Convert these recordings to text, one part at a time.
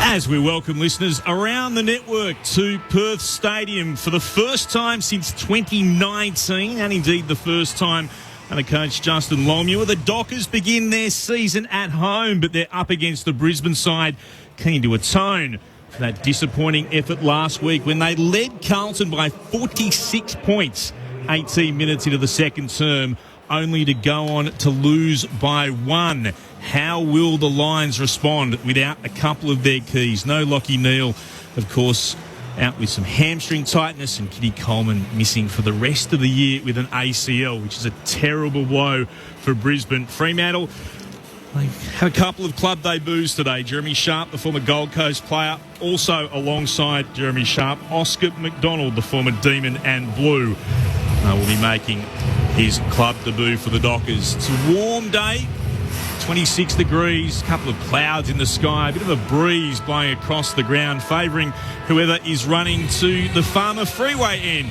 As we welcome listeners around the network to Perth Stadium for the first time since 2019, and indeed the first time under coach Justin Longmuir. The Dockers begin their season at home, but they're up against the Brisbane side, keen to atone for that disappointing effort last week when they led Carlton by 46 points 18 minutes into the second term, only to go on to lose by 1. How will the Lions respond without a couple of their keys? No Lachie Neale, of course, out with some hamstring tightness, and Kitty Coleman missing for the rest of the year with an ACL, which is a terrible blow for Brisbane. Fremantle, they have a couple of club debuts today. Jeremy Sharp, the former Gold Coast player, also alongside Jeremy Sharp, Oscar McDonald, the former Demon and Blue, will be making his club debut for the Dockers. It's a warm day. 26 degrees, a couple of clouds in the sky, a bit of a breeze blowing across the ground, favouring whoever is running to the Farmer Freeway end.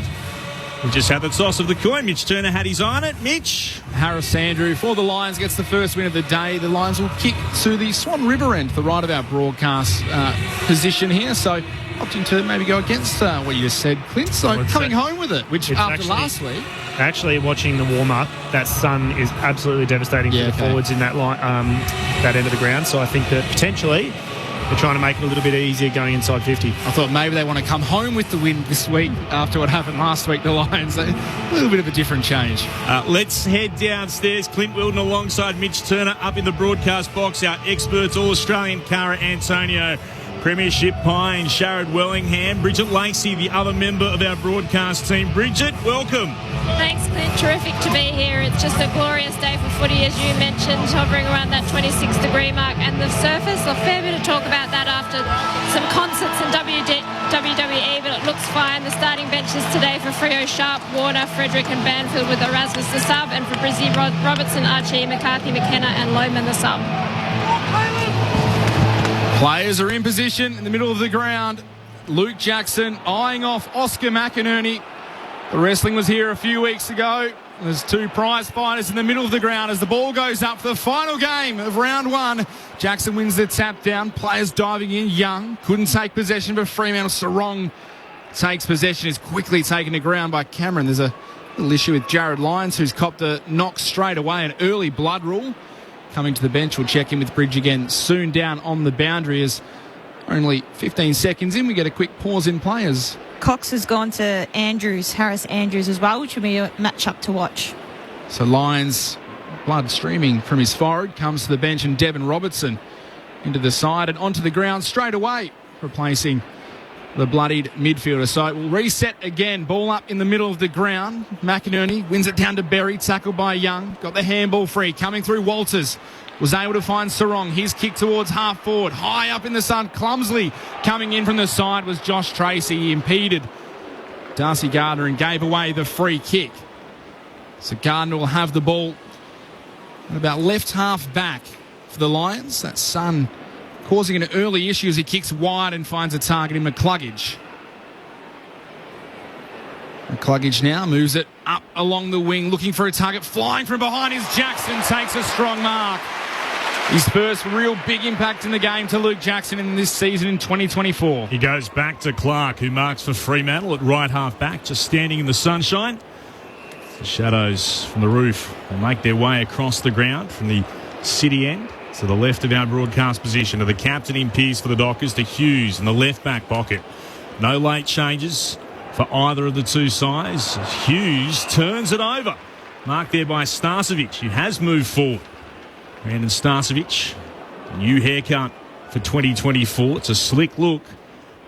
We just had the toss of the coin. Mitch Turner had his eye on it. Mitch. Harris Andrew for the Lions gets the first win of the day. The Lions will kick to the Swan River end, to the right of our broadcast position here. So opting to maybe go against what you just said, Clint. So coming home with it, which after last week. Actually, watching the warm-up, that sun is absolutely devastating for the forwards in that line, that end of the ground. So I think that potentially they're trying to make it a little bit easier going inside 50. I thought maybe they want to come home with the win this week after what happened last week, the Lions. A little bit of a different change. Let's head downstairs. Clint Wilden alongside Mitch Turner up in the broadcast box. Our experts, All-Australian Cara Antonio, Premiership Pine, Sharad Wellingham, Bridget Lacey, the other member of our broadcast team. Bridget, welcome. Thanks, Clint. Terrific to be here. It's just a glorious day for footy, as you mentioned, hovering around that 26-degree mark. And the surface, a fair bit of talk about that after some concerts in WWE, but it looks fine. The starting benches today for Freo, Sharp, Warner, Frederick and Banfield with Erasmus the sub, and for Brizzy, Robertson, Archie, McCarthy, McKenna and Lohman the sub. Players are in position in the middle of the ground. Luke Jackson eyeing off Oscar McInerney. The wrestling was here a few weeks ago. There's two prize fighters in the middle of the ground as the ball goes up for the final game of round one. Jackson wins the tap down. Players diving in. Young couldn't take possession, but Fremantle Sarong takes possession. Is quickly taken to ground by Cameron. There's a little issue with Jared Lyons, who's copped a knock straight away, an early blood rule. Coming to the bench, we'll check in with Bridge again soon down on the boundary. As only 15 seconds in, we get a quick pause in players. Cox has gone to Harris Andrews as well, which will be a match-up to watch. So Lyons, blood streaming from his forehead, comes to the bench, and Devon Robertson into the side and onto the ground straight away, replacing the bloodied midfielder. So it will reset again. Ball up in the middle of the ground. McInerney wins it down to Berry, tackled by Young. Got the handball free. Coming through Walters. Was able to find Sarong. His kick towards half forward. High up in the sun. Clumsily coming in from the side was Josh Tracy. He impeded Darcy Gardner and gave away the free kick. So Gardner will have the ball at about left half back for the Lions. That sun causing an early issue as he kicks wide and finds a target in McCluggage. McCluggage now moves it up along the wing, looking for a target. Flying from behind is Jackson, takes a strong mark. His first real big impact in the game to Luke Jackson in this season in 2024. He goes back to Clark, who marks for Fremantle at right half back, just standing in the sunshine. The shadows from the roof will make their way across the ground from the city end to the left of our broadcast position. To the captain in Pearce for the Dockers, to Hughes in the left back pocket. No late changes for either of the two sides. Hughes turns it over. Marked there by Starcevic, who has moved forward. Brandon Starcevic, a new haircut for 2024. It's a slick look.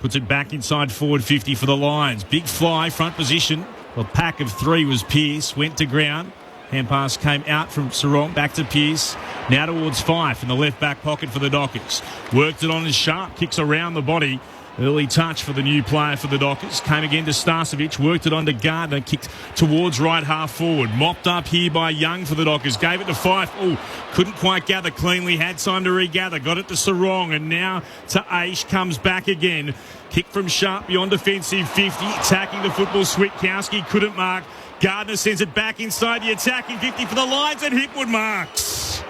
Puts it back inside forward 50 for the Lions. Big fly, front position. The pack of three was Pearce, went to ground. Hand pass came out from Sarong, back to Pearce. Now towards Fife in the left back pocket for the Dockers. Worked it on as Sharp, kicks around the body. Early touch for the new player for the Dockers. Came again to Starcevic, worked it on to Gardner, kicked towards right half forward. Mopped up here by Young for the Dockers. Gave it to Fife. Oh, couldn't quite gather cleanly. Had time to regather. Got it to Sarong, and now to Aish. Comes back again. Kick from Sharp beyond defensive 50. Attacking the football, Switkowski couldn't mark. Gardner sends it back inside the attacking 50 for the Lions, and Hipwood marks.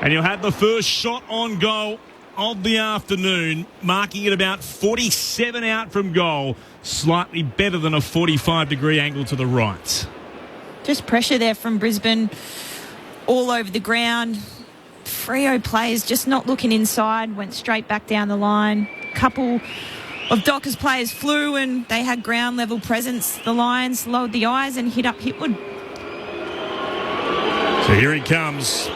And he'll have the first shot on goal of the afternoon, marking it about 47 out from goal, slightly better than a 45-degree angle to the right. Just pressure there from Brisbane all over the ground. Freo players just not looking inside, went straight back down the line. Couple of Dockers players flew and they had ground level presence. The Lions lowered the eyes and hit up Hipwood. So here he comes.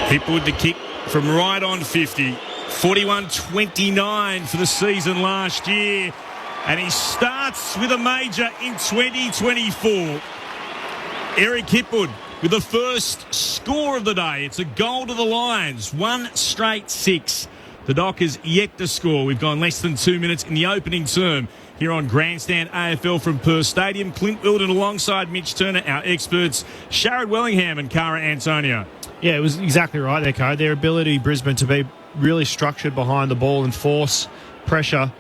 Hipwood to kick from right on 50. 41-29 for the season last year. And he starts with a major in 2024. Eric Hipwood with the first score of the day. It's a goal to the Lions. 1 straight 6. The Dockers yet to score. We've gone less than 2 minutes in the opening term here on Grandstand AFL from Perth Stadium. Clint Wilden alongside Mitch Turner, our experts, Sharad Wellingham and Cara Antonio. Yeah, it was exactly right there, Cara. Their ability, Brisbane, to be really structured behind the ball and force pressure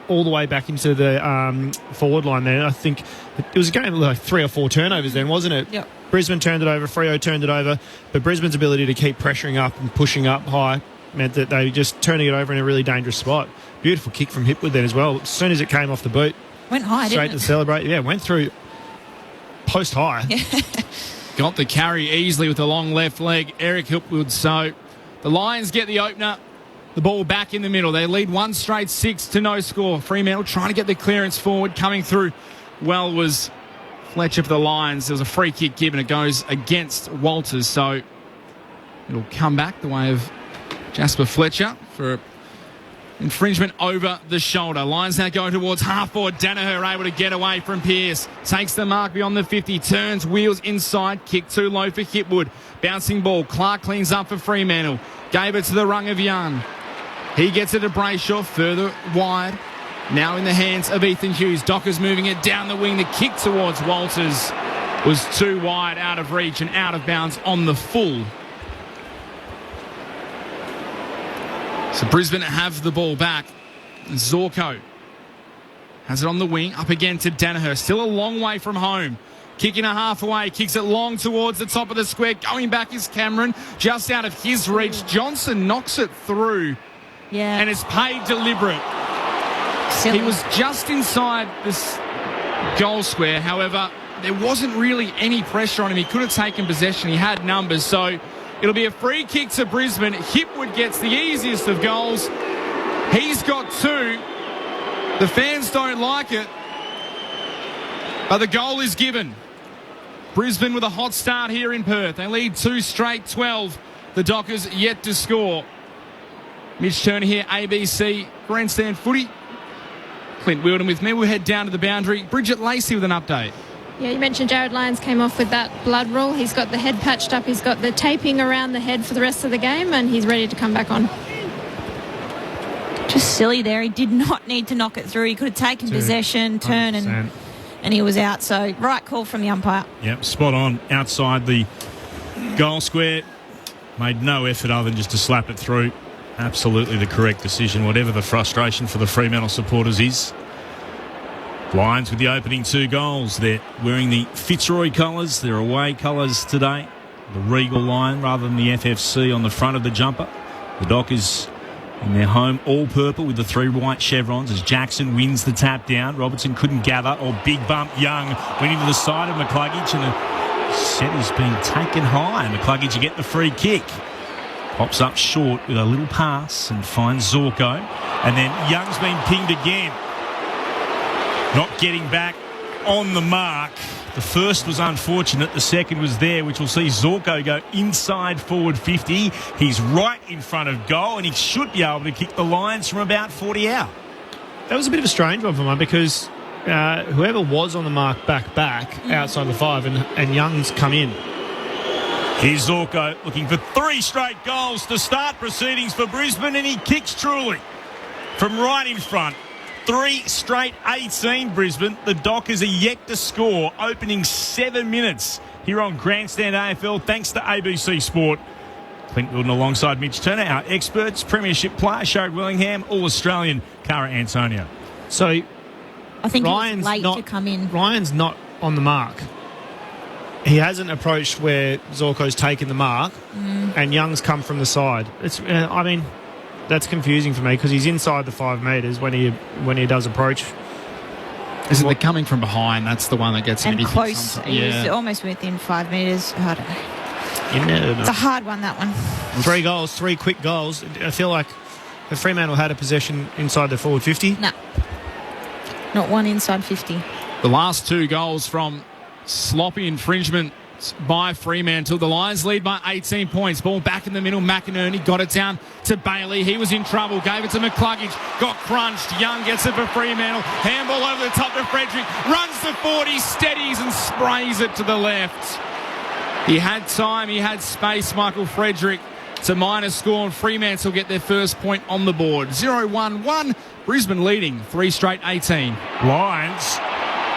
all the way back into the forward line there. I think it was a game of like 3 or 4 turnovers then, wasn't it? Yep. Brisbane turned it over, Freo turned it over, but Brisbane's ability to keep pressuring up and pushing up high meant that they just turning it over in a really dangerous spot. Beautiful kick from Hipwood then as well. As soon as it came off the boot, went high, straight didn't to it? celebrate. Yeah, went through post high. Got the carry easily with the long left leg, Eric Hipwood. So the Lions get the opener. The ball back in the middle. They lead 1 straight 6 to no score. Fremantle trying to get the clearance forward. Coming through well was Fletcher for the Lions. There was a free kick given. It goes against Walters. So it'll come back the way of Jasper Fletcher for infringement over the shoulder. Lions now going towards half forward. Danaher able to get away from Pearce. Takes the mark beyond the 50. Turns, wheels inside. Kick too low for Hipwood. Bouncing ball. Clark cleans up for Fremantle. Gave it to the rung of Young. He gets it to Brayshaw. Further wide. Now in the hands of Ethan Hughes. Dockers moving it down the wing. The kick towards Walters was too wide, out of reach and out of bounds on the full. So Brisbane have the ball back. Zorko has it on the wing. Up again to Danaher. Still a long way from home. Kicking a half away. Kicks it long towards the top of the square. Going back is Cameron. Just out of his reach. Johnson knocks it through. Yeah. And it's paid deliberate. Silly. He was just inside this goal square. However, there wasn't really any pressure on him. He could have taken possession. He had numbers. So it'll be a free kick to Brisbane. Hipwood gets the easiest of goals. He's got 2. The fans don't like it. But the goal is given. Brisbane with a hot start here in Perth. They lead 2 straight 12. The Dockers yet to score. Mitch Turner here, ABC Grandstand Footy. Clint Wilden with me. We'll head down to the boundary. Bridget Lacey with an update. Yeah, you mentioned Jared Lyons came off with that blood rule. He's got the head patched up. He's got the taping around the head for the rest of the game, and he's ready to come back on. Just silly there. He did not need to knock it through. He could have taken possession, turn, and he was out. So right call from the umpire. Yep, spot on. Outside the goal square. Made no effort other than just to slap it through. Absolutely the correct decision, whatever the frustration for the Fremantle supporters is. Lions with the opening 2 goals. They're wearing the Fitzroy colours, their away colours today. The Regal line rather than the FFC on the front of the jumper. The Dockers in their home all purple with the 3 white chevrons as Jackson wins the tap down. Robertson couldn't gather, or big bump Young went into the side of McCluggage, and the set is being taken high. McCluggage to get the free kick. Pops up short with a little pass and finds Zorko. And then Young's been pinged again. Not getting back on the mark. The first was unfortunate. The second was there, which will see Zorko go inside forward 50. He's right in front of goal, and he should be able to kick the Lions from about 40 out. That was a bit of a strange one for mine because whoever was on the mark back outside the 5 and Young's come in. Here's Zorko looking for 3 straight goals to start proceedings for Brisbane, and he kicks truly from right in front. 3 straight 18 Brisbane. The Dockers are yet to score. Opening 7 minutes here on Grandstand AFL thanks to ABC Sport. Clint Wilden alongside Mitch Turner, our experts, Premiership player Sharad Wellingham, All-Australian Cara Antonio. So I think Ryan's he was late to come in. Ryan's not on the mark. He hasn't approached where Zorko's taken the mark, and Young's come from the side. It's, that's confusing for me because he's inside the 5 metres when he does approach. Isn't it coming from behind? That's the one that gets And me. close. He was almost within 5 metres. I don't know. You never know. It's a hard one, that one. 3 goals, 3 quick goals. I feel like if Fremantle had a possession inside the forward 50. No. Not one inside 50. The last 2 goals from sloppy infringement by Fremantle. The Lions lead by 18 points. Ball back in the middle. McInerney got it down to Bailey. He was in trouble. Gave it to McCluggage. Got crunched. Young gets it for Fremantle. Handball over the top to Frederick. Runs to 40. Steadies and sprays it to the left. He had time. He had space. Michael Frederick. It's a minor score, and Fremantle get their first point on the board. 0-1-1. Brisbane leading 3 straight 18. Lions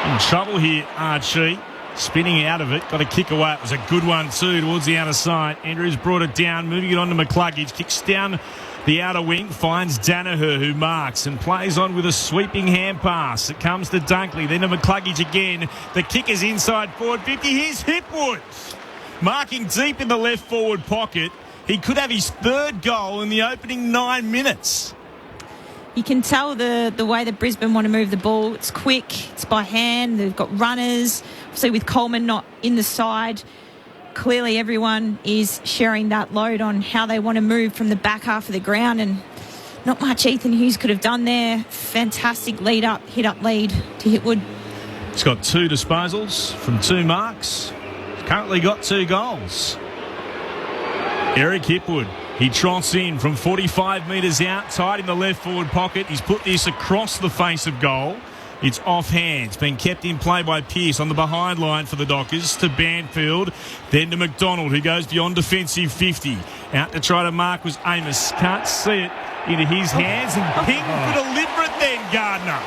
in trouble here, Archie. Spinning out of it. Got a kick away. It was a good one too towards the outer side. Andrews brought it down. Moving it on to McCluggage. Kicks down the outer wing. Finds Danaher, who marks and plays on with a sweeping hand pass. It comes to Dunkley. Then to McCluggage again. The kick is inside forward 50. Here's Hipwood. Marking deep in the left forward pocket. He could have his 3rd goal in the opening 9 minutes. You can tell the way that Brisbane want to move the ball. It's quick. It's by hand. They've got runners. Obviously, with Coleman not in the side, clearly everyone is sharing that load on how they want to move from the back half of the ground, and not much Ethan Hughes could have done there. Fantastic hit up lead to Hipwood. He's got 2 disposals from 2 marks. He's currently got 2 goals. Eric Hipwood. He trots in from 45 metres out, tight in the left forward pocket. He's put this across the face of goal. It's offhand. It's been kept in play by Pearce on the behind line for the Dockers to Banfield. Then to McDonald, who goes beyond defensive 50. Out to try to mark was Amos. Can't see it into his hands. And ping for deliberate then, Gardner.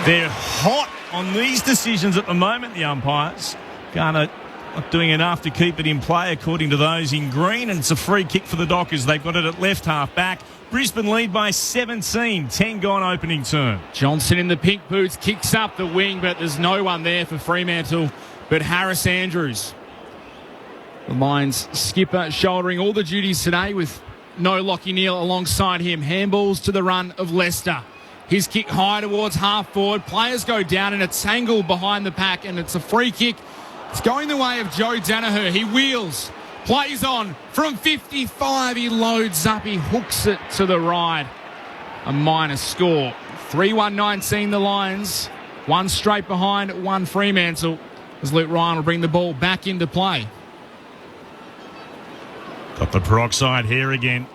They're hot on these decisions at the moment, the umpires. Gardner not doing enough to keep it in play, according to those in green, and it's a free kick for the Dockers. They've got it at left half back. Brisbane lead by 17. 10 gone opening term. Johnson in the pink boots kicks up the wing, but there's no one there for Fremantle but Harris Andrews. The Lions skipper shouldering all the duties today with no Lachie Neale alongside him. Handballs to the run of Leicester. His kick high towards half forward. Players go down in a tangle behind the pack, and it's a free kick. It's going the way of Joe Danaher. He wheels, plays on from 55. He loads up. He hooks it to the right. A minor score. 3-1-19 the Lions. 1 straight behind, 1 Fremantle. As Luke Ryan will bring the ball back into play. Got the peroxide hair again.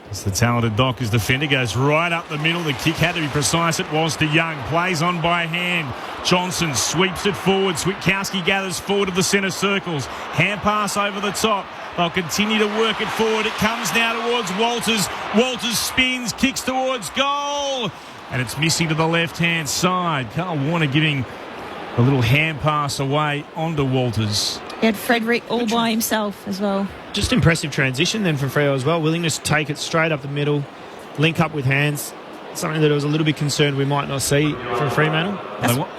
As the talented Dockers defender goes right up the middle. The kick had to be precise. It was to Young. Plays on by hand. Johnson sweeps it forward. Switkowski gathers forward of the centre circles. Hand pass over the top. They'll continue to work it forward. It comes now towards Walters. Walters spins, kicks towards goal. And it's missing to the left-hand side. Carl Warner giving a little hand pass away onto Walters. He had Frederick all by himself as well. Just impressive transition then from Freo as well. Willingness to take it straight up the middle, link up with hands. Something that I was a little bit concerned we might not see from Fremantle.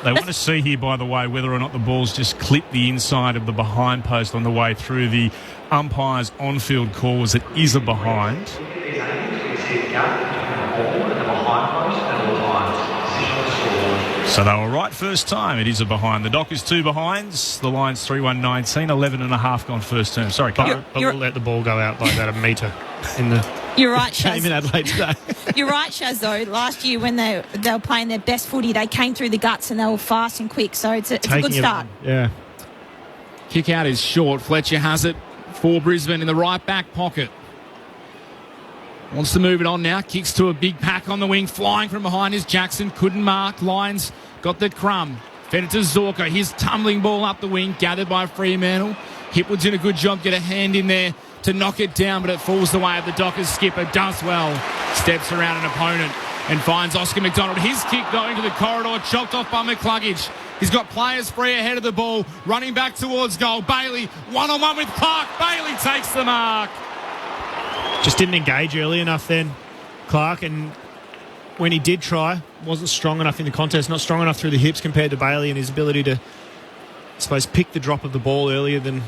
They want to see here, by the way, whether or not the ball's just clipped the inside of the behind post on the way through. The umpire's on-field call was it is a behind. So they were right first time. It is a behind. The Dockers 2 behinds. The Lions 3-1-19. 11 and a half gone first term. Sorry, Carl. But we'll let the ball go out like that a metre in the You're right, game in Shaz. Adelaide today. You're right, Shaz, though. Last year when they were playing their best footy, they came through the guts and they were fast and quick. So it's a good start. Yeah. Kick out is short. Fletcher has it for Brisbane in the right back pocket. Wants to move it on now. Kicks to a big pack on the wing. Flying from behind is Jackson. Couldn't mark. Lions got the crumb. Fed it to Zorko. His tumbling ball up the wing. Gathered by Fremantle. Hipwood's in a good job. Get a hand in there to knock it down, but it falls the way of the Dockers skipper. Does well. Steps around an opponent and finds Oscar McDonald. His kick going to the corridor. Chopped off by McCluggage. He's got players free ahead of the ball. Running back towards goal. Bailey. One-on-one with Clark. Bailey takes the mark. Just didn't engage early enough then, Clark, and when he did try, wasn't strong enough in the contest, not strong enough through the hips compared to Bailey, and his ability to, I suppose, pick the drop of the ball earlier than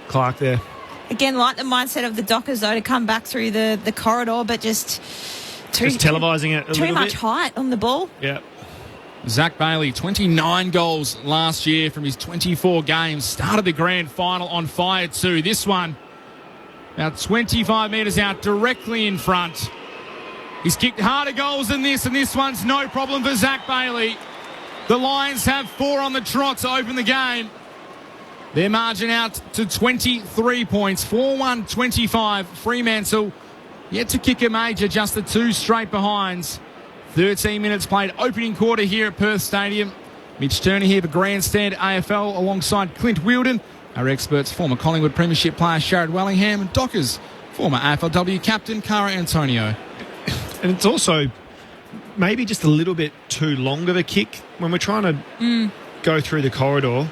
Clark there. Again, like the mindset of the Dockers, though, to come back through the corridor, but just televising it a too little much bit. height on the ball. Yeah. Zach Bailey, 29 goals last year from his 24 games. Started the grand final on fire too. This one, about 25 metres out, directly in front. He's kicked harder goals than this, and this one's no problem for Zach Bailey. The Lions have 4 on the trot to open the game. Their margin out to 23 points, 4-1-25. Fremantle yet to kick a major, just the 2 straight behinds. 13 minutes played, opening quarter here at Perth Stadium. Mitch Turner here for Grandstand AFL alongside Clint Wheeldon. Our experts, former Collingwood Premiership player Sharad Wellingham, and Dockers, former AFLW captain Cara Antonio. And it's also maybe just a little bit too long of a kick. When we're trying to go through the corridor,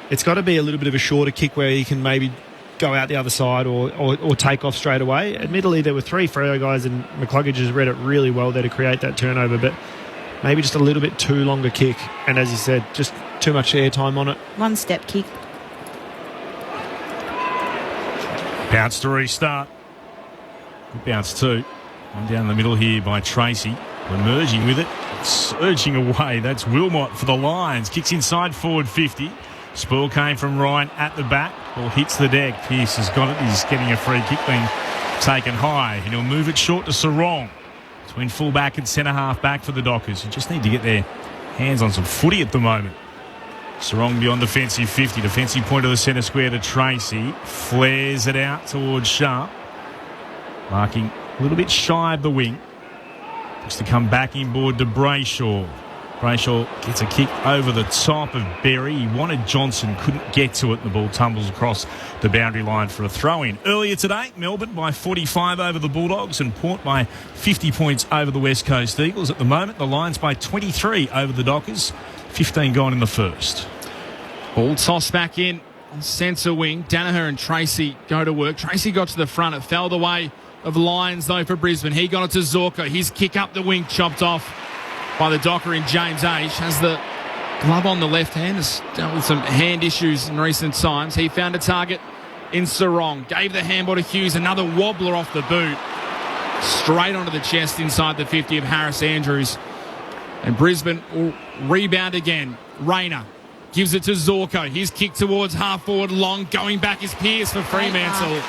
it's got to be a little bit of a shorter kick where you can maybe go out the other side or take off straight away. Admittedly, there were 3 Freo guys, and McCluggage has read it really well there to create that turnover, but maybe just a little bit too long a kick. And as you said, just too much airtime on it. One-step kick. Bounce to restart. Good bounce too. One down the middle here by Tracy. Emerging with it. Surging away. That's Wilmot for the Lions. Kicks inside forward 50. Spoil came from Ryan at the back. Ball hits the deck. Pearce has got it. He's getting a free kick being taken high. And he'll move it short to Sarong. Between full-back and centre-half back for the Dockers, who just need to get their hands on some footy at the moment. Sarong beyond defensive 50. Defensive point of the centre square to Tracy. Flares it out towards Sharp. Marking a little bit shy of the wing. Looks to come back inboard to Brayshaw. Brayshaw gets a kick over the top of Berry. He wanted Johnson, couldn't get to it. The ball tumbles across the boundary line for a throw-in. Earlier today, Melbourne by 45 over the Bulldogs and Port by 50 points over the West Coast Eagles. At the moment, the Lions by 23 over the Dockers. 15 gone in the first. Ball tossed back in on centre wing. Danaher and Tracy go to work. Tracy got to the front. It fell the way of Lions, though, for Brisbane. He got it to Zorko. His kick up the wing, chopped off by the Docker in James Age. Has the glove on the left hand. Has dealt with some hand issues in recent times. He found a target in Sarong. Gave the handball to Hughes. Another wobbler off the boot. Straight onto the chest inside the 50 of Harris Andrews. And Brisbane will rebound again. Rayner gives it to Zorko. His kick towards half-forward long. Going back is Pearce for Fremantle.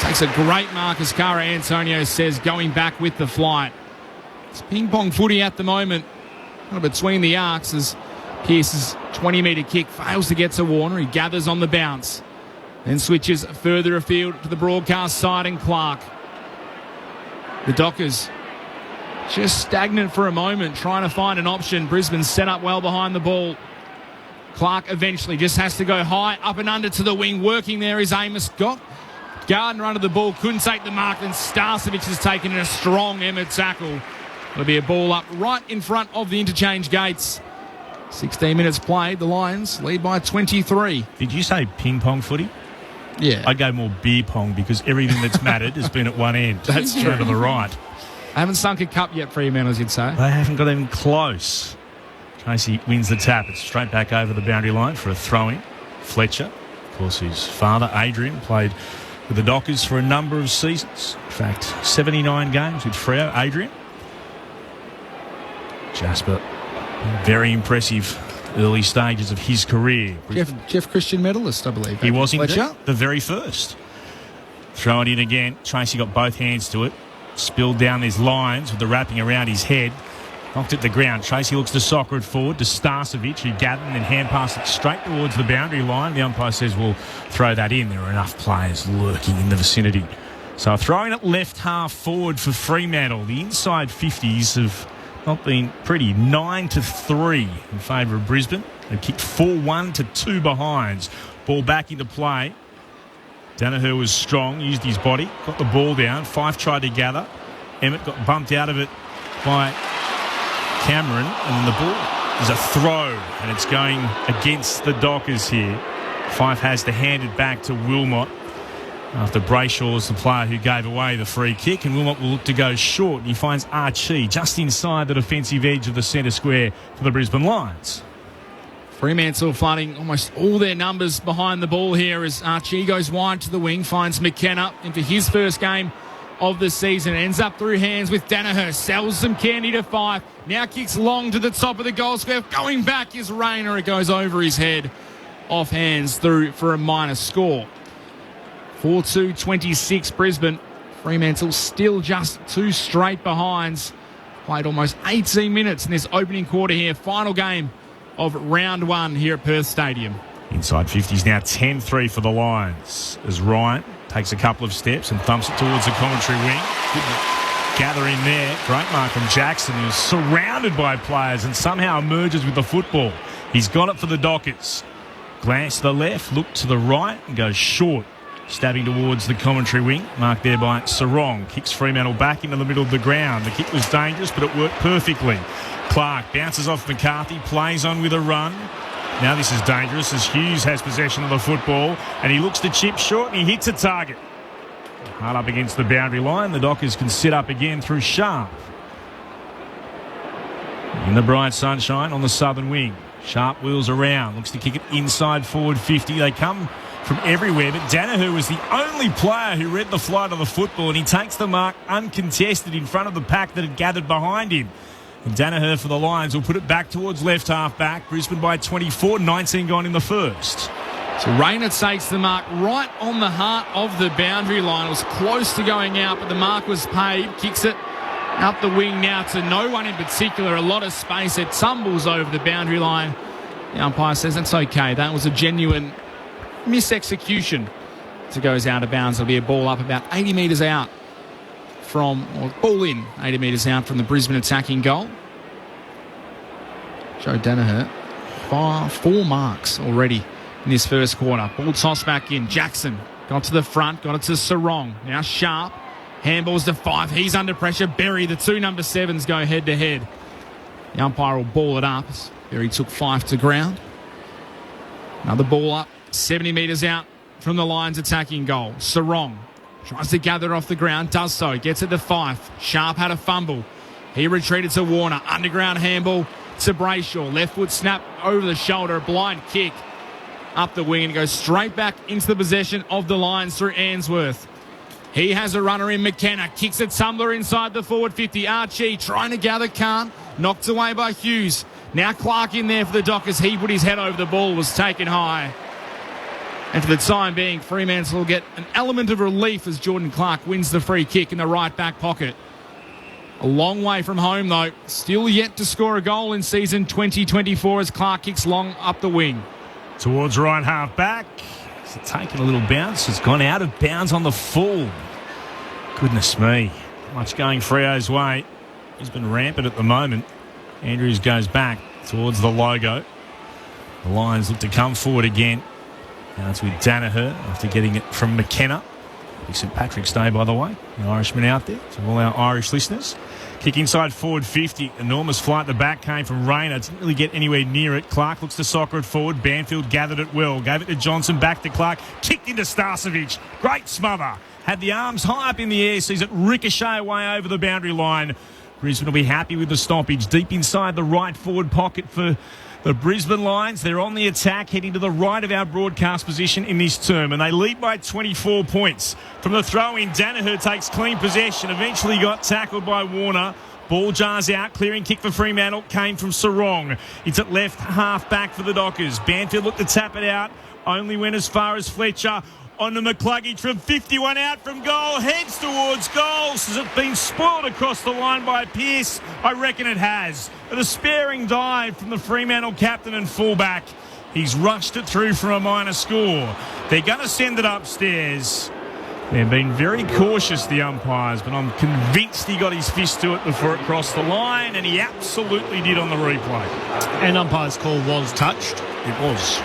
Takes a great mark, as Cara Antonio says, going back with the flight. It's ping-pong footy at the moment. Between the arcs as Pearce's 20-metre kick fails to get to Warner. He gathers on the bounce. Then switches further afield to the broadcast side and Clark. The Dockers just stagnant for a moment, trying to find an option. Brisbane set up well behind the ball. Clark eventually just has to go high, up and under to the wing. Working there is Amos Scott. Gardner under the ball, couldn't take the mark, and Starcevic has taken in a strong Emmett tackle. It'll be a ball up right in front of the interchange gates. 16 minutes played. The Lions lead by 23. Did you say ping-pong footy? Yeah. I go more beer pong because everything that's mattered has been at one end. That's true. To the right. I haven't sunk a cup yet, Fremantle, you'd say. They haven't got even close. Tracy wins the tap. It's straight back over the boundary line for a throw-in. Fletcher, of course, his father, Adrian, played with the Dockers for a number of seasons. In fact, 79 games with Freo. Adrian. Jasper, very impressive early stages of his career. Jeff Christian medalist, I believe. He was indeed Fletcher. the very first. Throw it in again. Tracy got both hands to it. Spilled down his lines with the wrapping around his head. Knocked it to the ground. Tracy looks to soccer it forward to Starcevic, who gathered and hand passed it straight towards the boundary line. The umpire says we'll throw that in. There are enough players lurking in the vicinity. So throwing it left half forward for Fremantle. The inside 50s have not been pretty. 9-3 in favour of Brisbane. They've kicked 4-1 to 2 behinds. Ball back into play. Danaher was strong, used his body, got the ball down. Fife tried to gather. Emmett got bumped out of it by Cameron, and then the ball is a throw, and it's going against the Dockers here. Fife has to hand it back to Wilmot after Brayshaw is the player who gave away the free kick, and Wilmot will look to go short, and he finds Archie just inside the defensive edge of the centre square for the Brisbane Lions. Fremantle flooding almost all their numbers behind the ball here as Archie goes wide to the wing, finds McKenna into his first game of the season. Ends up through hands with Danaher. Sells some candy to 5. Now kicks long to the top of the goal square. Going back is Rayner. It goes over his head. Off hands through for a minor score. 4-2-26 Brisbane. Fremantle still just 2 straight behinds. Played almost 18 minutes in this opening quarter here. Final game of round 1 here at Perth Stadium. Inside 50s now 10-3 for the Lions as Ryan takes a couple of steps and thumps it towards the commentary wing. Gather in there. Great mark from Jackson, who's surrounded by players and somehow emerges with the football. He's got it for the Dockers. Glance to the left, look to the right and goes short. Stabbing towards the commentary wing. Marked there by Sarong. Kicks Fremantle back into the middle of the ground. The kick was dangerous, but it worked perfectly. Clark bounces off McCarthy, plays on with a run. Now this is dangerous as Hughes has possession of the football and he looks to chip short and he hits a target. Hard up against the boundary line. The Dockers can sit up again through Sharp. In the bright sunshine on the southern wing. Sharp wheels around. Looks to kick it inside forward 50. They come from everywhere, but Danaher was the only player who read the flight of the football and he takes the mark uncontested in front of the pack that had gathered behind him. And Danaher for the Lions will put it back towards left half back. Brisbane by 24, 19 gone in the first. So Rayner takes the mark right on the heart of the boundary line. It was close to going out, but the mark was paid. Kicks it up the wing now to no one in particular. A lot of space. It tumbles over the boundary line. The umpire says that's okay. That was a genuine misexecution. So it goes out of bounds. It'll be a ball up about 80 metres out ball in 80 metres out from the Brisbane attacking goal. Joe Danaher, 4 marks already in this first quarter. Ball tossed back in. Jackson got to the front, got it to Sarong. Now Sharp. Handballs to 5. He's under pressure. Berry, the 2 number 7s go head to head. The umpire will ball it up. Berry took 5 to ground. Another ball up, 70 metres out from the Lions attacking goal. Sarong tries to gather off the ground, does so, gets it to 5. Sharp had a fumble. He retreated to Warner. Underground handball to Brayshaw. Left foot snap over the shoulder, a blind kick up the wing and goes straight back into the possession of the Lions through Ainsworth. He has a runner in McKenna. Kicks a tumbler inside the forward 50. Archie trying to gather, can't. Knocked away by Hughes. Now Clark in there for the Dockers. He put his head over the ball, was taken high. And for the time being, Fremantle will get an element of relief as Jordan Clark wins the free kick in the right back pocket. A long way from home, though. Still yet to score a goal in season 2024 as Clark kicks long up the wing. Towards right half back. It's taken a little bounce. It's gone out of bounds on the full. Goodness me. Much going Freo's way. He's been rampant at the moment. Andrews goes back towards the logo. The Lions look to come forward again. Now it's with Danaher after getting it from McKenna. Big St Patrick's Day, by the way. The Irishman out there. To all our Irish listeners. Kick inside forward 50. Enormous flight. The back came from Rayner. Didn't really get anywhere near it. Clark looks to soccer it forward. Banfield gathered it well. Gave it to Johnson. Back to Clark. Kicked into Starcevic. Great smother. Had the arms high up in the air. Sees it ricochet away over the boundary line. Brisbane will be happy with the stoppage. Deep inside the right forward pocket for the Brisbane Lions. They're on the attack, heading to the right of our broadcast position in this term, and they lead by 24 points. From the throw-in, Danaher takes clean possession, eventually got tackled by Warner. Ball jars out, clearing kick for Fremantle came from Sarong. It's at left half back for the Dockers. Banfield looked to tap it out, only went as far as Fletcher. On to McCluggage from 51 out from goal, heads towards goal. Has it been spoiled across the line by Pearce? I reckon it has. A despairing dive from the Fremantle captain and fullback. He's rushed it through for a minor score. They're going to send it upstairs. They've been very cautious, the umpires, but I'm convinced he got his fist to it before it crossed the line, and he absolutely did on the replay. And umpire's call was touched. It was.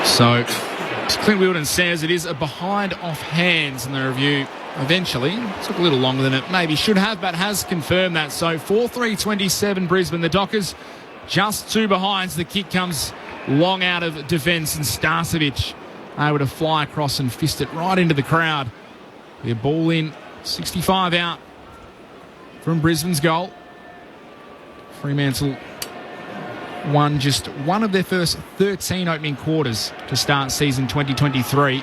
So, as Clint Wilden says, it is a behind off hands in the review. Eventually, took a little longer than it maybe should have, but has confirmed that. So 4-3-27 Brisbane. The Dockers just 2 behinds. The kick comes long out of defence and Starcevic able to fly across and fist it right into the crowd. Their ball in, 65 out from Brisbane's goal. Fremantle won just one of their first 13 opening quarters to start season 2023.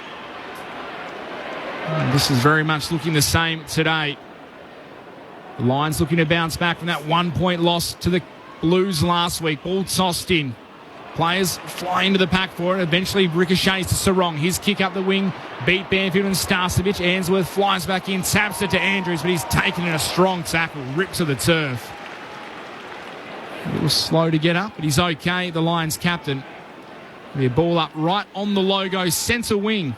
And this is very much looking the same today. The Lions looking to bounce back from that 1-point loss to the Blues last week. Ball tossed in. Players fly into the pack for it. Eventually ricochets to Sarong. His kick up the wing. Beat Banfield and Starcevic. Ainsworth flies back in. Taps it to Andrews, but he's taken in a strong tackle. Ripped to the turf. A little slow to get up, but he's okay. The Lions captain. The ball up right on the logo. Centre wing.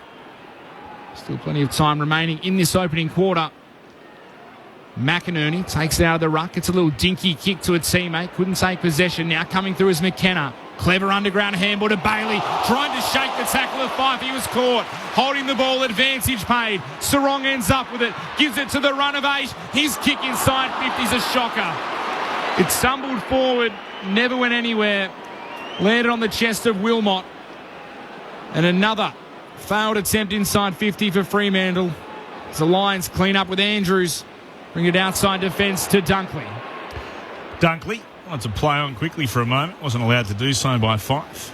Still plenty of time remaining in this opening quarter. McInerney takes it out of the ruck. It's a little dinky kick to a teammate. Couldn't take possession. Now coming through is McKenna. Clever underground handball to Bailey. Trying to shake the tackle of Fife. He was caught. Holding the ball. Advantage paid. Sarong ends up with it. Gives it to the run of 8. His kick inside 50 is a shocker. It stumbled forward. Never went anywhere. Landed on the chest of Wilmot. And another failed attempt inside 50 for Fremantle. As the Lions clean up with Andrews. Bring it outside defence to Dunkley. Dunkley wanted to play on quickly for a moment. Wasn't allowed to do so by Fife.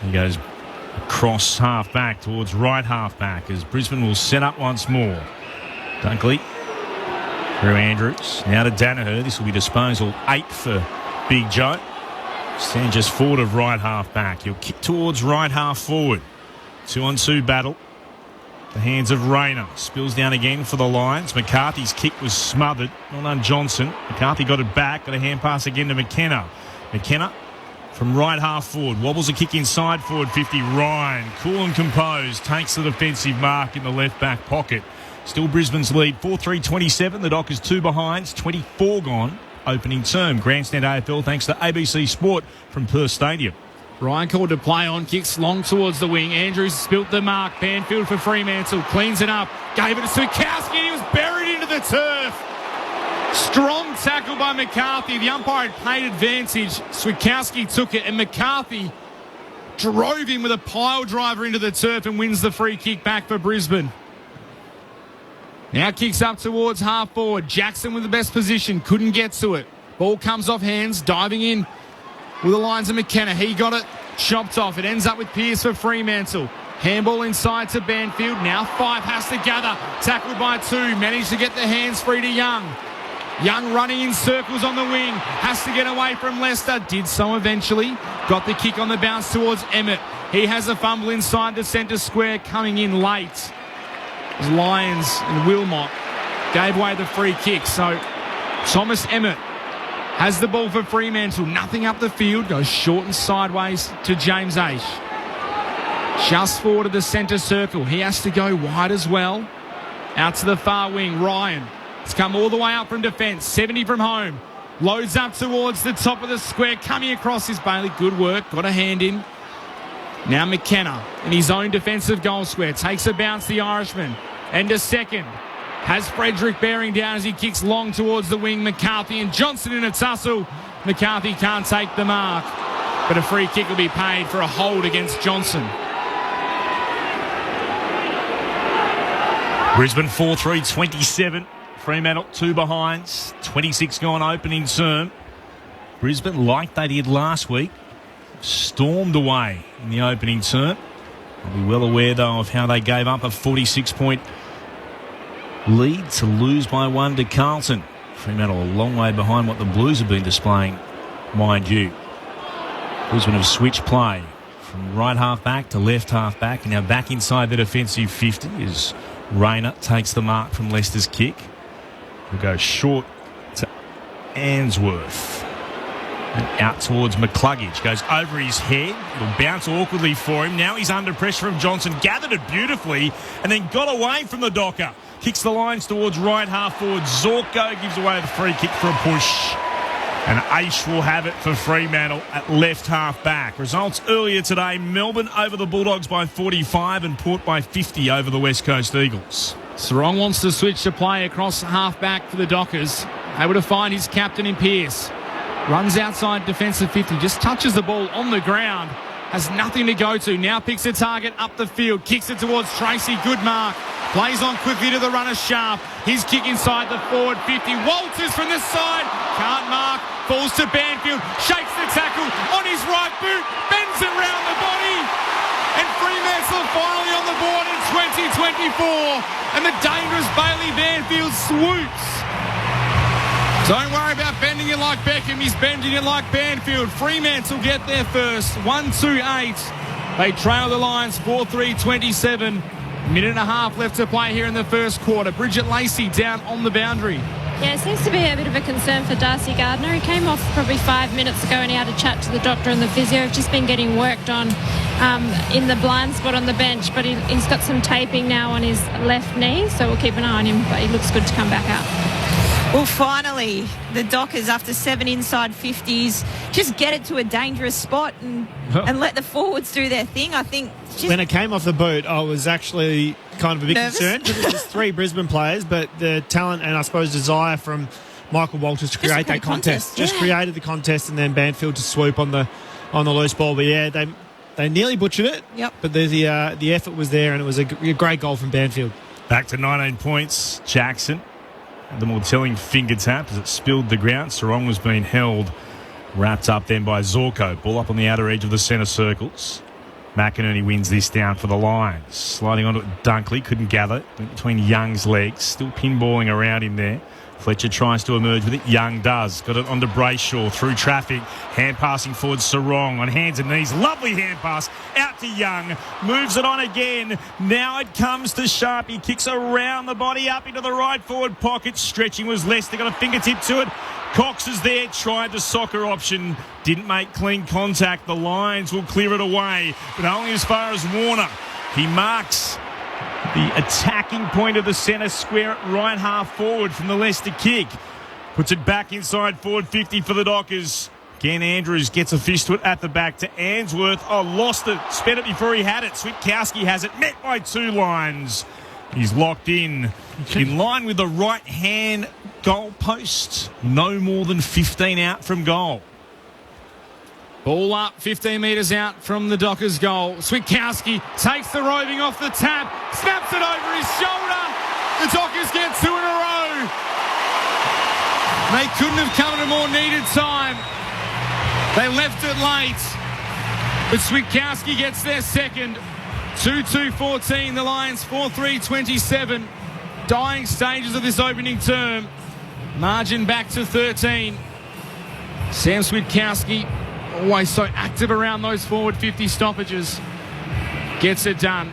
He goes across half back towards right half back as Brisbane will set up once more. Dunkley through Andrews. Now to Danaher. This will be disposal 8 for Big Joe. Stand just forward of right half back. He'll kick towards right half forward. 2-on-2 battle. The hands of Rayner. Spills down again for the Lions. McCarthy's kick was smothered. Well done, Johnson. McCarthy got it back. Got a hand pass again to McKenna. McKenna from right half forward. Wobbles a kick inside forward 50. Ryan, cool and composed, takes the defensive mark in the left back pocket. Still Brisbane's lead. 4-3-27. The Dockers 2 behinds. 24 gone. Opening term. Grandstand AFL thanks to ABC Sport from Perth Stadium. Ryan called to play on, kicks long towards the wing. Andrews spilt the mark. Banfield for Fremantle, cleans it up, gave it to Swikowski and he was buried into the turf. Strong tackle by McCarthy. The umpire had played advantage. Swikowski took it and McCarthy drove him with a pile driver into the turf and wins the free kick back for Brisbane. Now kicks up towards half forward. Jackson with the best position, couldn't get to it. Ball comes off hands, diving in with the lines of McKenna. He got it chopped off. It ends up with Pearce for Fremantle. Handball inside to Banfield. Now Fife has to gather. Tackled by 2. Managed to get the hands free to Young. Young running in circles on the wing. Has to get away from Leicester. Did so eventually. Got the kick on the bounce towards Emmett. He has a fumble inside the centre square coming in late. As Lions and Wilmot gave away the free kick. So Thomas Emmett has the ball for Fremantle. Nothing up the field. Goes short and sideways to James Aish. Just forward of the centre circle. He has to go wide as well. Out to the far wing. Ryan has come all the way up from defence. 70 from home. Loads up towards the top of the square. Coming across is Bailey. Good work. Got a hand in. Now McKenna in his own defensive goal square. Takes a bounce, the Irishman. And a second. Has Frederick bearing down as he kicks long towards the wing. McCarthy and Johnson in a tussle. McCarthy can't take the mark, but a free kick will be paid for a hold against Johnson. Brisbane 4-3-27. Fremantle 2 behinds. 26 gone opening term. Brisbane, like they did last week, stormed away in the opening term. I'll be well aware, though, of how they gave up a 46-point lead to lose by 1 to Carlton. Fremantle a long way behind what the Blues have been displaying, mind you. Brisbane have switched play from right half back to left half back, and now back inside the defensive 50 as Rayner takes the mark from Leicester's kick. He'll go short to Ainsworth. And out towards McCluggage. Goes over his head. It'll bounce awkwardly for him. Now he's under pressure from Johnson. Gathered it beautifully and then got away from the Docker. Kicks the lines towards right half forward. Zorko gives away the free kick for a push. And Aish will have it for Fremantle at left half back. Results earlier today. Melbourne over the Bulldogs by 45 and Port by 50 over the West Coast Eagles. Sarong wants to switch to play across half back for the Dockers. Able to find his captain in Pearce. Runs outside defensive 50. Just touches the ball on the ground. Has nothing to go to. Now picks a target up the field. Kicks it towards Tracy. Good mark. Plays on quickly to the runner Sharp. His kick inside the forward 50. Walters from this side. Can't mark. falls to Banfield, shakes the tackle on his right boot, bends it round the body, and Fremantle finally on the board in 2024. And the dangerous Bailey Banfield swoops. Don't worry about bending it like Beckham. He's bending it like Banfield. Fremantle get there first. 1-2-8. They trail the Lions 4-3-27. Minute and a half left to play here in the first quarter. Bridget Lacey down on the boundary. Yeah, it seems to be a bit of a concern for Darcy Gardner. He came off probably 5 minutes ago and he had a chat to the doctor and the physio. Just been getting worked on in the blind spot on the bench, but he's got some taping now on his left knee, so we'll keep an eye on him, but he looks good to come back out. Well, finally, the Dockers, after 7 inside 50s, just get it to a dangerous spot and let the forwards do their thing. I think when it came off the boot, I was actually kind of a bit nervous. concerned because it was 3 Brisbane players, but the talent and I suppose desire from Michael Walters to create that contest. Just created the contest, and then Banfield to swoop on the loose ball. But yeah, they nearly butchered it. Yep. But the effort was there, and it was a great goal from Banfield. Back to 19 points. Jackson. The more telling finger tap as it spilled the ground. Sarong was being held. Wrapped up then by Zorko. Ball up on the outer edge of the centre circles. McInerney wins this down for the Lions. Sliding onto it, Dunkley couldn't gather. Went between Young's legs. Still pinballing around him there. Fletcher tries to emerge with it. Young does. Got it onto Brayshaw through traffic. Hand passing forward Sarong on hands and knees. Lovely hand pass out to Young. Moves it on again. Now it comes to Sharp. He kicks around the body up into the right forward pocket. Stretching was Lester. Got a fingertip to it. Cox is there. Tried the soccer option. Didn't make clean contact. The Lions will clear it away, but only as far as Warner. He marks the attacking point of the centre square at right half forward from the Leicester kick. Puts it back inside forward 50 for the Dockers. Again, Andrews gets a fist to it at the back to Answorth. Oh, lost it. Spent it before he had it. Switkowski has it. Met by 2 lines. He's locked in line with the right hand goal post. No more than 15 out from goal. Ball up, 15 metres out from the Dockers' goal. Switkowski takes the roving off the tap, snaps it over his shoulder. The Dockers get 2 in a row. They couldn't have come at a more needed time. They left it late, but Switkowski gets their second. 2-2-14, the Lions 4-3-27. Dying stages of this opening term. Margin back to 13. Sam Switkowski, always so active around those forward 50 stoppages, gets it done.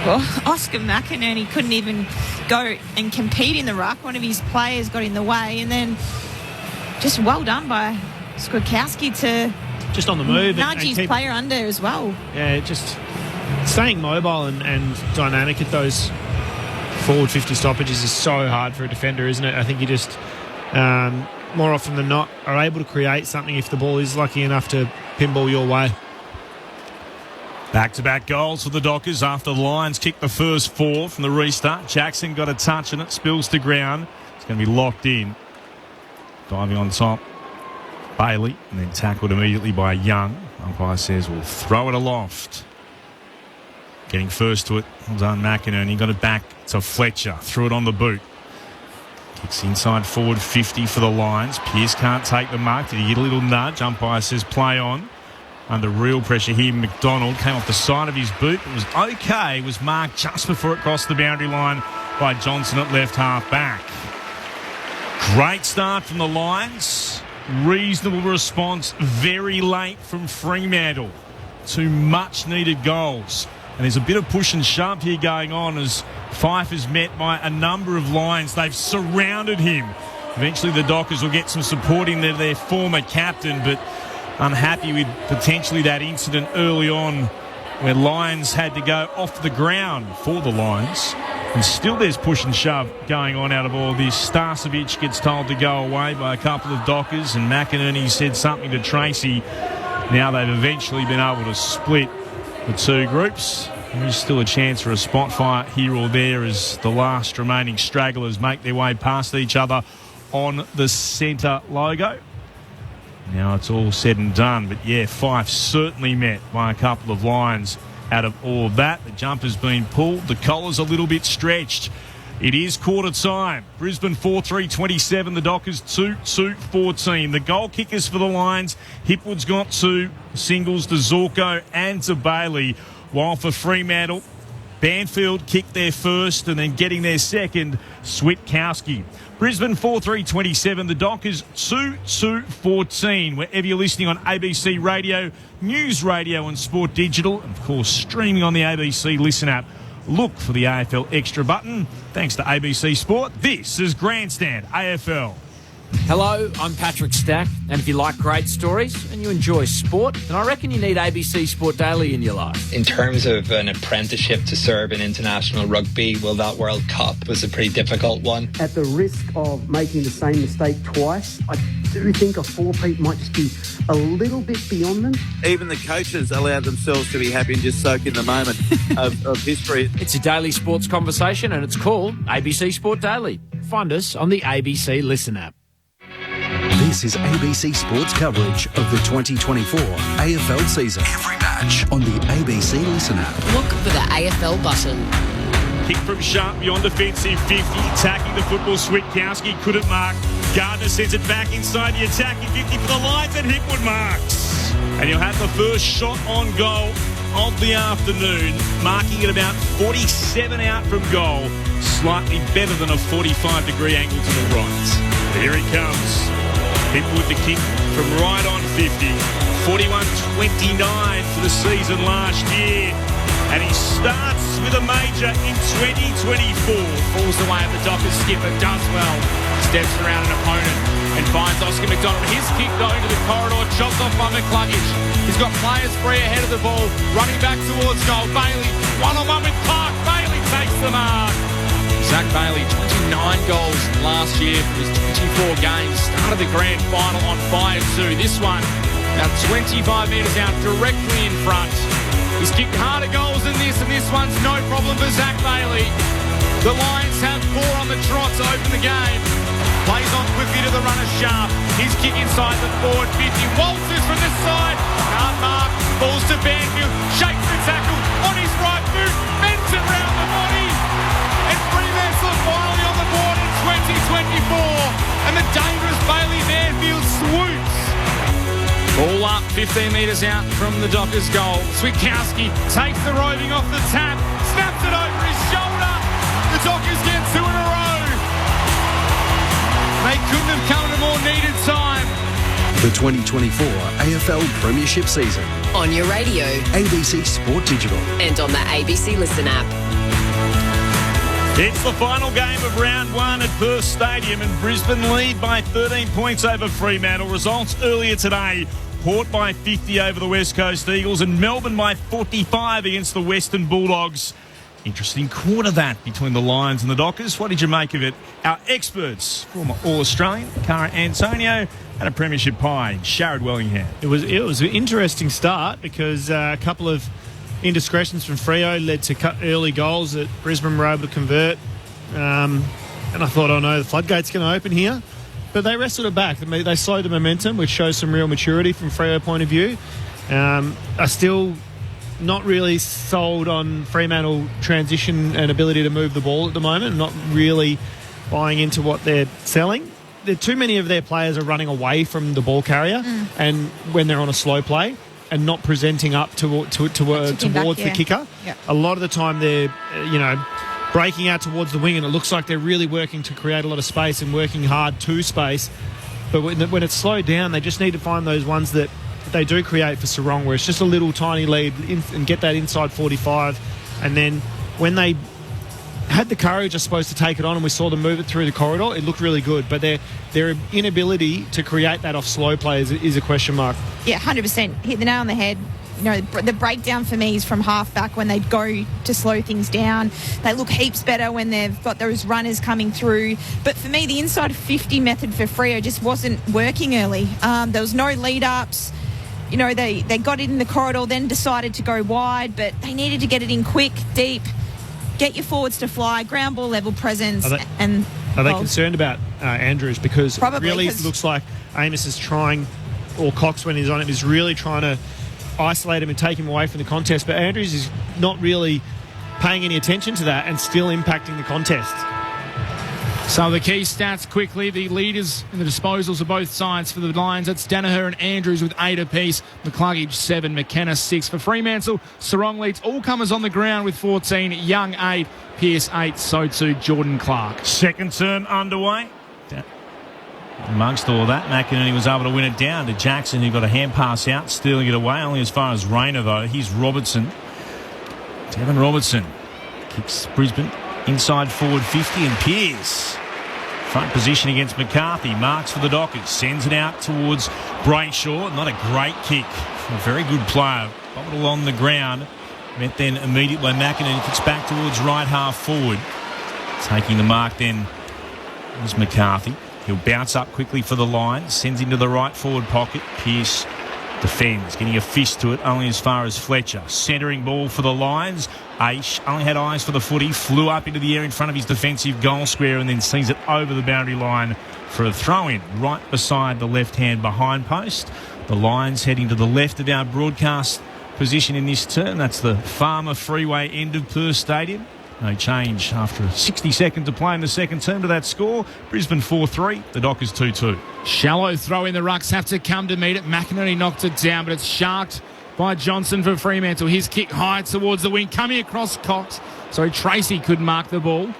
Well, Oscar McInerney couldn't even go and compete in the ruck. One of his players got in the way, and then just well done by Switkowski to just on the move nudge his player under as well. Yeah, just staying mobile and dynamic at those forward 50 stoppages is so hard for a defender, isn't it? I think you just more often than not are able to create something if the ball is lucky enough to pinball your way. Back-to-back goals for the Dockers after the Lions kicked the first 4 from the restart. Jackson got a touch on it, spills to ground. It's going to be locked in. Diving on top, Bailey, and then tackled immediately by Young. Umpire says we'll throw it aloft. Getting first to it, well done McInerney. Got it back to Fletcher, threw it on the boot. Kicks inside forward 50 for the Lions. Pearce can't take the mark. Did he get a little nudge? Umpire says play on. Under real pressure here, McDonald came off the side of his boot. It was okay. It was marked just before it crossed the boundary line by Johnson at left half back. Great start from the Lions. Reasonable response very late from Fremantle. 2 much needed goals. And there's a bit of push and shove here going on as Fife is met by a number of Lions. They've surrounded him. Eventually the Dockers will get some support in their former captain, but unhappy with potentially that incident early on where Lions had to go off the ground for the Lions. And still there's push and shove going on out of all this. Starcevic gets told to go away by a couple of Dockers, and McInerney said something to Tracy. Now they've eventually been able to split the 2 groups. There's still a chance for a spot fight here or there as the last remaining stragglers make their way past each other on the centre logo. Now it's all said and done, but yeah, Fife certainly met by a couple of Lions out of all of that. The jumper's been pulled, the collar's a little bit stretched. It is quarter time. Brisbane 4-3-27. The Dockers 2-2-14. The goal kickers for the Lions. Hipwood's got 2 singles to Zorko and to Bailey. While for Fremantle, Banfield kicked their first and then getting their second, Switkowski. Brisbane 4-3-27. The Dockers 2-2-14. Wherever you're listening on ABC Radio, News Radio and Sport Digital, and of course streaming on the ABC Listen app. Look for the AFL Extra button. Thanks to ABC Sport, this is Grandstand AFL. Hello, I'm Patrick Stack, and if you like great stories and you enjoy sport, then I reckon you need ABC Sport Daily in your life. In terms of an apprenticeship to serve in international rugby, well, that World Cup was a pretty difficult one. At the risk of making the same mistake twice, I do think a 4-peat might just be a little bit beyond them. Even the coaches allow themselves to be happy and just soak in the moment of history. It's a daily sports conversation, and it's called ABC Sport Daily. Find us on the ABC Listen app. This is ABC Sports coverage of the 2024 AFL season. Every match on the ABC Listen app. Look for the AFL button. Kick from Sharp beyond defensive 50. Attacking the football, Switkowski couldn't mark. Gardner sends it back inside the attacking 50 for the Lions, and Hipwood marks. And you'll have the first shot on goal of the afternoon, marking it about 47 out from goal. Slightly better than a 45-degree angle to the right. Here he comes. Hipwood the kick from right on 50. 41-29 for the season last year. And he starts with a major in 2024. Falls the way of the Dockers skipper, does well. Steps around an opponent and finds Oscar McDonald. His kick though into the corridor, chopped off by McCluggage. He's got players free ahead of the ball, running back towards goal. Bailey, one-on-one with Clark. Bailey takes the mark. Zach Bailey, 29 goals last year for his 24 games. Started the grand final on fire too. This one, about 25 metres out, directly in front. He's kicked harder goals than this, and this one's no problem for Zach Bailey. The Lions have 4 on the trot to open the game. Plays on quickly to the runner Sharp. His kick inside the forward 50. Walters from this side. Hard mark. Falls to Banfield. Shakes the tackle on his right boot. Bends it round the body. And Fremantle are finally on the board in 2024. And the dangerous Bailey Banfield swoops. Ball up, 15 metres out from the Dockers' goal. Switkowski takes the roving off the tap. Snaps it over his shoulder. The Dockers get 2 in a row. They couldn't have come at a more needed time. The 2024 AFL Premiership season. On your radio. ABC Sport Digital. And on the ABC Listen app. It's the final game of round 1 at Perth Stadium, and Brisbane lead by 13 points over Fremantle. Results earlier today. Port by 50 over the West Coast Eagles, and Melbourne by 45 against the Western Bulldogs. Interesting quarter that between the Lions and the Dockers. What did you make of it? Our experts, former All-Australian Cara Antonio, and a premiership pie, Sharad Wellingham. It was an interesting start because a couple of indiscretions from Freo led to early goals that Brisbane were able to convert. And I thought, oh no, the floodgate's going to open here. But they wrestled it back. They slowed the momentum, which shows some real maturity from Freo point of view. I still not really sold on Fremantle transition and ability to move the ball at the moment. Not really buying into what they're selling. Too many of their players are running away from the ball carrier, and when they're on a slow play and not presenting up towards the kicker. Yeah. A lot of the time they're, breaking out towards the wing, and it looks like they're really working to create a lot of space and working hard to space. But when it's slowed down, they just need to find those ones that they do create for Sarong, where it's just a little tiny lead and get that inside 45. And then when they had the courage, I suppose, to take it on, and we saw them move it through the corridor, it looked really good. But their inability to create that off slow play is a question mark. Yeah, 100%. Hit the nail on the head. The breakdown for me is from half back when they go to slow things down. They look heaps better when they've got those runners coming through. But for me, the inside 50 method for Freo just wasn't working early. There was no lead-ups. They got it in the corridor, then decided to go wide, but they needed to get it in quick, deep, get your forwards to fly, ground ball level presence. Are they concerned about Andrews? Because Probably, it really looks like Amos is trying, or Cox when he's on him, is really trying to isolate him and take him away from the contest. But Andrews is not really paying any attention to that and still impacting the contest. So the key stats quickly. The leaders in the disposals of both sides for the Lions. That's Danaher and Andrews with 8 apiece. McCluggage 7, McKenna 6. For Fremantle, Sarong leads all comers on the ground with 14. Young 8, Pearce 8, so too Jordan Clark. Second term underway. Amongst all that, McInerney was able to win it down to Jackson, who got a hand pass out, stealing it away. Only as far as Rayner, though. Here's Robertson. Devon Robertson kicks Brisbane inside forward 50, and Pearce front position against McCarthy. Marks for the Dockers. Sends it out towards Brayshaw. Not a great kick. A very good player. Bobbed along the ground. Met then immediately by McInerney. Kicks back towards right half forward. Taking the mark then is McCarthy. He'll bounce up quickly for the line. Sends into the right forward pocket. Pearce defends. Getting a fist to it only as far as Fletcher. Centering ball for the Lions. Aish only had eyes for the footy. Flew up into the air in front of his defensive goal square and then sees it over the boundary line for a throw-in right beside the left-hand behind post. The Lions heading to the left of our broadcast position in this turn. That's the Farmer Freeway end of Perth Stadium. No change after 60 seconds to play in the second term to that score. Brisbane 4-3, the Dockers 2-2. Shallow throw in the rucks have to come to meet it. McInerney knocked it down, but it's sharked by Johnson for Fremantle. His kick high towards the wing, coming across Cox. Sorry, Tracy couldn't mark the ball.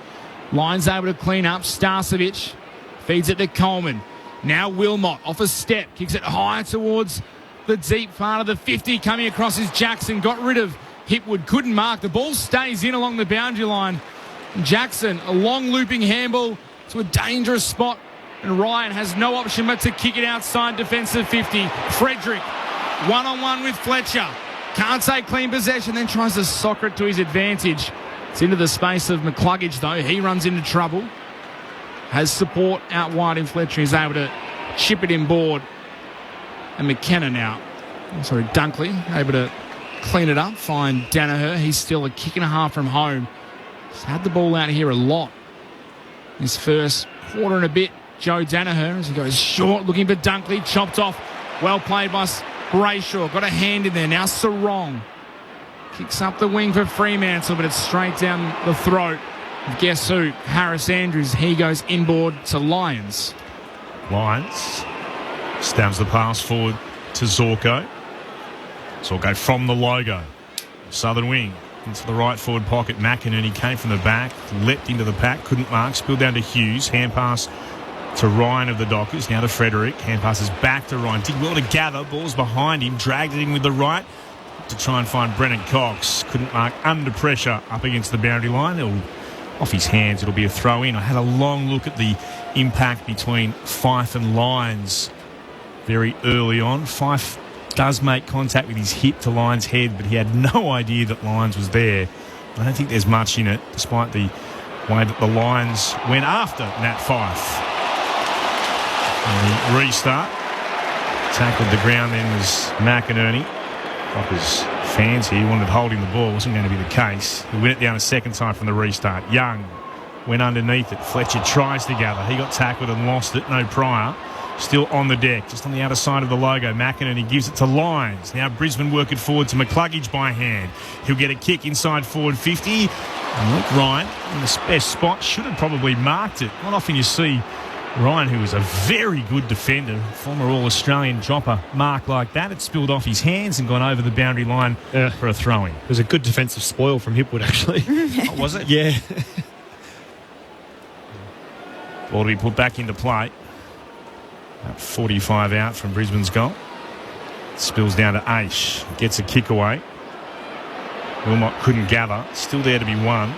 Lions able to clean up. Starcevic feeds it to Coleman. Now Wilmot off a step, kicks it high towards the deep part of the 50. Coming across is Jackson, got rid of Hipwood, couldn't mark. The ball stays in along the boundary line. Jackson, a long looping handball to a dangerous spot. And Ryan has no option but to kick it outside defensive 50. Frederick, one-on-one with Fletcher. Can't take clean possession, then tries to soccer it to his advantage. It's into the space of McCluggage, though. He runs into trouble. Has support out wide in Fletcher. He's able to chip it inboard. And McKenna now. Dunkley, able to clean it up, find Danaher. He's still a kick and a half from home. He's had the ball out here a lot. His first quarter and a bit, Joe Danaher, as he goes short, looking for Dunkley, chopped off. Well played by Brayshaw. Got a hand in there. Now Sarong kicks up the wing for Fremantle, but it's straight down the throat of guess who? Harris Andrews. He goes inboard to Lions. Lions stabs the pass forward to Zorko. Zorko from the logo. Southern wing into the right forward pocket. McInerney came from the back, leapt into the pack, couldn't mark, spilled down to Hughes. Hand pass to Ryan of the Dockers. Now to Frederick. Hand passes back to Ryan. Did well to gather. Ball's behind him. Dragged it in with the right to try and find Brennan Cox. Couldn't mark under pressure up against the boundary line. Off his hands, it'll be a throw in. I had a long look at the impact between Fife and Lyons very early on. Fife does make contact with his hip to Lyons' head, but he had no idea that Lyons was there. I don't think there's much in it, despite the way that the Lions went after Nat Fife. And the restart. Tackled the ground then was McInerney. Dockers fans here wanted holding the ball. Wasn't going to be the case. He win it down a second time from the restart. Young went underneath it. Fletcher tries to gather. He got tackled and lost it. No prior. Still on the deck, just on the outer side of the logo. McInerney gives it to Lyons. Now Brisbane work it forward to McCluggage by hand. He'll get a kick inside forward 50. And Luke Ryan in the best spot should have probably marked it. Not often you see Ryan, who is a very good defender, former All-Australian dropper, mark like that. It spilled off his hands and gone over the boundary line for a throw-in. It was a good defensive spoil from Hipwood, actually. Oh, was it? Yeah. Ball to be put back into play. About 45 out from Brisbane's goal. Spills down to Aish. Gets a kick away. Wilmot couldn't gather. Still there to be won.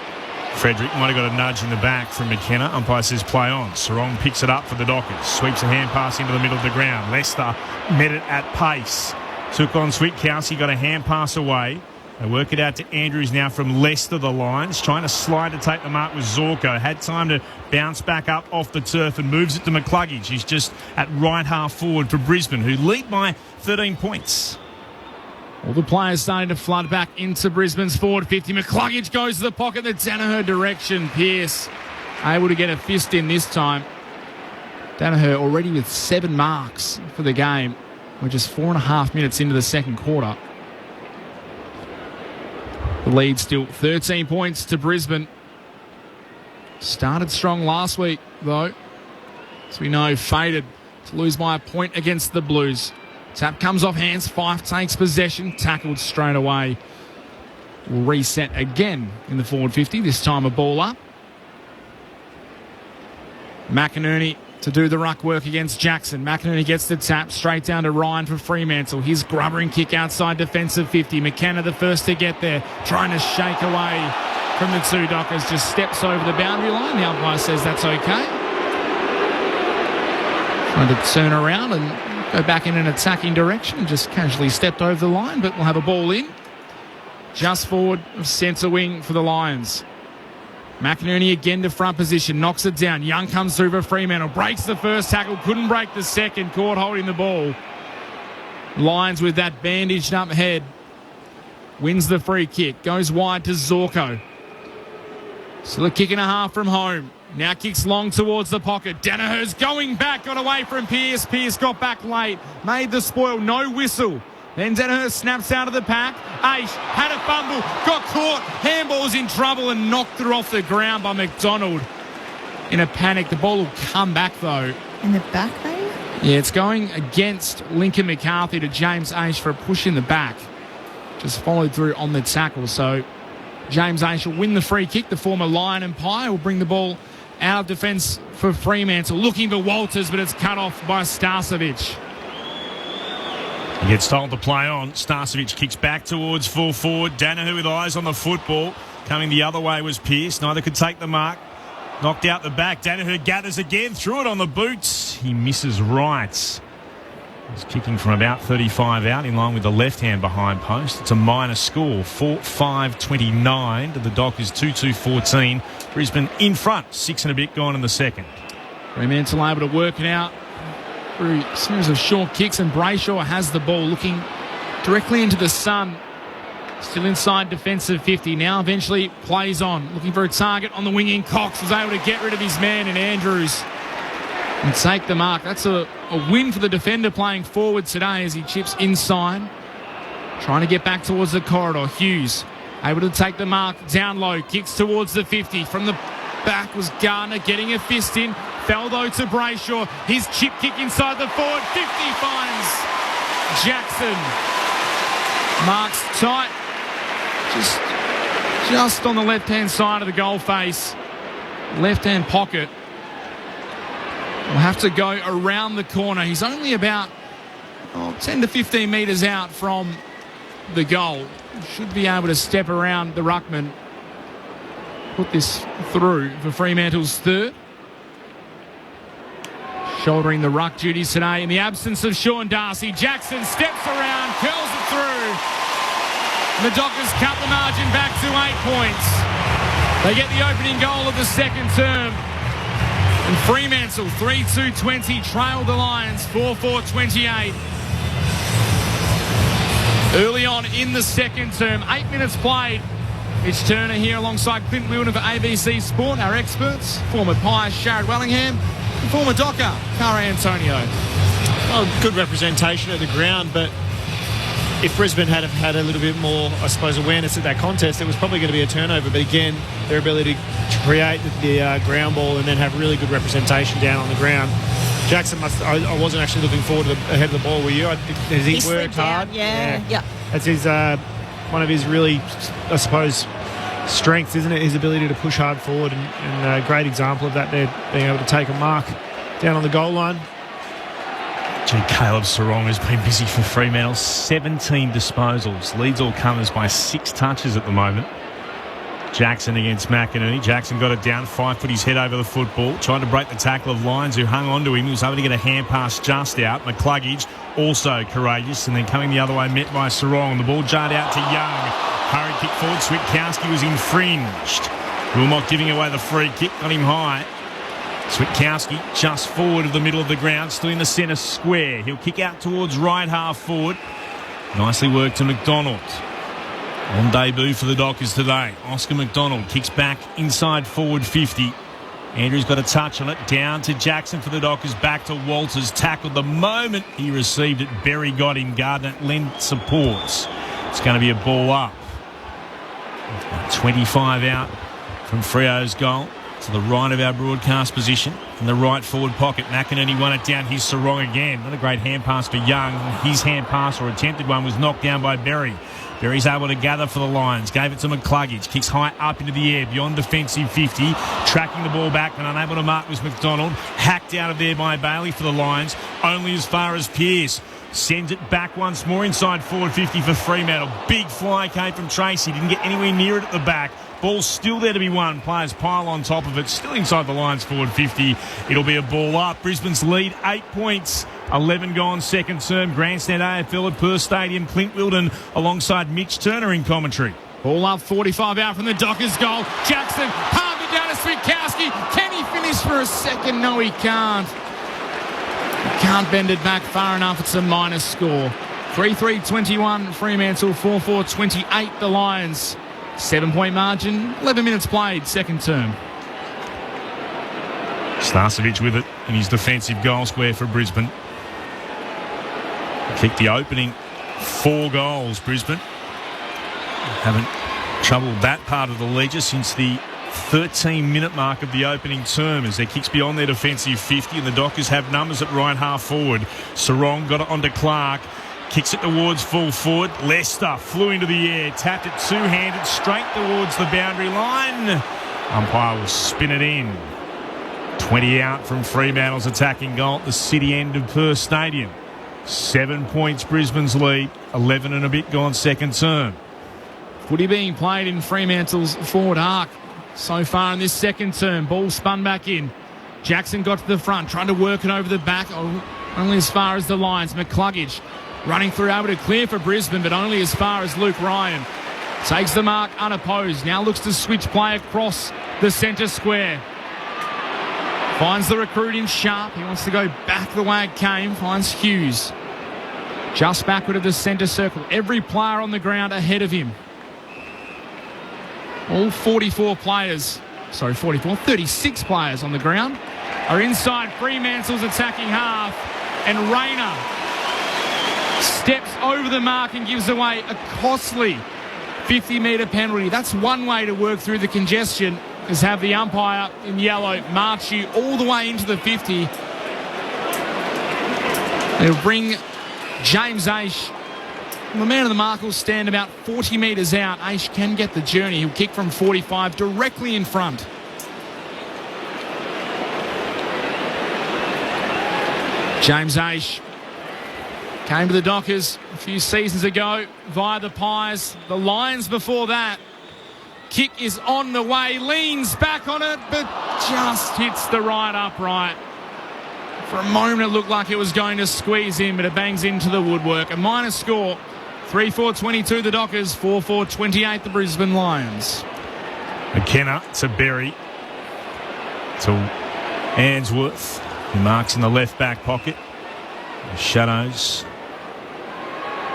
Frederick might have got a nudge in the back from McKenna. Umpire says play on. Sarong picks it up for the Dockers. Sweeps a hand pass into the middle of the ground. Leicester met it at pace. Took on Switkowski. Got a hand pass away. They work it out to Andrews now from Leicester, the Lions. Trying to slide to take the mark with Zorko. Had time to bounce back up off the turf and moves it to McCluggage. He's just at right half forward for Brisbane, who lead by 13 points. All the players starting to flood back into Brisbane's forward 50. McCluggage goes to the pocket. The Danaher direction. Pearce able to get a fist in this time. Danaher already with 7 marks for the game. We're just 4.5 minutes into the second quarter. The lead still 13 points to Brisbane. Started strong last week, though. As we know, faded to lose by a point against the Blues. Tap comes off hands. Fife takes possession. Tackled straight away. Will reset again in the forward 50. This time a ball up. McInerney to do the ruck work against Jackson. McInerney gets the tap straight down to Ryan for Fremantle. His grubbering kick outside defensive 50. McKenna the first to get there, trying to shake away from the two Dockers. Just steps over the boundary line. The umpire says that's okay. Trying to turn around and go back in an attacking direction. Just casually stepped over the line, but we'll have a ball in. Just forward of centre wing for the Lions. McInerney again to front position, knocks it down. Young comes through for Fremantle, breaks the first tackle, couldn't break the second, caught holding the ball. Lions with that bandaged up head. Wins the free kick, goes wide to Zorko. Still a kick and a half from home. Now kicks long towards the pocket. Danaher's going back, got away from Pearce. Pearce got back late, made the spoil, no whistle. Then Danaher snaps out of the pack. Aish had a fumble, got caught. Handball's in trouble and knocked her off the ground by McDonald. In a panic, the ball will come back though. In the back, maybe? Yeah, it's going against Lincoln McCarthy to James Aish for a push in the back. Just followed through on the tackle. So James Aish will win the free kick. The former Lion and Pie will bring the ball out of defence for Fremantle. Looking for Walters, but it's cut off by Starcevic. He gets told to play on. Starcevic kicks back towards full forward. Danaher with eyes on the football. Coming the other way was Pearce. Neither could take the mark. Knocked out the back. Danaher gathers again. Threw it on the boots. He misses right. He's kicking from about 35 out in line with the left hand behind post. It's a minor score. 4-5-29 to the Dockers 2-2-14. Brisbane in front. 6 and a bit gone in the second. Fremantle able to work it out through a series of short kicks, and Brayshaw has the ball looking directly into the sun. Still inside defensive 50. Now eventually plays on. Looking for a target on the wing in. Cox was able to get rid of his man in Andrews and take the mark. That's a win for the defender playing forward today as he chips inside. Trying to get back towards the corridor. Hughes able to take the mark down low. Kicks towards the 50. From the back was Gardner getting a fist in. Fell though to Brayshaw. His chip kick inside the forward. 50 finds Jackson. Marks tight. Just on the left-hand side of the goal face. Left-hand pocket. Will have to go around the corner. He's only about 10 to 15 metres out from the goal. Should be able to step around the ruckman. Put this through for Fremantle's third. Shouldering the ruck duties today in the absence of Sean Darcy. Jackson steps around, curls it through. The Dockers cut the margin back to 8 points. They get the opening goal of the second term. And Fremantle 3-2-20 trail the Lions 4-4-28. Early on in the second term, 8 minutes played. Mitch Turner here alongside Clint Wilden for ABC Sport, our experts. Former Pie, Sharad Wellingham. And former Docker, Cara Antonio. Oh, good representation of the ground, but if Brisbane had had a little bit more, I suppose, awareness at that contest, it was probably going to be a turnover. But again, their ability to create the ground ball and then have really good representation down on the ground. Jackson I wasn't actually looking forward to ahead of the ball, were you? He worked hard. Yeah. That's his one of his really, I suppose, strengths, isn't it? His ability to push hard forward, and a great example of that there, being able to take a mark down on the goal line. Caleb Sarong has been busy for Fremantle. 17 disposals. Leads all comers by 6 touches at the moment. Jackson against McInerney. Jackson got it down. Fife put his head over the football. Trying to break the tackle of Lyons, who hung on to him. He was able to get a hand pass just out. McCluggage also courageous. And then coming the other way, met by Sarong. The ball jarred out to Young. Hurried kick forward. Switkowski was infringed. Wilmot giving away the free kick. Got him high. Switkowski just forward of the middle of the ground, still in the centre square. He'll kick out towards right half forward. Nicely worked to McDonald. On debut for the Dockers today. Oscar McDonald kicks back inside forward 50. Andrews got a touch on it. Down to Jackson for the Dockers. Back to Walters. Tackled the moment he received it. Berry got him. Gardner lent supports. It's going to be a ball up. 25 out from Freo's goal. to the right of our broadcast position in the right forward pocket. McInerney won it down. Here's Sarong again. Not a great hand pass for Young. His hand pass, or attempted one, was knocked down by Berry. Berry's able to gather for the Lions. Gave it to McCluggage. Kicks high up into the air beyond defensive 50. Tracking the ball back and unable to mark was McDonald. Hacked out of there by Bailey for the Lions. Only as far as Pearce. Sends it back once more inside forward 50 for Fremantle. Big fly came from Tracy. Didn't get anywhere near it at the back. Ball's still there to be won. Players pile on top of it. Still inside the Lions forward 50. It'll be a ball up. Brisbane's lead 8 points. 11 gone second term. Grandstand AFL at Perth Stadium. Clint Wilden alongside Mitch Turner in commentary. Ball up 45 out from the Dockers goal. Jackson palmed it down to Switkowski. Can he finish for a second? No, he can't. He can't bend it back far enough. It's a minus score. 3-3-21 Fremantle. 4-4-28 the Lions. 7-point margin, 11 minutes played, second term. Starcevic with it in his defensive goal square for Brisbane. Kicked the opening 4 goals, Brisbane. Haven't troubled that part of the ledger since the 13-minute mark of the opening term as their kicks beyond their defensive 50 and the Dockers have numbers at right half forward. Sarong got it onto Clark. Kicks it towards full forward. Lester flew into the air. Tapped it two-handed straight towards the boundary line. Umpire will spin it in. 20 out from Fremantle's attacking goal at the city end of Perth Stadium. 7 points Brisbane's lead. 11 and a bit gone second term. Footy being played in Fremantle's forward arc so far in this second term. Ball spun back in. Jackson got to the front, trying to work it over the back. Only as far as the Lions. McCluggage running through, able to clear for Brisbane, but only as far as Luke Ryan. Takes the mark unopposed. Now looks to switch play across the centre square. Finds the recruit in Sharp. He wants to go back the way it came. Finds Hughes. Just backward of the centre circle. Every player on the ground ahead of him. All 36 players on the ground are inside Fremantle's attacking half. And Rayner steps over the mark and gives away a costly 50-metre penalty. That's one way to work through the congestion, is have the umpire in yellow march you all the way into the 50. It'll bring James Aish. The man of the mark will stand about 40 metres out. Aish can get the journey. He'll kick from 45 directly in front. James Aish came to the Dockers a few seasons ago via the Pies. The Lions before that. Kick is on the way, leans back on it, but just hits the right upright. For a moment it looked like it was going to squeeze in, but it bangs into the woodwork. A minor score, 3-4-22 the Dockers, 4-4-28 the Brisbane Lions. McKenna to Berry to Answorth, who marks in the left back pocket. The Shadows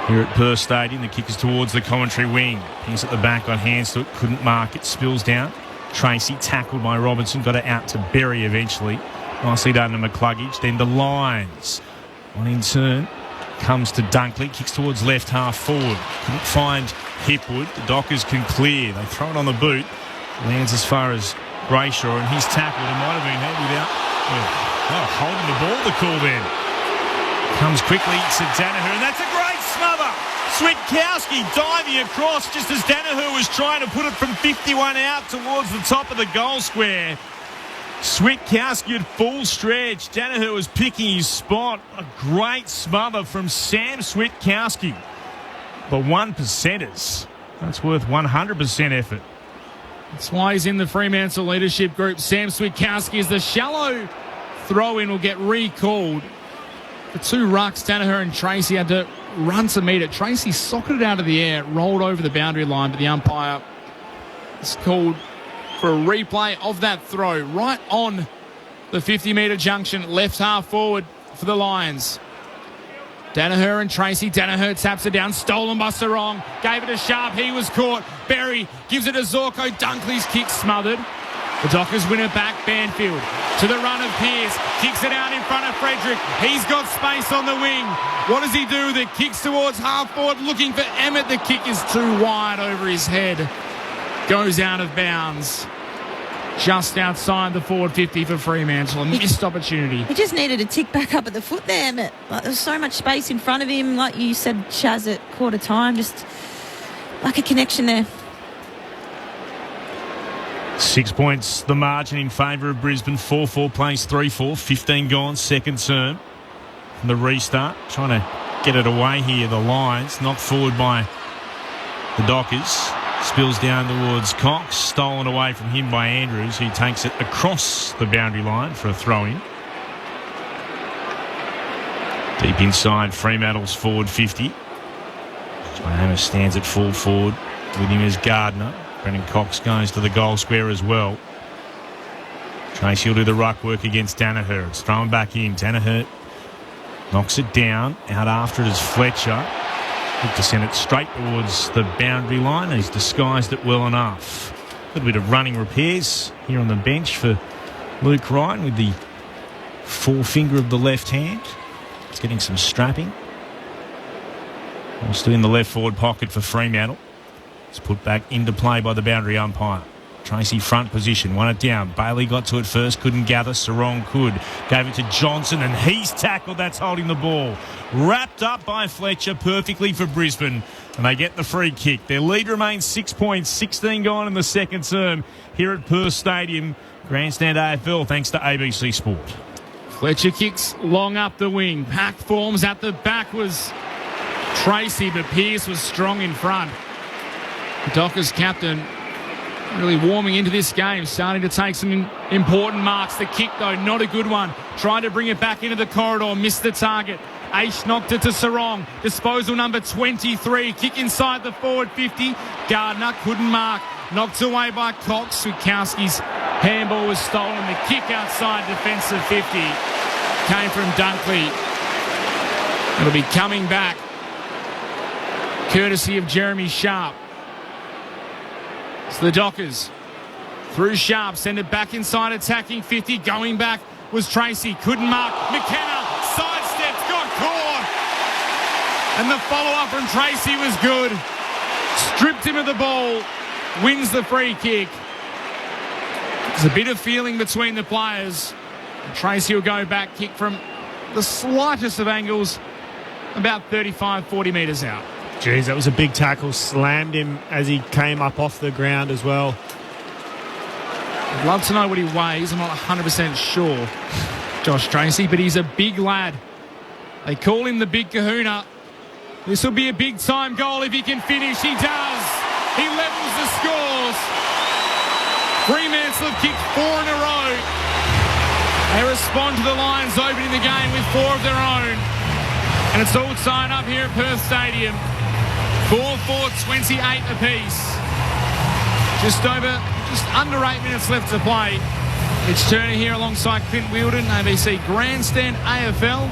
here at Perth Stadium. The kick is towards the commentary wing. He's at the back, got hands to it, couldn't mark it, spills down. Tracy tackled by Robinson, got it out to Berry eventually. Nicely done to McCluggage. Then the Lions. On in turn comes to Dunkley, kicks towards left half forward. Couldn't find Hipwood. The Dockers can clear. They throw it on the boot. Lands as far as Brayshaw, and he's tackled. It might have been had without holding the ball, the call then. Comes quickly to Danaher, and that's a great smother. Switkowski diving across just as Danaher was trying to put it from 51 out towards the top of the goal square. Switkowski at full stretch. Danaher was picking his spot. A great smother from Sam Switkowski. The 1%ers. That's worth 100% effort. That's why he's in the Fremantle leadership group. Sam Switkowski, as the shallow throw-in will get recalled. The two rucks, Danaher and Tracy, had to run to meet it. Tracy socketed out of the air, rolled over the boundary line, but the umpire has called for a replay of that throw right on the 50-metre junction, left half forward for the Lions. Danaher and Tracy. Danaher taps it down, stolen by Sarong, gave it a Sharp, he was caught. Berry gives it to Zorko, Dunkley's kick smothered. The Dockers win it back. Banfield to the run of Pearce, kicks it out in front of Frederick. He's got space on the wing. What does he do? The kicks towards half forward, looking for Emmett. The kick is too wide over his head. Goes out of bounds. just outside the forward 50 for Fremantle. A missed opportunity. He just needed to tick back up at the foot there, but like, there's so much space in front of him. Like you said, Chaz, at quarter time, just like a connection there. 6 points the margin in favour of Brisbane. 4-4 plays 3-4. 15 gone, second term. From the restart. Trying to get it away here. The Lions knocked forward by the Dockers. Spills down towards Cox. Stolen away from him by Andrews, who takes it across the boundary line for a throw-in. Deep inside Fremantle's forward 50. Hammer stands at full forward with him as Gardner. Brendan Cox goes to the goal square as well. Tracy will do the ruck work against Danaher. It's thrown back in. Danaher knocks it down. Out after it is Fletcher. Look to send it straight towards the boundary line. He's disguised it well enough. A little bit of running repairs here on the bench for Luke Ryan with the forefinger of the left hand. It's getting some strapping. Still in the left forward pocket for Fremantle. It's put back into play by the boundary umpire. Tracy front position, won it down. Bailey got to it first, couldn't gather. Sarong could. Gave it to Johnson and he's tackled. That's holding the ball. Wrapped up by Fletcher perfectly for Brisbane. And they get the free kick. Their lead remains 6 points, 16 gone in the second term here at Perth Stadium. Grandstand AFL thanks to ABC Sport. Fletcher kicks long up the wing. Pack forms at the back was Tracy, but Pearce was strong in front. The Dockers captain really warming into this game, starting to take some important marks. The kick, though, not a good one. Tried to bring it back into the corridor, missed the target. Aish knocked it to Sarong. Disposal number 23. Kick inside the forward 50. Gardner couldn't mark. Knocked away by Cox. Switkowski's handball was stolen. The kick outside defensive 50 came from Dunkley. It'll be coming back, courtesy of Jeremy Sharp. So the Dockers through Sharp, send it back inside attacking 50. Going back was Tracy, couldn't mark. McKenna sidesteps, got caught. And the follow-up from Tracy was good. Stripped him of the ball, wins the free kick. There's a bit of feeling between the players. Tracy will go back, kick from the slightest of angles, about 35, 40 metres out. Jeez, that was a big tackle. Slammed him as he came up off the ground as well. I'd love to know what he weighs. I'm not 100% sure, Josh Tracy, but he's a big lad. They call him the Big Kahuna. This will be a big-time goal if he can finish. He does. He levels the scores. Fremantle have kicked 4 in a row. They respond to the Lions opening the game with 4 of their own. And it's all tied up here at Perth Stadium. 4-4, 28 apiece. Just under 8 minutes left to play. It's Turner here alongside Clint Wheeldon, ABC Grandstand AFL.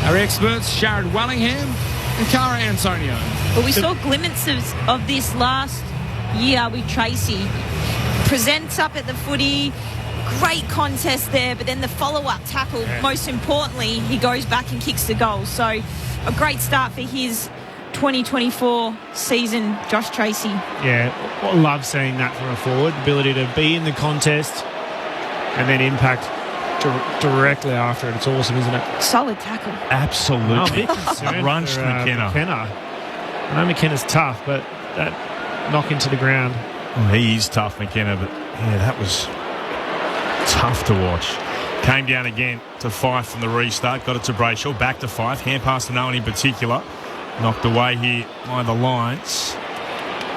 Our experts, Sharad Wellingham and Cara Antonio. Well, we saw glimpses of this last year with Tracy. Presents up at the footy. Great contest there, but then the follow-up tackle, most importantly, he goes back and kicks the goal. So a great start for his 2024 season, Josh Tracy. Yeah, I love seeing that from a forward. Ability to be in the contest and then impact directly after it. It's awesome, isn't it? Solid tackle. Absolutely. I'm a bit concerned Crunched for, McKenna. I know McKenna's tough, but that knock into the ground. Well, he is tough, McKenna, but yeah, that was tough to watch. Came down again to Fife from the restart. Got it to Brayshaw. Back to Fife. Hand pass to no one in particular. Knocked away here by the Lions.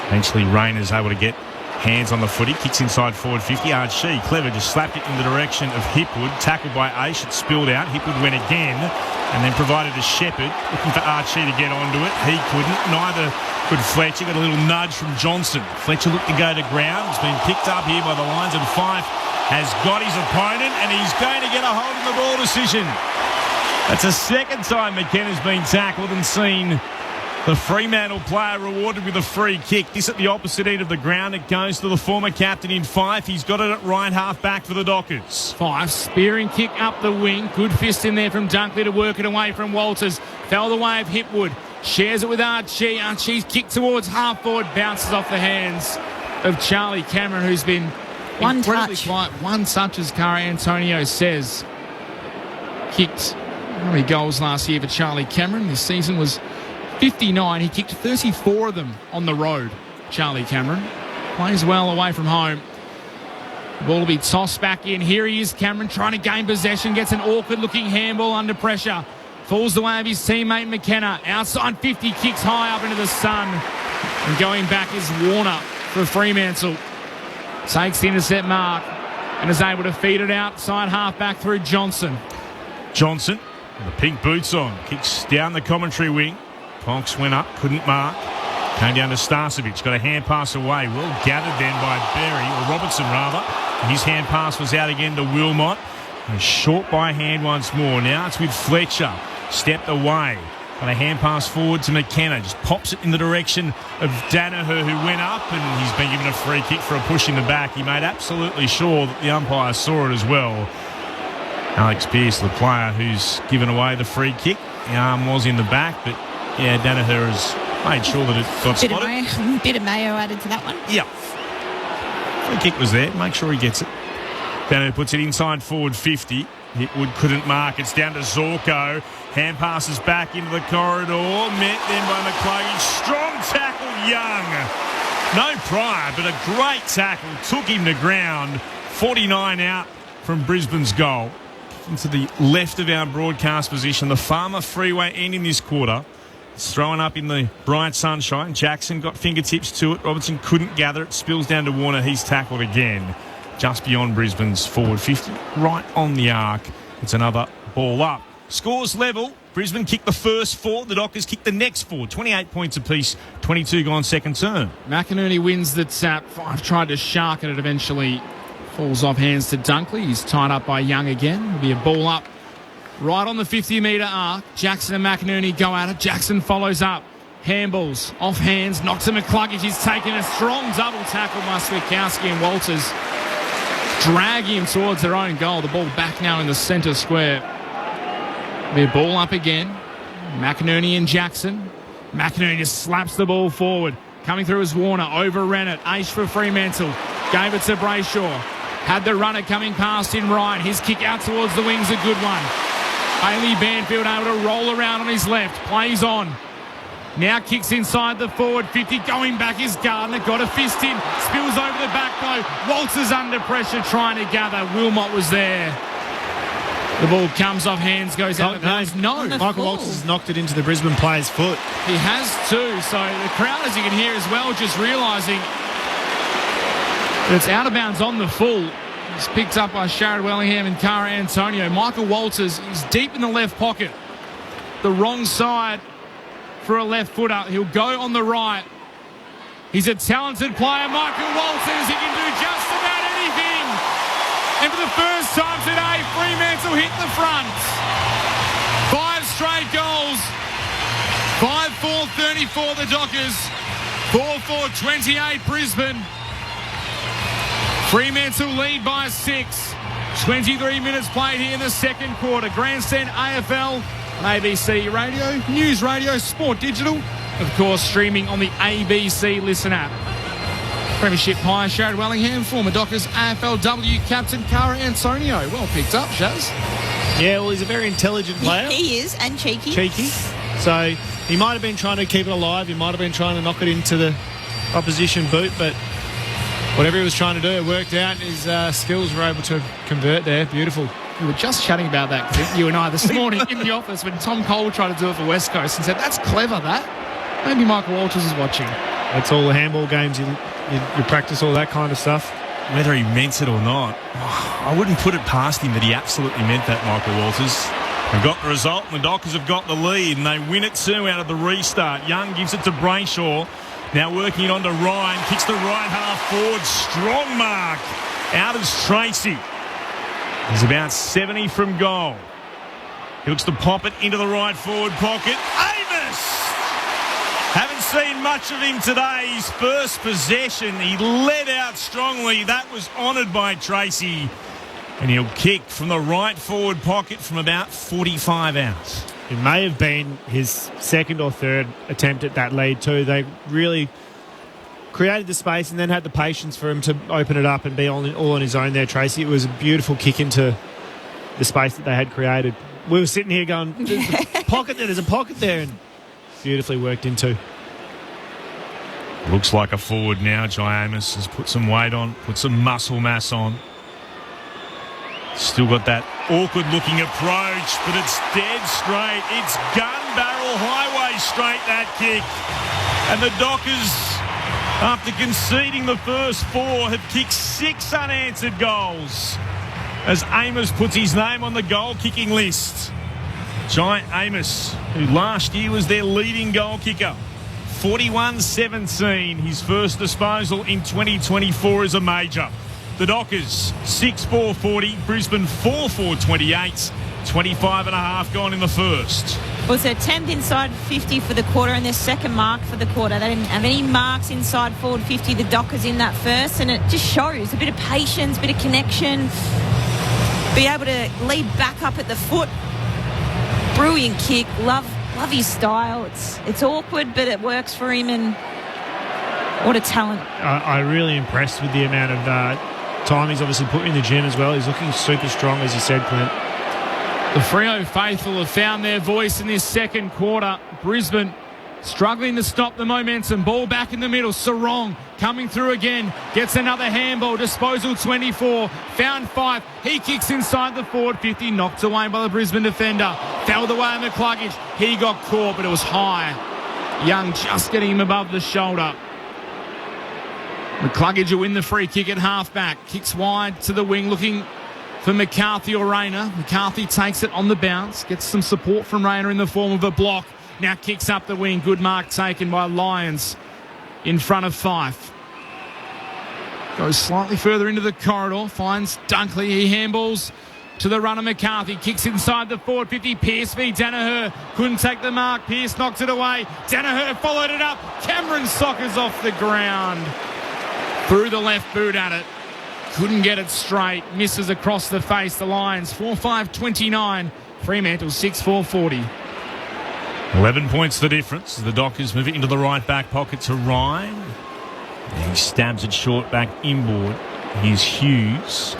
Eventually Rayner's able to get hands on the footy. Kicks inside forward 50. Archie, clever, just slapped it in the direction of Hipwood. Tackled by Aish. It spilled out. Hipwood went again and then provided a Shepherd. Looking for Archie to get onto it. He couldn't. Neither could Fletcher. Got a little nudge from Johnson. Fletcher looked to go to ground. It's been picked up here by the Lions, and Fife has got his opponent and he's going to get a hold of the ball decision. That's the second time McKenna's been tackled and seen the Fremantle player rewarded with a free kick. This at the opposite end of the ground. It goes to the former captain in Fife. He's got it at right half back for the Dockers. Fife, spearing kick up the wing. Good fist in there from Dunkley to work it away from Walters. Fell the way of Hipwood. Shares it with Archie. Archie's kick towards half forward. Bounces off the hands of Charlie Cameron, who's been One incredibly touch. quiet. One touch, as Cara Antonio says. Kicked how many goals last year for Charlie Cameron? This season was 59. He kicked 34 of them on the road, Charlie Cameron. Plays well away from home. The ball will be tossed back in. Here he is, Cameron, trying to gain possession. Gets an awkward-looking handball under pressure. Falls the way of his teammate McKenna. Outside 50, kicks high up into the sun. And going back is Warner for Fremantle. Takes the intercept mark and is able to feed it outside half back through Johnson. Johnson, with the pink boots on, kicks down the commentary wing. Tonks went up, couldn't mark. Came down to Starcevic, got a hand pass away. Well gathered then by Berry, or Robertson rather. His hand pass was out again to Wilmot. And short by hand once more. Now it's with Fletcher. Stepped away. Got a hand pass forward to McKenna. Just pops it in the direction of Danaher, who went up, and he's been given a free kick for a push in the back. He made absolutely sure that the umpire saw it as well. Alex Pearce, the player who's given away the free kick. The arm was in the back, but yeah, Danaher has made sure that it got spotted. Bit of mayo added to that one. Yeah. Free kick was there. Make sure he gets it. Danaher puts it inside forward 50. Hitwood couldn't mark. It's down to Zorko. Hand passes back into the corridor. Met then by McCluggage. Strong tackle, Young. No prior, but a great tackle. Took him to ground. 49 out from Brisbane's goal. Into the left of our broadcast position. The Farmer Freeway end in this quarter. It's thrown up in the bright sunshine. Jackson got fingertips to it. Robertson couldn't gather it. Spills down to Warner. He's tackled again. Just beyond Brisbane's forward 50. Right on the arc. It's another ball up. Scores level. Brisbane kicked the first 4. The Dockers kicked the next 4. 28 points apiece. 22 gone second term. McInerney wins the tap. 5 tried to shark it eventually falls off hands to Dunkley. He's tied up by Young again. It'll be a ball up right on the 50-metre arc. Jackson and McInerney go at it. Jackson follows up. Handballs off hands. Knocks to McCluggage. He's taken a strong double tackle by Switkowski and Walters. Drag him towards their own goal. The ball back now in the centre square. Their ball up again. McInerney and Jackson. McInerney just slaps the ball forward. Coming through is Warner. Overran it. Ace for Fremantle. Gave it to Brayshaw. Had the runner coming past in right. His kick out towards the wing's a good one. Bailey Banfield able to roll around on his left. Plays on. Now kicks inside the forward 50. Going back is Gardner. Got a fist in. Spills over the back though. Walters under pressure trying to gather. Wilmot was there. The ball comes off hands, goes out of bounds. No. Michael Walters has knocked it into the Brisbane player's foot. He has too. So the crowd, as you can hear as well, just realising that it's out of bounds on the full. It's picked up by Sharad Wellingham and Cara Antonio. Michael Walters is deep in the left pocket. The wrong side for a left footer. He'll go on the right. He's a talented player, Michael Walters. He can do just about anything. And for the first time today, Fremantle hit the front. 5 straight goals. 5-4-34 the Dockers. 4-4-28 Brisbane. Fremantle lead by 6. 23 minutes played here in the second quarter. Grandstand AFL on ABC Radio, News Radio, Sport Digital. Of course, streaming on the ABC Listen app. Premiership high, Sharad Wellingham, former Dockers AFLW captain Cara Antonio. Well picked up, Shaz. Yeah, well, he's a very intelligent player. He is, and cheeky. So he might have been trying to keep it alive. He might have been trying to knock it into the opposition boot, but whatever he was trying to do, it worked out. His skills were able to convert there. Beautiful. We were just chatting about that, you and I, this morning in the office when Tom Cole tried to do it for West Coast and said, that's clever, that. Maybe Michael Walters is watching. That's all the handball games. You practice all that kind of stuff. Whether he meant it or not, I wouldn't put it past him that he absolutely meant that, Michael Walters. They've got the result, and the Dockers have got the lead, and they win it 2 out of the restart. Young gives it to Brayshaw. Now working it on to Ryan. Kicks the right half forward. Strong mark. Out is Tracy. He's about 70 from goal. He looks to pop it into the right forward pocket. Amos! Haven't seen much of him today. His first possession, he led out strongly. That was honoured by Tracy. And he'll kick from the right forward pocket from about 45 out. It may have been his second or third attempt at that lead too. They really created the space and then had the patience for him to open it up and be all on his own there, Tracy. It was a beautiful kick into the space that they had created. We were sitting here going, there's a pocket there, and beautifully worked into. Looks like a forward now. Jai Amos has put some weight on, put some muscle mass on. Still got that awkward-looking approach, but it's dead straight. It's gun barrel highway straight, that kick. And the Dockers, after conceding the first 4, have kicked 6 unanswered goals as Amos puts his name on the goal-kicking list. Jai Amos, who last year was their leading goal kicker. 41-17, his first disposal in 2024 as a major. The Dockers, 6-4-40, Brisbane 4-4-28, 25.5 gone in the first. It was their 10th inside 50 for the quarter and their second mark for the quarter. They didn't have any marks inside forward 50, the Dockers, in that first, and it just shows a bit of patience, a bit of connection, be able to lead back up at the foot. Brilliant kick, love his style. It's awkward, but it works for him, and what a talent. I'm really impressed with the amount of time he's obviously put in the gym as well. He's looking super strong, as you said, Clint. The Freo faithful have found their voice in this second quarter. Brisbane struggling to stop the momentum. Ball back in the middle. Sarong coming through again. Gets another handball. Disposal 24. Found 5. He kicks inside the forward 50. Knocked away by the Brisbane defender. Fouled away on McCluggage. He got caught, but it was high. Young just getting him above the shoulder. McCluggage will win the free kick at half-back. Kicks wide to the wing, looking for McCarthy or Rayner. McCarthy takes it on the bounce. Gets some support from Rayner in the form of a block. Now kicks up the wing. Good mark taken by Lyons in front of Fife. Goes slightly further into the corridor. Finds Dunkley. He handballs to the runner McCarthy. Kicks inside the forward 50. Pearce v Danaher. Couldn't take the mark. Pearce knocks it away. Danaher followed it up. Cameron Sockers off the ground. Through the left boot at it. Couldn't get it straight. Misses across the face. The Lions 4-5-29. Fremantle 6-4-40. 11 points the difference. The Dockers move it into the right back pocket to Ryan. He stabs it short back inboard. Here's Hughes.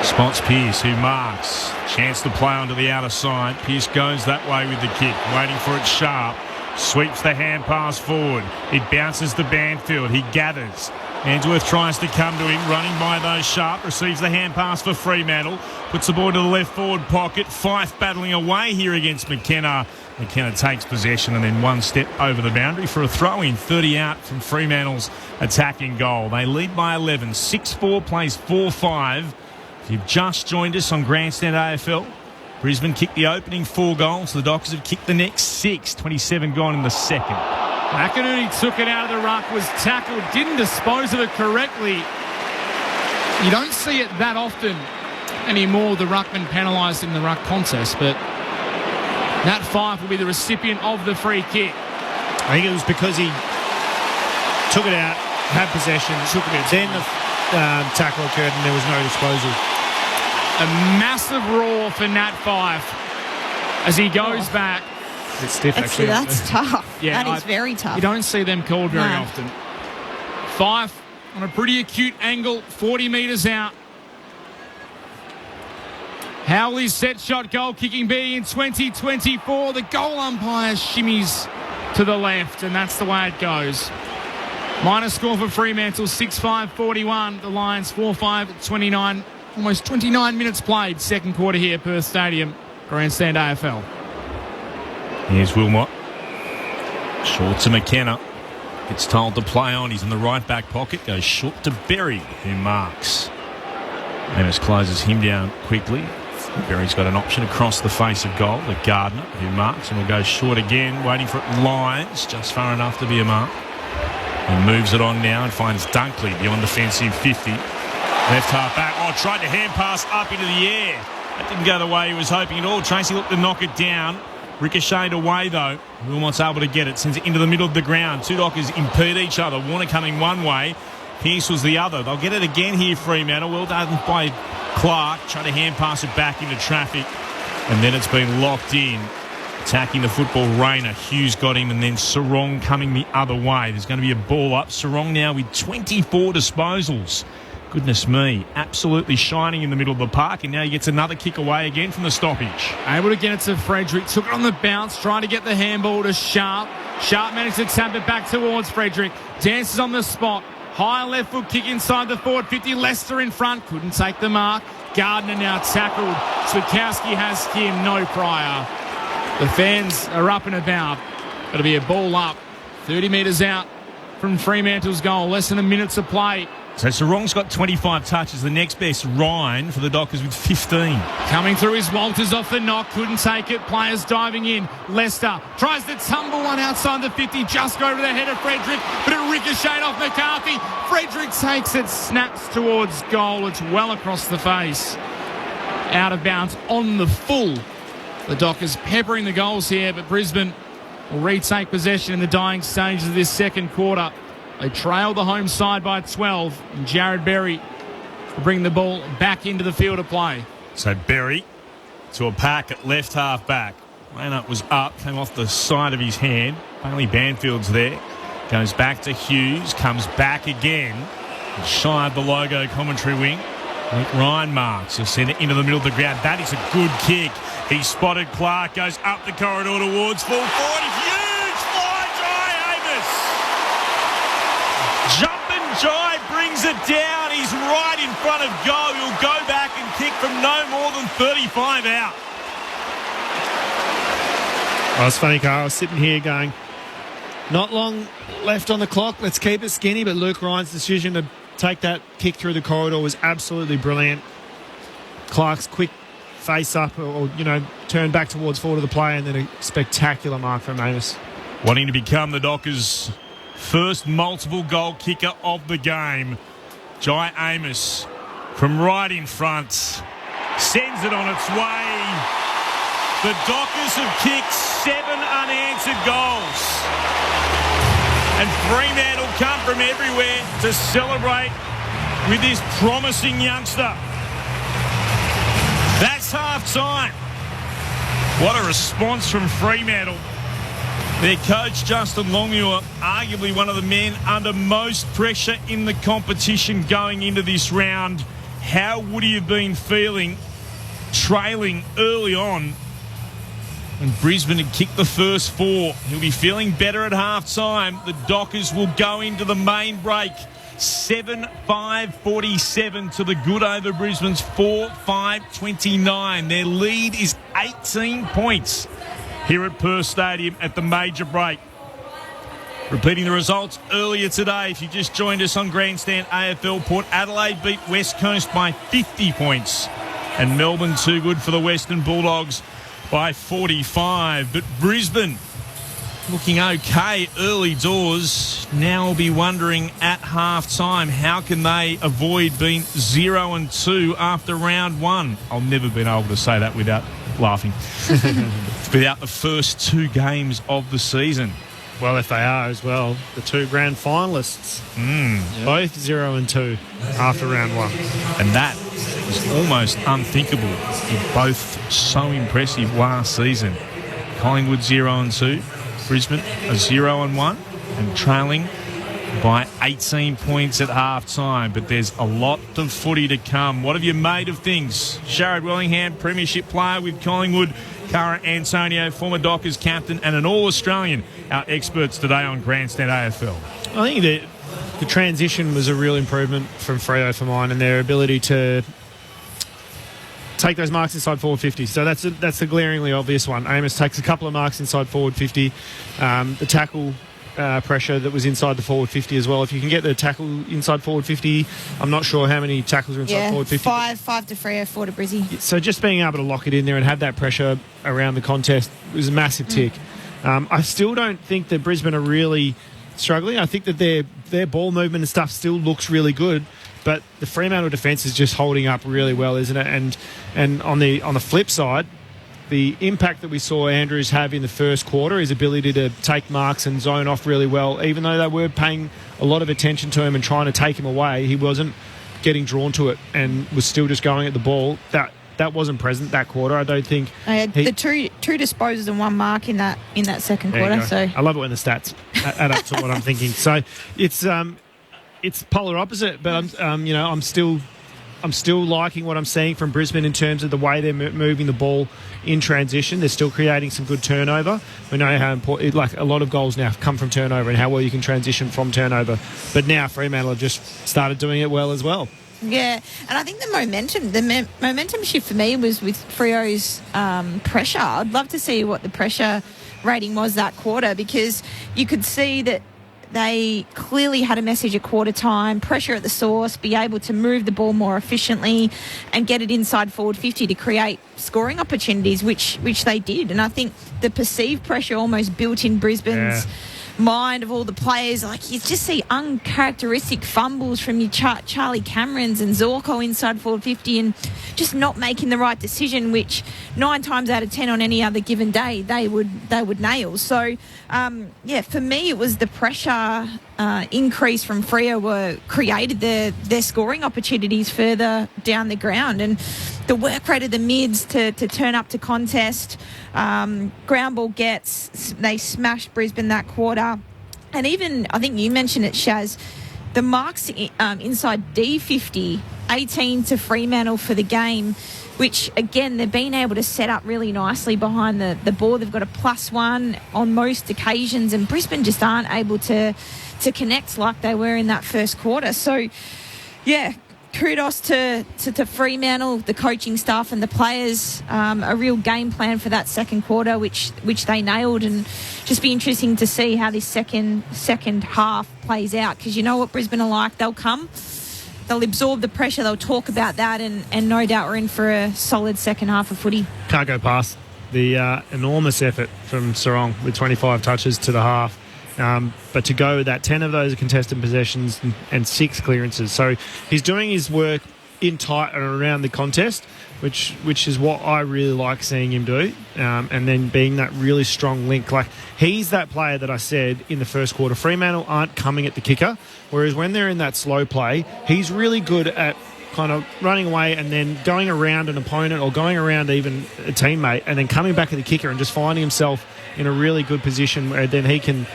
Spots Pearce, who marks. Chance to play onto the outer side. Pearce goes that way with the kick. Waiting for it sharp. Sweeps the hand pass forward. It bounces to Banfield. He gathers. Answorth tries to come to him, running by those sharp. Receives the hand pass for Fremantle. Puts the ball to the left forward pocket. Fife battling away here against McKenna. McKenna takes possession and then one step over the boundary for a throw-in. 30 out from Fremantle's attacking goal. They lead by 11. 6-4 plays 4-5. If you've just joined us on Grandstand AFL, Brisbane kicked the opening 4 goals. The Dockers have kicked the next 6. 27 gone in the second. McInerney took it out of the ruck, was tackled, didn't dispose of it correctly. You don't see it that often anymore, the ruckman penalised in the ruck contest, but Nat Fife will be the recipient of the free kick. I think it was because he took it out, had possession, then the tackle occurred and there was no disposal. A massive roar for Nat Fife as he goes back. It's stiff, actually. That's tough. Yeah, that is very tough. You don't see them called very often. Fife on a pretty acute angle, 40 metres out. Howley's set shot goal kicking B in 2024. The goal umpire shimmies to the left, and that's the way it goes. Minor score for Fremantle, 6-5-41. The Lions 4-5-29. Almost 29 minutes played, second quarter here at Perth Stadium. Grandstand AFL. Here's Wilmot. Short to McKenna. Gets told to play on. He's in the right back pocket. Goes short to Berry, who marks. Amos closes him down quickly. Berry's got an option across the face of goal. The Gardner, who marks, and will go short again. Waiting for it. Lines just far enough to be a mark. And moves it on now and finds Dunkley beyond defensive 50. Left half back. Oh, tried to hand pass up into the air. That didn't go the way he was hoping at all. Tracy looked to knock it down. Ricocheted away, though. Wilmot's able to get it. Sends it into the middle of the ground. Two Dockers impede each other. Warner coming one way. Pearce was the other. They'll get it again here, Fremantle. Well done by Clark. Trying to hand pass it back into traffic. And then it's been locked in Attacking the football, Rayner. Hughes got him, and then Sarong coming the other way. There's going to be a ball up. Sarong now with 24 disposals. Goodness me, absolutely shining in the middle of the park, and now he gets another kick away again from the stoppage. Able to get it to Frederick. Took it on the bounce, trying to get the handball to Sharp. Sharp managed to tap it back towards Frederick. Dances on the spot. High left foot kick inside the forward 50. Leicester in front. Couldn't take the mark. Gardner now tackled. Switkowski has him, no prior. The fans are up and about. It'll be a ball up. 30 metres out from Fremantle's goal. Less than a minute to play. So Sarong's got 25 touches. The next best, Ryan, for the Dockers with 15. Coming through is Walters off the knock. Couldn't take it. Players diving in. Leicester tries to tumble one outside the 50. Just go over the head of Frederick, but it ricocheted off McCarthy. Frederick takes it. Snaps towards goal. It's well across the face. Out of bounds on the full. The Dockers peppering the goals here, but Brisbane will retake possession in the dying stages of this second quarter. They trail the home side by 12, and Jared Berry will bring the ball back into the field of play. So Berry to a pack at left half back. Lineup was up, came off the side of his hand. Bailey Banfield's there. Goes back to Hughes, comes back again. Shy of the logo commentary wing. Luke Ryan marks. He'll send it into the middle of the ground. That is a good kick. He spotted Clark, goes up the corridor towards full forward. Huge fly, Jai Amos. Jumping Jai brings it down. He's right in front of goal. He'll go back and kick from no more than 35 out. Oh, it's funny, Carl. I was sitting here going, not long left on the clock. Let's keep it skinny. But Luke Ryan's decision to take that kick through the corridor was absolutely brilliant. Clark's quick face up or turn back towards forward of the play, and then a spectacular mark from Amos. Wanting to become the Dockers' first multiple goal kicker of the game. Jai Amos from right in front sends it on its way. The Dockers have kicked 7 unanswered goals. And Fremantle come from everywhere to celebrate with this promising youngster. That's half-time. What a response from Fremantle. Their coach, Justin Longmuir, arguably one of the men under most pressure in the competition going into this round. How would he have been feeling trailing early on when Brisbane had kicked the first 4? He'll be feeling better at half-time. The Dockers will go into the main break. 7-5-47 to the good over Brisbane's 4-5-29. Their lead is 18 points here at Perth Stadium at the major break. Repeating the results earlier today, if you just joined us on Grandstand AFL, Port Adelaide beat West Coast by 50 points. And Melbourne too good for the Western Bulldogs by 45. But Brisbane looking okay early doors. Now we'll be wondering at half-time, how can they avoid being 0-2 after round 1? I'll never been able to say that without laughing. Without the first 2 games of the season. Well, if they are as well, the 2 grand finalists, both 0-2 after round 1. And that is almost unthinkable. They're both so impressive last season. Collingwood 0-2. Brisbane a 0-1 and trailing by 18 points at half-time. But there's a lot of footy to come. What have you made of things? Sharad Wellingham, premiership player with Collingwood. Cara Antonio, former Dockers captain and an All-Australian. Our experts today on Grandstand AFL. I think that the transition was a real improvement from Freo for mine, and their ability to take those marks inside forward 50. So that's the glaringly obvious one. Amos takes a couple of marks inside forward 50. The tackle pressure that was inside the forward 50 as well. If you can get the tackle inside forward 50, I'm not sure how many tackles are inside forward 50. Five to Freo, 4 to Brizzy. So just being able to lock it in there and have that pressure around the contest was a massive tick. I still don't think that Brisbane are really struggling. I think that their ball movement and stuff still looks really good. But the Fremantle defence is just holding up really well, isn't it? And on the flip side, the impact that we saw Andrews have in the first quarter, his ability to take marks and zone off really well, even though they were paying a lot of attention to him and trying to take him away, he wasn't getting drawn to it and was still just going at the ball. That that wasn't present that quarter. I don't think the two disposals and one mark in that second quarter. So I love it when the stats add up to what I'm thinking. So it's polar opposite, but I'm still liking what I'm seeing from Brisbane in terms of the way they're moving the ball in transition. They're still creating some good turnover. We know how important, like a lot of goals now come from turnover and how well you can transition from turnover. But now Fremantle have just started doing it well as well. Yeah, and I think the momentum shift for me was with Freo's pressure. I'd love to see what the pressure rating was that quarter, because you could see that they clearly had a message at quarter time, pressure at the source, be able to move the ball more efficiently and get it inside forward 50 to create scoring opportunities, which they did. And I think the perceived pressure almost built in Brisbane's mind of all the players. Like, you just see uncharacteristic fumbles from your Charlie Camerons and Zorko inside forward 50 and just not making the right decision, which 9 times out of 10 on any other given day they would nail. So for me it was the pressure increase from Freo created their scoring opportunities further down the ground, and the work rate of the mids to turn up to contest. Ground ball gets, they smashed Brisbane that quarter. And even, I think you mentioned it, Shaz, the marks inside D50, 18 to Fremantle for the game, which, again, they've been able to set up really nicely behind the ball. They've got a +1 on most occasions, and Brisbane just aren't able to connect like they were in that first quarter. So, yeah, kudos to Fremantle, the coaching staff and the players. A real game plan for that second quarter, which they nailed, and just be interesting to see how this second half plays out, because you know what Brisbane are like. They'll absorb the pressure, they'll talk about that, and no doubt we're in for a solid second half of footy. Can't go past the enormous effort from Sarong with 25 touches to the half. But to go with that, 10 of those are contested possessions and 6 clearances. So he's doing his work in tight and around the contest, which is what I really like seeing him do. And then being that really strong link. Like, he's that player that I said in the first quarter, Fremantle aren't coming at the kicker, whereas when they're in that slow play, he's really good at kind of running away and then going around an opponent or going around even a teammate and then coming back at the kicker and just finding himself in a really good position where then he can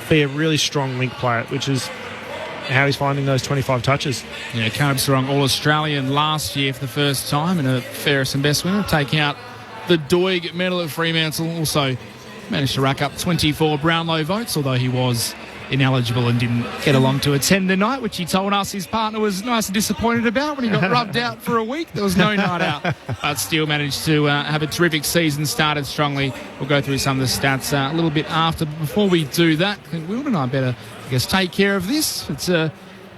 be a really strong link player, which is how he's finding those 25 touches. Yeah, Caleb Sarong, All-Australian last year for the first time, and a fairest and best winner, taking out the Doig medal at Fremantle. Also managed to rack up 24 Brownlow votes, although he was ineligible and didn't get along to attend the night, which he told us his partner was nice and disappointed about when he got rubbed out for a week. There was no night out, but still managed to have a terrific season, started strongly. We'll go through some of the stats a little bit after. But before we do that, Clint Wilden and I better, I guess, take care of this. It's a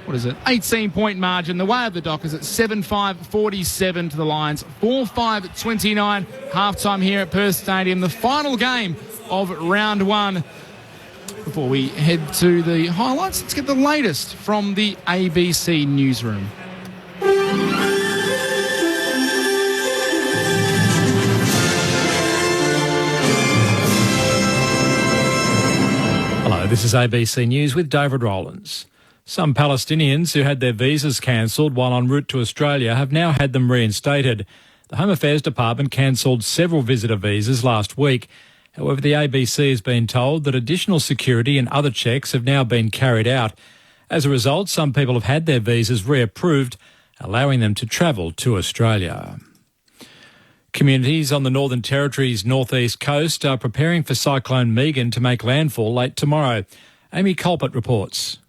18-point margin. The way of the Dockers at 7-5-47 to the Lions, 4-5-29 halftime here at Perth Stadium. The final game of round 1. Before we head to the highlights, let's get the latest from the ABC newsroom. Hello, this is ABC News with David Rowlands. Some Palestinians who had their visas cancelled while en route to Australia have now had them reinstated. The Home Affairs Department cancelled several visitor visas last week. However, the ABC has been told that additional security and other checks have now been carried out. As a result, some people have had their visas reapproved, allowing them to travel to Australia. Communities on the Northern Territory's northeast coast are preparing for Cyclone Megan to make landfall late tomorrow. Amy Colpert reports.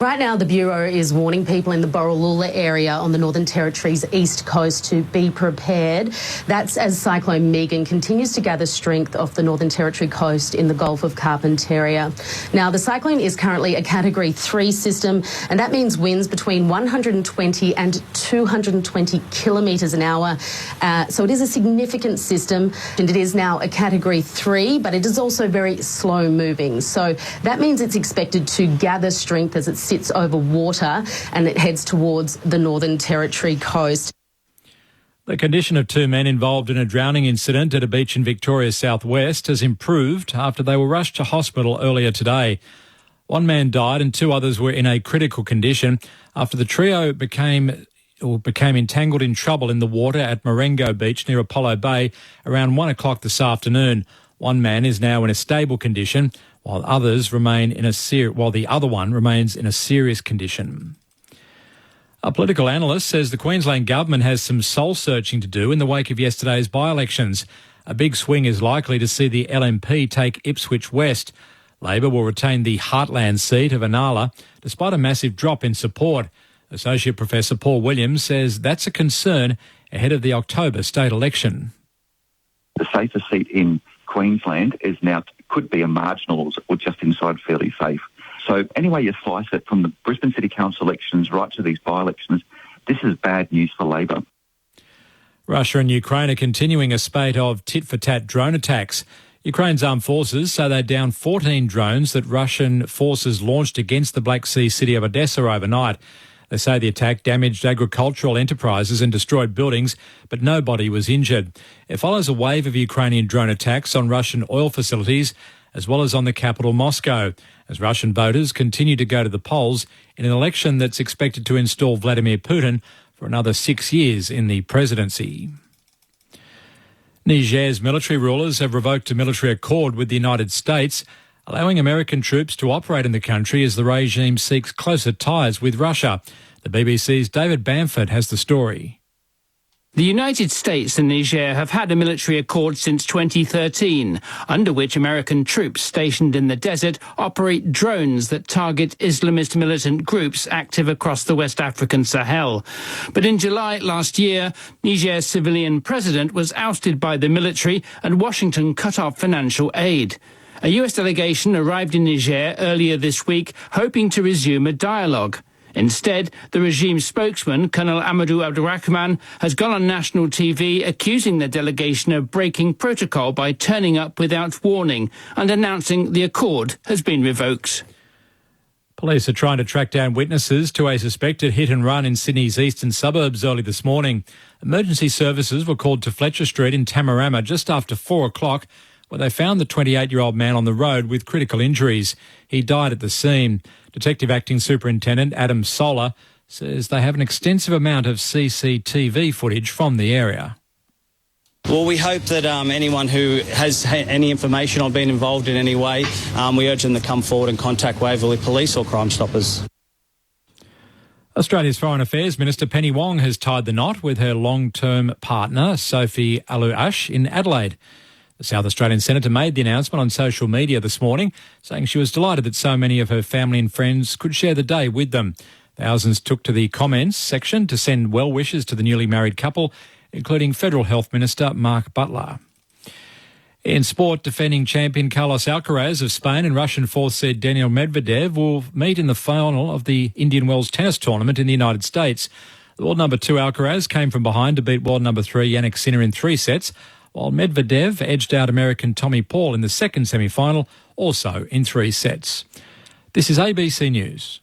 Right now, the Bureau is warning people in the Borroloola area on the Northern Territory's east coast to be prepared. That's as Cyclone Megan continues to gather strength off the Northern Territory coast in the Gulf of Carpentaria. Now, the cyclone is currently a Category 3 system, and that means winds between 120 and 220 kilometres an hour. So it is a significant system, and it is now a Category 3, but it is also very slow moving. So that means it's expected to gather strength as it sits over water and it heads towards the Northern Territory coast. The condition of 2 men involved in a drowning incident at a beach in Victoria's southwest has improved after they were rushed to hospital earlier today. 1 man died and 2 others were in a critical condition after the trio became became entangled in trouble in the water at Marengo Beach near Apollo Bay around 1 o'clock this afternoon. One man is now in a stable condition, while the other one remains in a serious condition. A political analyst says the Queensland government has some soul-searching to do in the wake of yesterday's by-elections. A big swing is likely to see the LNP take Ipswich West. Labor will retain the heartland seat of Inala, despite a massive drop in support. Associate Professor Paul Williams says that's a concern ahead of the October state election. The safest seat in Queensland is now could be a marginal or just inside fairly safe. So any way you slice it, from the Brisbane City Council elections right to these by-elections, this is bad news for Labor. Russia and Ukraine are continuing a spate of tit-for-tat drone attacks. Ukraine's armed forces say they downed 14 drones that Russian forces launched against the Black Sea city of Odessa overnight. They say the attack damaged agricultural enterprises and destroyed buildings, but nobody was injured. It follows a wave of Ukrainian drone attacks on Russian oil facilities, as well as on the capital, Moscow, as Russian voters continue to go to the polls in an election that's expected to install Vladimir Putin for another 6 years in the presidency. Niger's military rulers have revoked a military accord with the United States, allowing American troops to operate in the country as the regime seeks closer ties with Russia. The BBC's David Bamford has the story. The United States and Niger have had a military accord since 2013, under which American troops stationed in the desert operate drones that target Islamist militant groups active across the West African Sahel. But in July last year, Niger's civilian president was ousted by the military and Washington cut off financial aid. A US delegation arrived in Niger earlier this week, hoping to resume a dialogue. Instead, the regime spokesman, Colonel Amadou Abdurrahman, has gone on national TV accusing the delegation of breaking protocol by turning up without warning and announcing the accord has been revoked. Police are trying to track down witnesses to a suspected hit-and-run in Sydney's eastern suburbs early this morning. Emergency services were called to Fletcher Street in Tamarama just after 4 o'clock, where they found the 28-year-old man on the road with critical injuries. He died at the scene. Detective Acting Superintendent Adam Solar says they have an extensive amount of CCTV footage from the area. Well, we hope that anyone who has any information or been involved in any way, we urge them to come forward and contact Waverley Police or Crime Stoppers. Australia's Foreign Affairs Minister Penny Wong has tied the knot with her long-term partner, Sophie Alouache, in Adelaide. The South Australian Senator made the announcement on social media this morning, saying she was delighted that so many of her family and friends could share the day with them. Thousands took to the comments section to send well wishes to the newly married couple, including Federal Health Minister Mark Butler. In sport, defending champion Carlos Alcaraz of Spain and Russian fourth seed Daniil Medvedev will meet in the final of the Indian Wells tennis tournament in the United States. The world number 2 Alcaraz came from behind to beat world number 3 Jannik Sinner in 3 sets, while Medvedev edged out American Tommy Paul in the second semi-final, also in 3 sets. This is ABC News.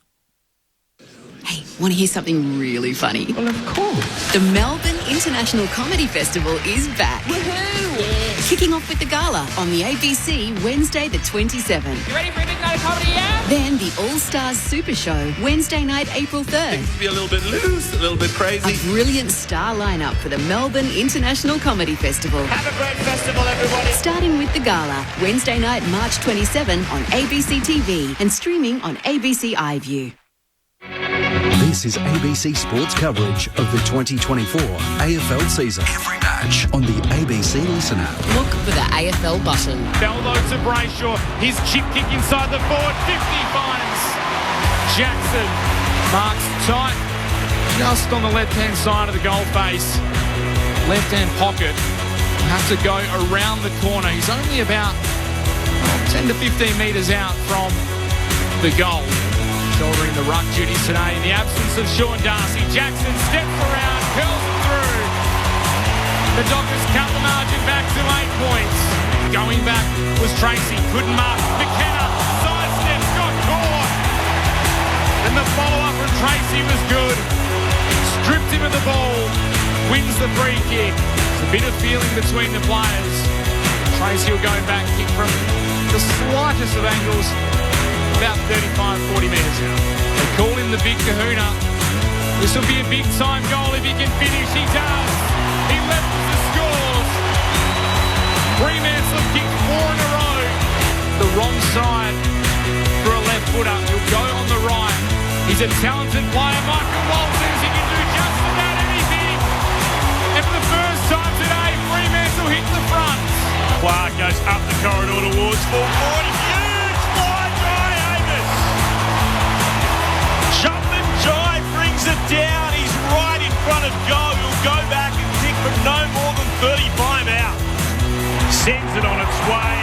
Hey, want to hear something really funny? Well, of course. The Melbourne International Comedy Festival is back. Woohoo! Yes. Kicking off with the gala on the ABC Wednesday the 27th. You ready for a big night of comedy, yeah? Then the All-Stars Super Show, Wednesday night, April 3rd. Things will be a little bit loose, a little bit crazy. A brilliant star lineup for the Melbourne International Comedy Festival. Have a great festival, everybody. Starting with the gala, Wednesday night, March 27 on ABC TV and streaming on ABC iView. This is ABC Sports coverage of the 2024 AFL season. Every match on the ABC Listen app. Look for the AFL button. Elbow to Brayshaw. His chip kick inside the forward. 50 finds Jackson. Marks tight. Just on the left-hand side of the goal face. Left-hand pocket. Has to go around the corner. He's only about 10 to 15 metres out from the goal. Shouldering the ruck duties today in the absence of Sean Darcy. Jackson steps around, curls it through. The Dockers cut the margin back to 8 points. Going back was Tracy, couldn't mark. McKenna, sidesteps, got caught. And the follow-up from Tracy was good. Stripped him of the ball, wins the free kick. It's a bit of feeling between the players. Tracy will go back, kick from the slightest of angles, about 35, 40 metres out. They call him the Big Kahuna. This will be a big-time goal if he can finish. He does. He levels the scores. Fremantle kicked 4 in a row. The wrong side for a left footer. He'll go on the right. He's a talented player. Michael Walters, he can do just about anything. And for the first time today, Fremantle hit the front. Clark goes up the corridor towards full forward. Huge fly by Amos. Jumping Jai brings it down. He's right in front of goal. He'll go back and kick from no more than 35 out. Sends it on its way.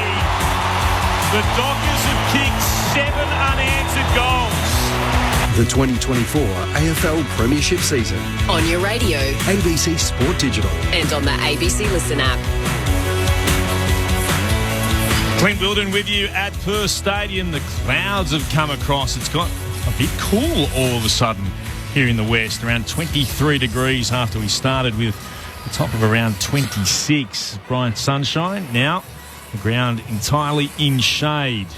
The Dockers have kicked 7 unanswered goals. The 2024 AFL Premiership season. On your radio. ABC Sport Digital. And on the ABC Listen app. Clint Wilden with you at Perth Stadium. The clouds have come across. It's got a bit cool all of a sudden here in the west. Around 23 degrees after we started with the top of around 26. Bright sunshine. Now the ground entirely in shade.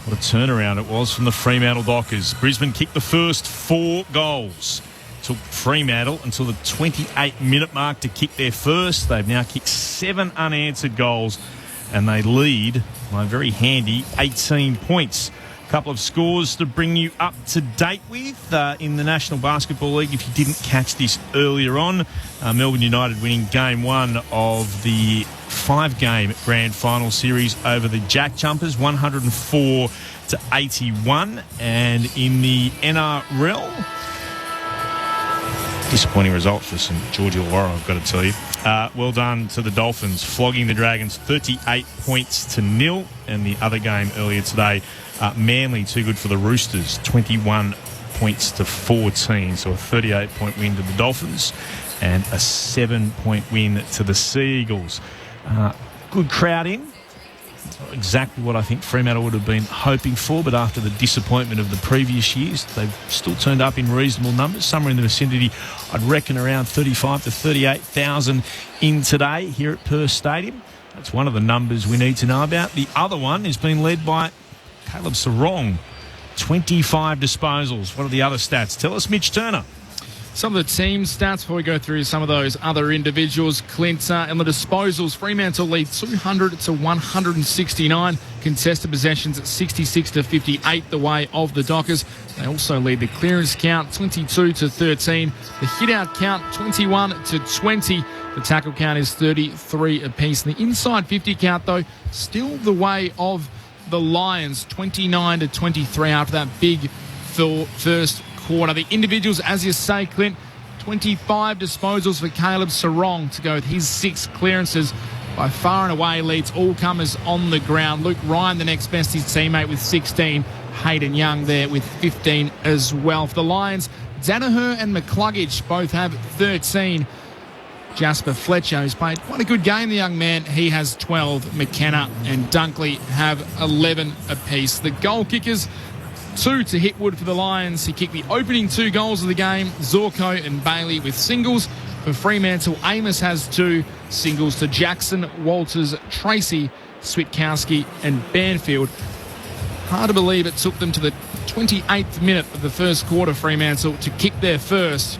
What a turnaround it was from the Fremantle Dockers. Brisbane kicked the first 4 goals. Took Fremantle until the 28-minute mark to kick their first. They've now kicked 7 unanswered goals and they lead by a very handy 18 points. A couple of scores to bring you up to date with in the National Basketball League. If you didn't catch this earlier on, Melbourne United winning Game 1 of the 5-game grand final series over the Jack Jumpers, 104-81. And in the NRL, disappointing result for St George Illawarra, I've got to tell you. Well done to the Dolphins, flogging the Dragons 38 points to 0. And the other game earlier today, Manly, too good for the Roosters, 21 points to 14. So a 38-point win to the Dolphins and a 7-point win to the Sea Eagles. Good crowd in. Not exactly what I think Fremantle would have been hoping for, but after the disappointment of the previous years, they've still turned up in reasonable numbers, somewhere in the vicinity, I'd reckon around 35 to 38,000 in today here at Perth Stadium. That's one of the numbers we need to know about. The other one has been led by Caleb Sarong, 25 disposals. What are the other stats? Tell us, Mitch Turner. Some of the team stats before we go through some of those other individuals. Clint, and the disposals, Fremantle lead 200 to 169. Contested possessions at 66 to 58 the way of the Dockers. They also lead the clearance count 22 to 13. The hit out count 21 to 20. The tackle count is 33 apiece. The inside 50 count, though, still the way of the Lions, 29 to 23 after that big first quarter. The individuals, as you say, Clint, 25 disposals for Caleb Sarong to go with his 6 clearances. By far and away leads all comers on the ground. Luke Ryan, the next best, his teammate, with 16. Hayden Young there with 15 as well. For the Lions, Danaher and McCluggage both have 13. Jasper Fletcher, who's played quite a good game, the young man, he has 12. McKenna and Dunkley have 11 apiece. The goal kickers, 2 to Hitwood for the Lions. He kicked the opening 2 goals of the game. Zorko and Bailey with singles. For Fremantle, Amos has 2 singles to Jackson, Walters, Tracy, Switkowski and Banfield. Hard to believe it took them to the 28th minute of the first quarter, Fremantle, to kick their first.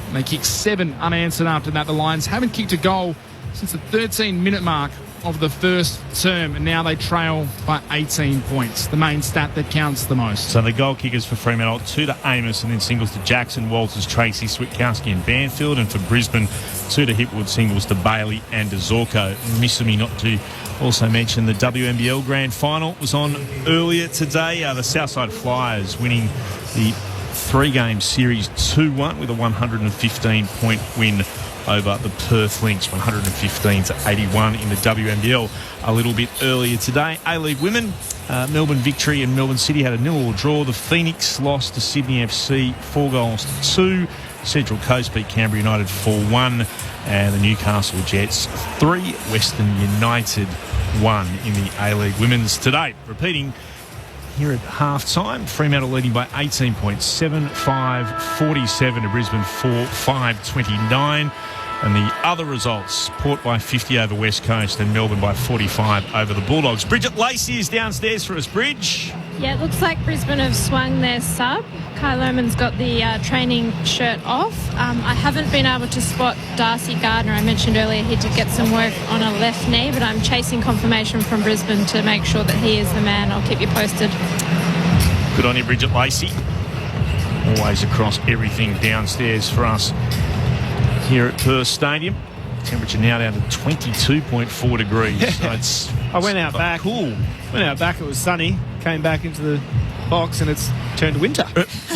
And they kicked 7 unanswered after that. The Lions haven't kicked a goal since the 13-minute mark of the first term, and now they trail by 18 points, the main stat that counts the most. So the goal kickers for Fremantle, 2 to Amos and then singles to Jackson, Walters, Tracy, Switkowski and Banfield. And for Brisbane, 2 to Hipwood, singles to Bailey and to Zorko. Missing me not to also mention the WNBL Grand Final was on earlier today. The Southside Flyers winning the 3-game series 2-1 with a 115-point win over the Perth Lynx, 115 to 81 in the WNBL a little bit earlier today. A-League Women, Melbourne Victory and Melbourne City had a 0-0 draw. The Phoenix lost to Sydney FC 4-2. Central Coast beat Canberra United 4-1. And the Newcastle Jets 3, Western United 1 in the A-League Women's today. Repeating here at half-time, Fremantle leading by 18 points, 7-5-47 to Brisbane 4-5-29. And the other results, Port by 50 over West Coast and Melbourne by 45 over the Bulldogs. Bridget Lacey is downstairs for us. Bridge. Yeah, it looks like Brisbane have swung their sub. Kyle Lohmann's got the training shirt off. I haven't been able to spot Darcy Gardner. I mentioned earlier he did get some work on a left knee, but I'm chasing confirmation from Brisbane to make sure that he is the man. I'll keep you posted. Good on you, Bridget Lacey. Always across everything downstairs for us here at Perth Stadium. Temperature now down to 22.4 degrees. Yeah. So I went out back. Cool. Went out back. It was sunny. Came back into the box and it's turned to winter.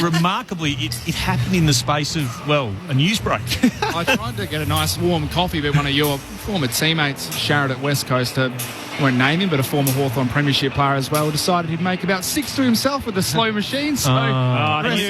Remarkably, it happened in the space of, well, a news break. I tried to get a nice warm coffee, but one of your former teammates, Sharrett at West Coast, won't name him, but a former Hawthorn Premiership player as well, decided he'd make about 6 to himself with the slow machine. So I thought you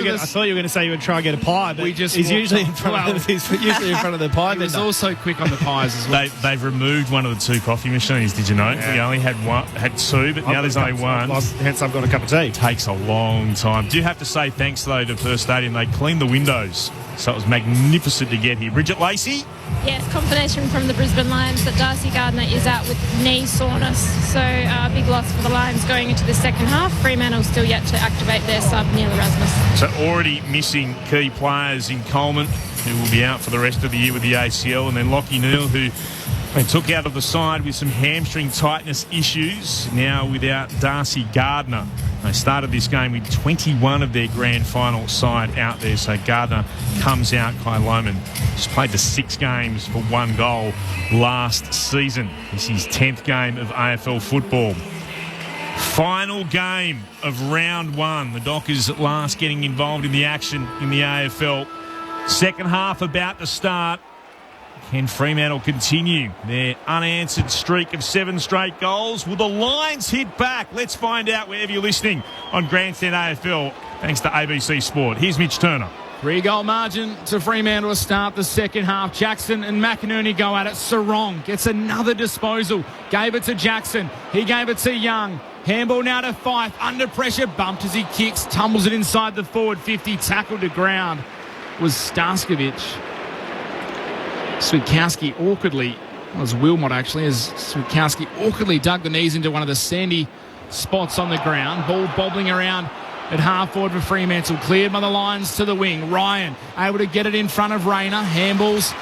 were going to say you would try and get a pie, but he's usually in front of the pie. He was also quick on the pies as well. They've removed one of the 2 coffee machines, did you know? Yeah. We only had 2, but now there's only 1. Hence I've got a cup of tea. It takes a long time. Do have to say thanks, though, to Perth Stadium. They cleaned the windows, so it was magnificent to get here. Bridget Lacey? Yes, confirmation from the Brisbane Lions that Darcy Gardner is out with knee soreness. So big loss for the Lions going into the second half. Fremantle still yet to activate their sub, Neil Erasmus. So already missing key players in Coleman, who will be out for the rest of the year with the ACL, and then Lockie Neal, who they took out of the side with some hamstring tightness issues, now without Darcy Gardner. They started this game with 21 of their grand final side out there, so Gardner comes out. Kyle Lohmann just played the 6 games for 1 goal last season. This is his 10th game of AFL football. Final game of round 1. The Dockers at last getting involved in the action in the AFL. Second half about to start. Can Fremantle continue their unanswered streak of 7 straight goals? Will the Lions hit back? Let's find out wherever you're listening on Grandstand AFL, thanks to ABC Sport. Here's Mitch Turner. 3-goal margin to Fremantle to start the second half. Jackson and McInerney go at it. Sarong gets another disposal. Gave it to Jackson. He gave it to Young. Handball now to Fife. Under pressure. Bumped as he kicks. Tumbles it inside the forward 50. Tackled to ground was Starskovic. Switkowski awkwardly, it was Wilmot actually, as Switkowski awkwardly dug the knees into one of the sandy spots on the ground. Ball bobbling around at half forward for Fremantle. Cleared by the Lions to the wing. Ryan able to get it in front of Rayner. Handballs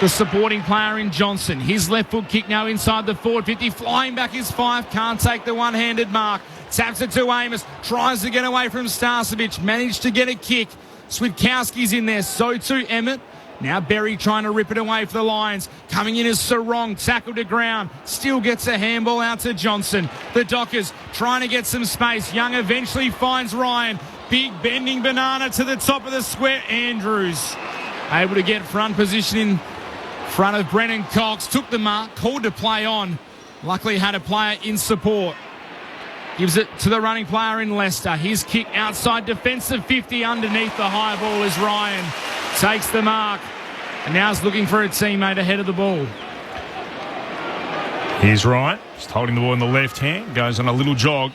the supporting player in Johnson. His left foot kick now inside the forward 50. Flying back is Fife. Can't take the one-handed mark. Taps it to Amos. Tries to get away from Starskovic. Managed to get a kick. Switkowski's in there. So too Emmett. Now Berry trying to rip it away for the Lions. Coming in as Sarong, tackled to ground. Still gets a handball out to Johnson. The Dockers trying to get some space. Young eventually finds Ryan. Big bending banana to the top of the square. Andrews able to get front position in front of Brennan Cox. Took the mark, called to play on. Luckily had a player in support. Gives it to the running player in Leicester. His kick outside defensive 50 underneath the high ball as Ryan takes the mark. And now is looking for a teammate ahead of the ball. Here's Ryan. Just holding the ball in the left hand. Goes on a little jog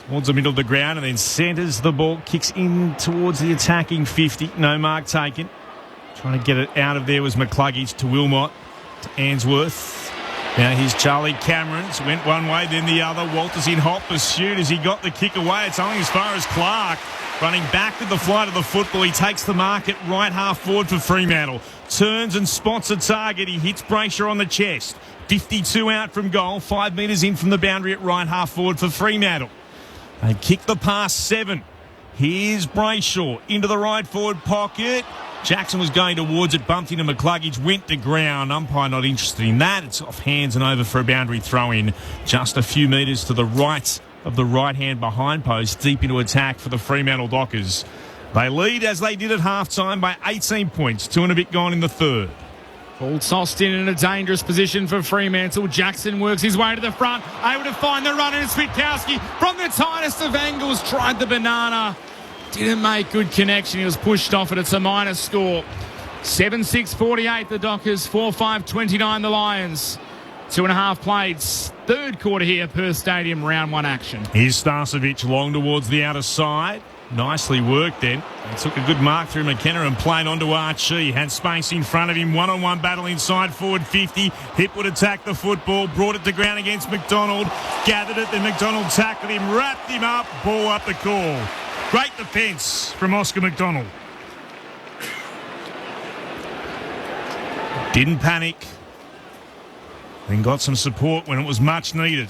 towards the middle of the ground and then centres the ball. Kicks in towards the attacking 50. No mark taken. Trying to get it out of there was McCluggage to Wilmot. To Answorth. Now here's Charlie Camerons. Went one way, then the other. Walters in hot pursuit as he got the kick away. It's only as far as Clark. Running back with the flight of the football. He takes the mark at right half forward for Fremantle. Turns and spots a target. He hits Brayshaw on the chest. 52 out from goal. 5 metres in from the boundary at right half forward for Fremantle. They kick the pass 7. Here's Brayshaw into the right forward pocket. Jackson was going towards it, bumped into McCluggage, went to ground. Umpire not interested in that. It's off hands and over for a boundary throw-in. Just a few metres to the right of the right-hand behind post, deep into attack for the Fremantle Dockers. They lead as they did at half-time by 18 points, 2 and a bit gone in the third. Ball tossed in a dangerous position for Fremantle. Jackson works his way to the front, able to find the runner in Switkowski from the tightest of angles, tried the banana. Didn't make good connection. He was pushed off it. It's a minus score. 7-6-48 the Dockers. 4-5-29 the Lions. 2.5 played. Third quarter here, Perth Stadium, round 1 action. Here's Starskovic long towards the outer side. Nicely worked then. He took a good mark through McKenna and played onto Archie. Had space in front of him. One-on-one battle inside forward 50. Hipwood attacked the football. Brought it to ground against McDonald. Gathered it. Then McDonald tackled him. Wrapped him up. Ball up the call. Great defence from Oscar McDonald. Didn't panic. Then got some support when it was much needed.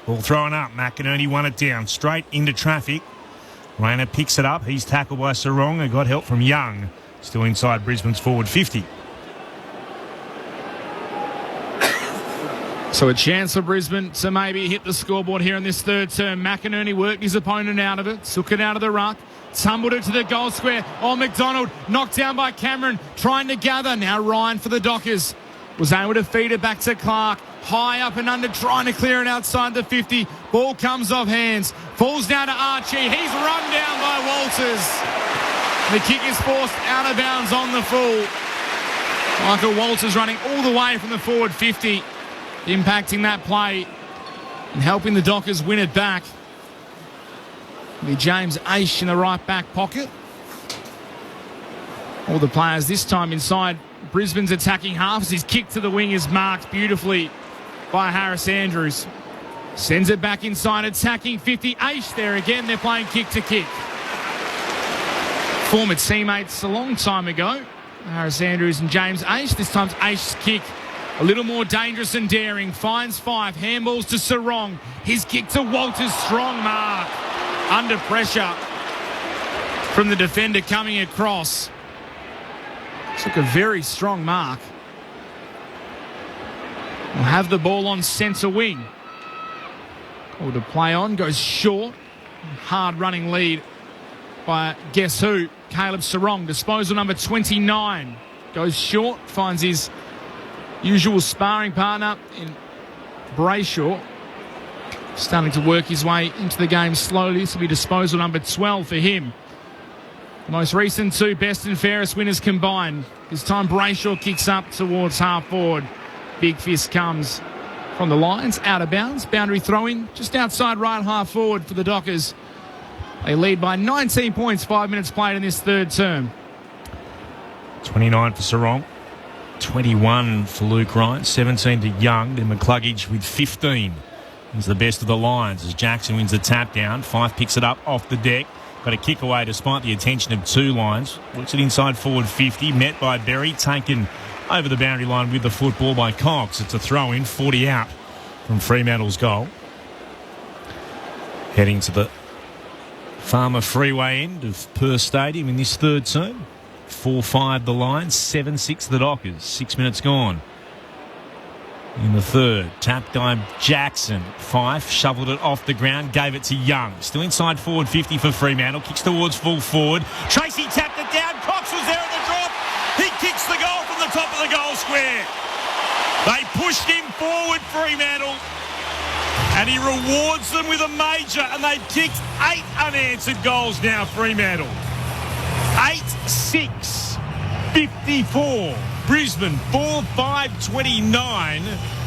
Ball thrown up. McInerney won it down. Straight into traffic. Rayner picks it up. He's tackled by Sarong and got help from Young. Still inside Brisbane's forward 50. So a chance for Brisbane to maybe hit the scoreboard here in this third term. McInerney worked his opponent out of it. Took it out of the ruck. Tumbled it to the goal square. Oh, McDonald knocked down by Cameron. Trying to gather. Now Ryan for the Dockers. Was able to feed it back to Clark. High up and under, trying to clear it outside the 50. Ball comes off hands. Falls down to Archie. He's run down by Walters. The kick is forced out of bounds on the full. Michael Walters running all the way from the forward 50. Impacting that play and helping the Dockers win it back. It'll be James Aish in the right back pocket. All the players this time inside Brisbane's attacking half as his kick to the wing is marked beautifully by Harris Andrews. Sends it back inside, attacking 50. Aish there again. They're playing kick to kick. Former teammates a long time ago. Harris Andrews and James Aish. This time's Aish's kick a little more dangerous and daring. Finds 5. Handballs to Sarong. His kick to Walters. Strong mark. Under pressure from the defender coming across. Took a very strong mark. We'll have the ball on centre wing. Called to play on. Goes short. Hard running lead by guess who? Caleb Sarong. Disposal number 29. Goes short. Finds his usual sparring partner in Brayshaw. Starting to work his way into the game slowly. This will be disposal number 12 for him. The most recent 2 best and fairest winners combined. This time Brayshaw kicks up towards half forward. Big fist comes from the Lions. Out of bounds. Boundary throw-in just outside right half forward for the Dockers. They lead by 19 points, 5 minutes played in this third term. 29 for Sarong. 21 for Luke Ryan. 17 to Young. Then McCluggage with 15. He's the best of the Lions as Jackson wins the tap down. Fife picks it up off the deck. Got a kick away despite the attention of 2 lines. Works it inside forward 50. Met by Berry. Taken over the boundary line with the football by Cox. It's a throw-in. 40 out from Fremantle's goal. Heading to the Farmer Freeway end of Perth Stadium in this third term. 4-5 the Lions. 7-6 the Dockers. 6 minutes gone. In the third, tapped by Jackson. Fife shoveled it off the ground, gave it to Young. Still inside forward 50 for Fremantle. Kicks towards full forward. Tracy tapped it down. Cox was there at the drop. He kicks the goal from the top of the goal square. They pushed him forward, Fremantle. And he rewards them with a major. And they've kicked 8 unanswered goals now, Fremantle. 8-6. 54. Brisbane 4-5-29.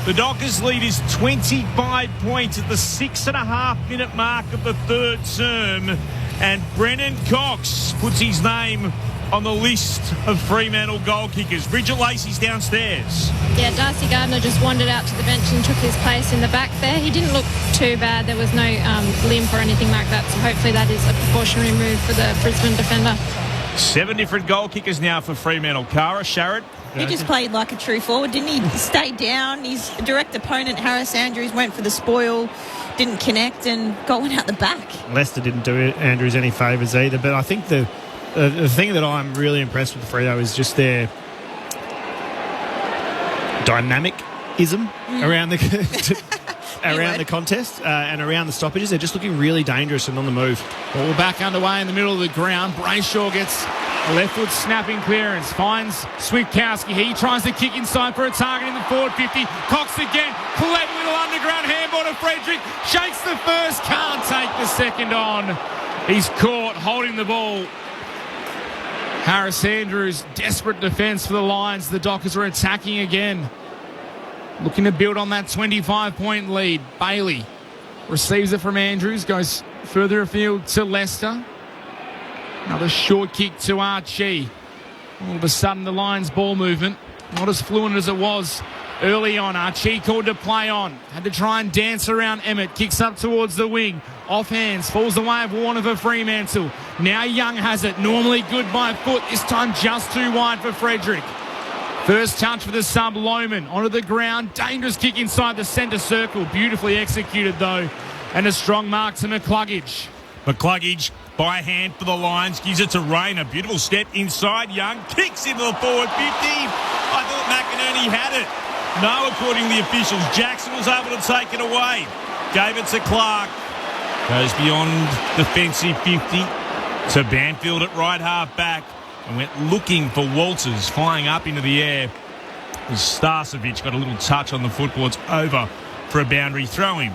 The Dockers lead is 25 points at the 6.5 minute mark of the third term. And Brennan Cox puts his name on the list of Fremantle goal kickers. Bridget Lacey's downstairs. Yeah, Darcy Gardner just wandered out to the bench and took his place in the back there. He didn't look too bad. There was no limp or anything like that. So hopefully that is a precautionary move for the Brisbane defender. 7 different goal kickers now for Fremantle. Cara, Sharrett. He just played like a true forward, didn't he? Stayed down. His direct opponent, Harris Andrews, went for the spoil, didn't connect, and got one out the back. Leicester didn't do Andrews any favours either, but I think the thing that I'm really impressed with Freo is just their dynamicism around the around the contest and around the stoppages. They're just looking really dangerous and on the move. Ball back underway in the middle of the ground. Brayshaw gets a left foot snapping clearance. Finds Switkowski. He tries to kick inside for a target in the forward 50. Cox again. Clever little underground handball to Frederick. Shakes the first. Can't take the second on. He's caught holding the ball. Harris Andrews, desperate defence for the Lions. The Dockers are attacking again. Looking to build on that 25-point lead. Bailey receives it from Andrews, goes further afield to Leicester. Another short kick to Archie. All of a sudden, the Lions' ball movement, not as fluent as it was early on. Archie called to play on. Had to try and dance around Emmett. Kicks up towards the wing. Off hands. Falls the way of Warner for Fremantle. Now Young has it. Normally good by foot. This time just too wide for Frederick. First touch for the sub, Lohman. Onto the ground. Dangerous kick inside the centre circle. Beautifully executed, though. And a strong mark to McCluggage. McCluggage by hand for the Lions. Gives it to Rayner. Beautiful step inside. Young kicks into the forward 50. I thought McInerney had it. No, according to the officials. Jackson was able to take it away. Gave it to Clark. Goes beyond defensive 50 to Banfield at right half back and went looking for Walters, flying up into the air. Starcevic got a little touch on the football. It's over for a boundary throw-in.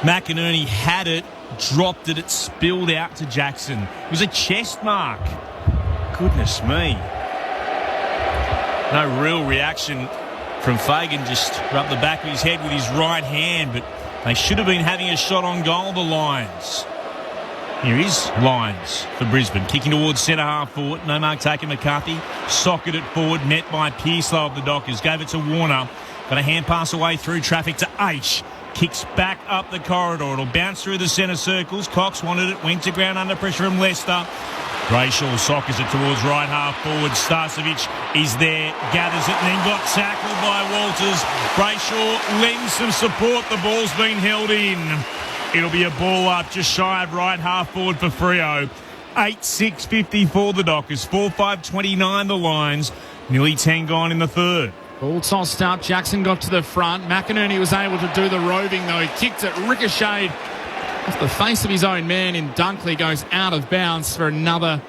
McInerney had it, dropped it, it spilled out to Jackson. It was a chest mark. Goodness me. No real reaction from Fagan, just rubbed the back of his head with his right hand, but they should have been having a shot on goal, the Lions. Here is Lions for Brisbane. Kicking towards centre-half forward. No mark taken, McCarthy. Socket it forward, met by Pearslow of the Dockers. Gave it to Warner. Got a hand pass away through traffic to H. Kicks back up the corridor. It'll bounce through the centre circles. Cox wanted it. Went to ground under pressure from Leicester. Brayshaw sockers it towards right half forward. Starcevic is there, gathers it, and then got tackled by Walters. Brayshaw lends some support. The ball's been held in. It'll be a ball up just shy of right half forward for Freo. 8-6-50 for the Dockers. 4-5-29 the Lions. Nearly 10 gone in the third. Ball tossed up. Jackson got to the front. McInerney was able to do the roving, though. He kicked it, ricocheted off the face of his own man, and Dunkley goes out of bounds for another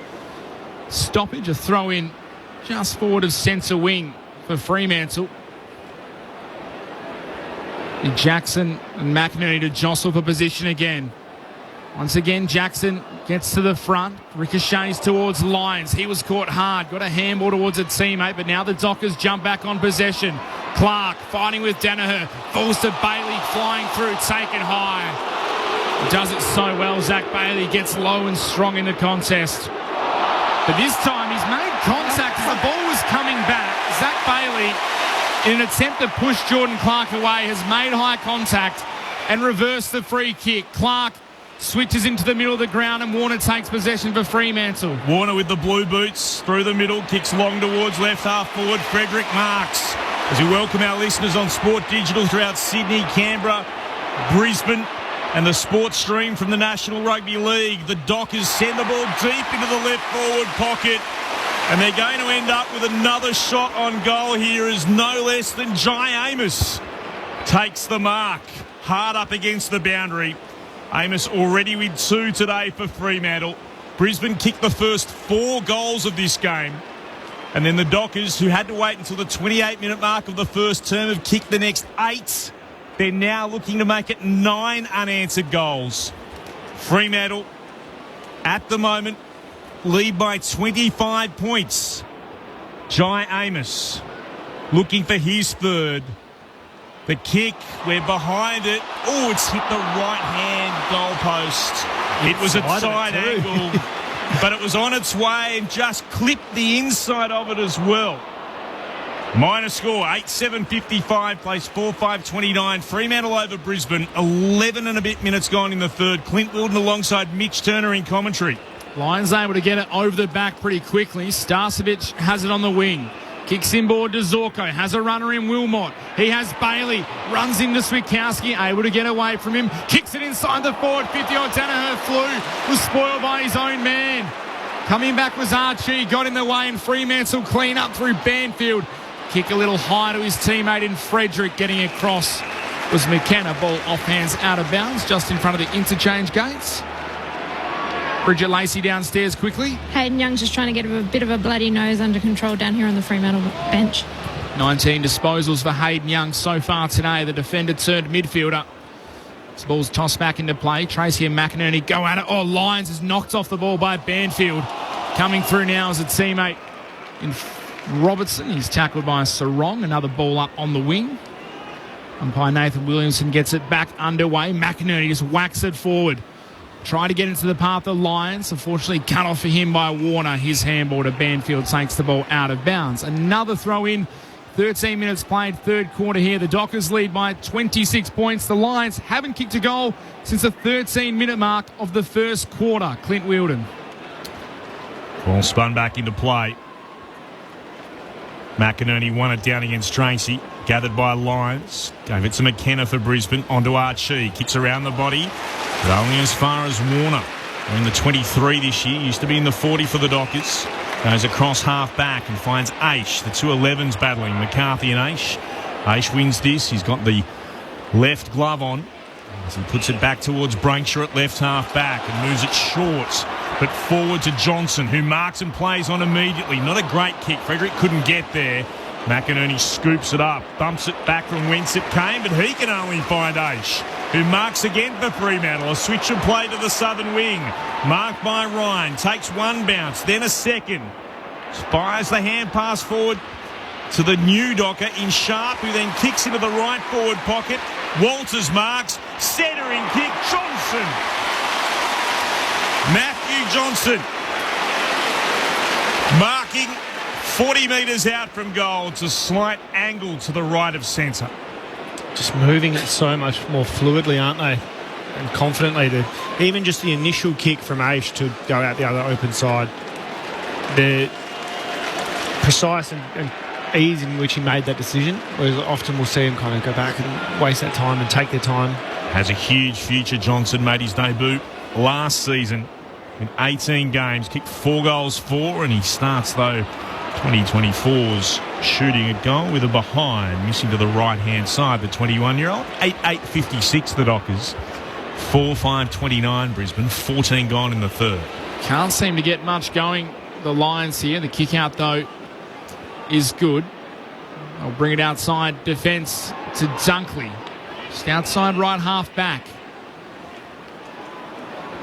stoppage. A throw-in just forward of centre wing for Fremantle. Jackson and McInerney to jostle for position again. Once again, Jackson gets to the front, ricochets towards Lyons. He was caught hard, got a handball towards a teammate, but now the Dockers jump back on possession. Clark fighting with Danaher, falls to Bailey, flying through, taken high. He does it so well. Zach Bailey gets low and strong in the contest. But this time he's made contact as the ball was coming back. Zach Bailey, in an attempt to push Jordan Clark away, has made high contact and reversed the free kick. Clark switches into the middle of the ground and Warner takes possession for Fremantle. Warner with the blue boots through the middle, kicks long towards left half forward. Frederick marks. As we welcome our listeners on Sport Digital throughout Sydney, Canberra, Brisbane and the sports stream from the National Rugby League. The Dockers send the ball deep into the left forward pocket. And they're going to end up with another shot on goal here as no less than Jai Amos takes the mark. Hard up against the boundary. Amos already with 2 today for Fremantle. Brisbane kicked the first 4 goals of this game. And then the Dockers, who had to wait until the 28-minute mark of the first term, have kicked the next 8. They're now looking to make it 9 unanswered goals. Fremantle, at the moment, lead by 25 points. Jai Amos looking for his third. The kick, we're behind it. Oh, it's hit the right-hand goalpost. It was a side angle, but it was on its way and just clipped the inside of it as well. Minor score, 8-7-55, place 4-5-29. Fremantle over Brisbane, 11 and a bit minutes gone in the third. Clint Wilden alongside Mitch Turner in commentary. Lions able to get it over the back pretty quickly. Starcevic has it on the wing. Kicks inboard to Zorko. Has a runner in Wilmot. He has Bailey. Runs into Switkowski. Able to get away from him. Kicks it inside the forward 50 on Danaher. Flew. Was spoiled by his own man. Coming back was Archie. Got in the way and Fremantle clean up through Banfield. Kick a little high to his teammate in Frederick. Getting across was McKenna. Ball off hands out of bounds just in front of the interchange gates. Bridget Lacey downstairs quickly. Hayden Young's just trying to get a bit of a bloody nose under control down here on the Fremantle bench. 19 disposals for Hayden Young so far today. The defender turned midfielder. This ball's tossed back into play. Tracy and McInerney go at it. Oh, Lyons is knocked off the ball by Banfield. Coming through now as a teammate in Robertson. He's tackled by Sarong. Another ball up on the wing. Umpire Nathan Williamson gets it back underway. McInerney just whacks it forward. Tried to get into the path of Lions. Unfortunately, cut off for him by Warner. His handball to Banfield takes the ball out of bounds. Another throw in. 13 minutes played, third quarter here. The Dockers lead by 26 points. The Lions haven't kicked a goal since the 13-minute mark of the first quarter. Clint Wheeldon. Ball spun back into play. McInerney won it down against Tracy. Gathered by Lions. Gave it to McKenna for Brisbane. Onto Archie. Kicks around the body. But only as far as Warner. In the 23 this year. Used to be in the 40 for the Dockers. Goes across half back and finds Aish. The two 11s battling. McCarthy and Aish. Aish wins this. He's got the left glove on. As he puts it back towards Brankshaw at left half back and moves it short. But forward to Johnson, who marks and plays on immediately. Not a great kick. Frederick couldn't get there. McInerney scoops it up, bumps it back from whence it came, but he can only find Aish, who marks again for Fremantle. A switch of play to the southern wing. Marked by Ryan. Takes one bounce, then a second. Fires the hand pass forward to the new Docker in Sharp, who then kicks into the right forward pocket. Walters marks. Centering kick. Johnson. Matthew Johnson. Marking 40 metres out from goal. It's a slight angle to the right of centre. Just moving it so much more fluidly, aren't they? And confidently. Even just the initial kick from Aish to go out the other open side. The precise and ease in which he made that decision. Whereas often we'll see him kind of go back and waste that time and take their time. Has a huge future. Johnson made his debut last season in 18 games. Kicked 4 goals for, and he starts, though, 2024's shooting a goal with a behind, missing to the right-hand side, the 21-year-old. 8-8-56 the Dockers. 4-5-29 Brisbane. 14 gone in the third. Can't seem to get much going, the Lions here. The kick-out, though, is good. I'll bring it outside defence to Dunkley. Just outside right half-back.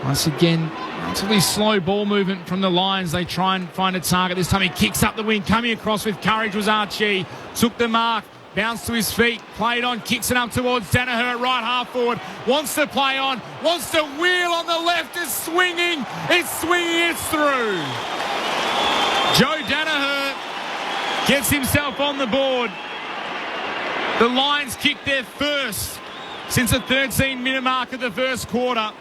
Once again, relatively slow ball movement from the Lions. They try and find a target. This time he kicks up the wing. Coming across with courage was Archie. Took the mark. Bounced to his feet. Played on. Kicks it up towards Danaher. Right half forward. Wants to play on. Wants to wheel on the left. It's swinging. It's swinging. It's through. Joe Danaher gets himself on the board. The Lions kick their first since the 13-minute mark of the first quarter.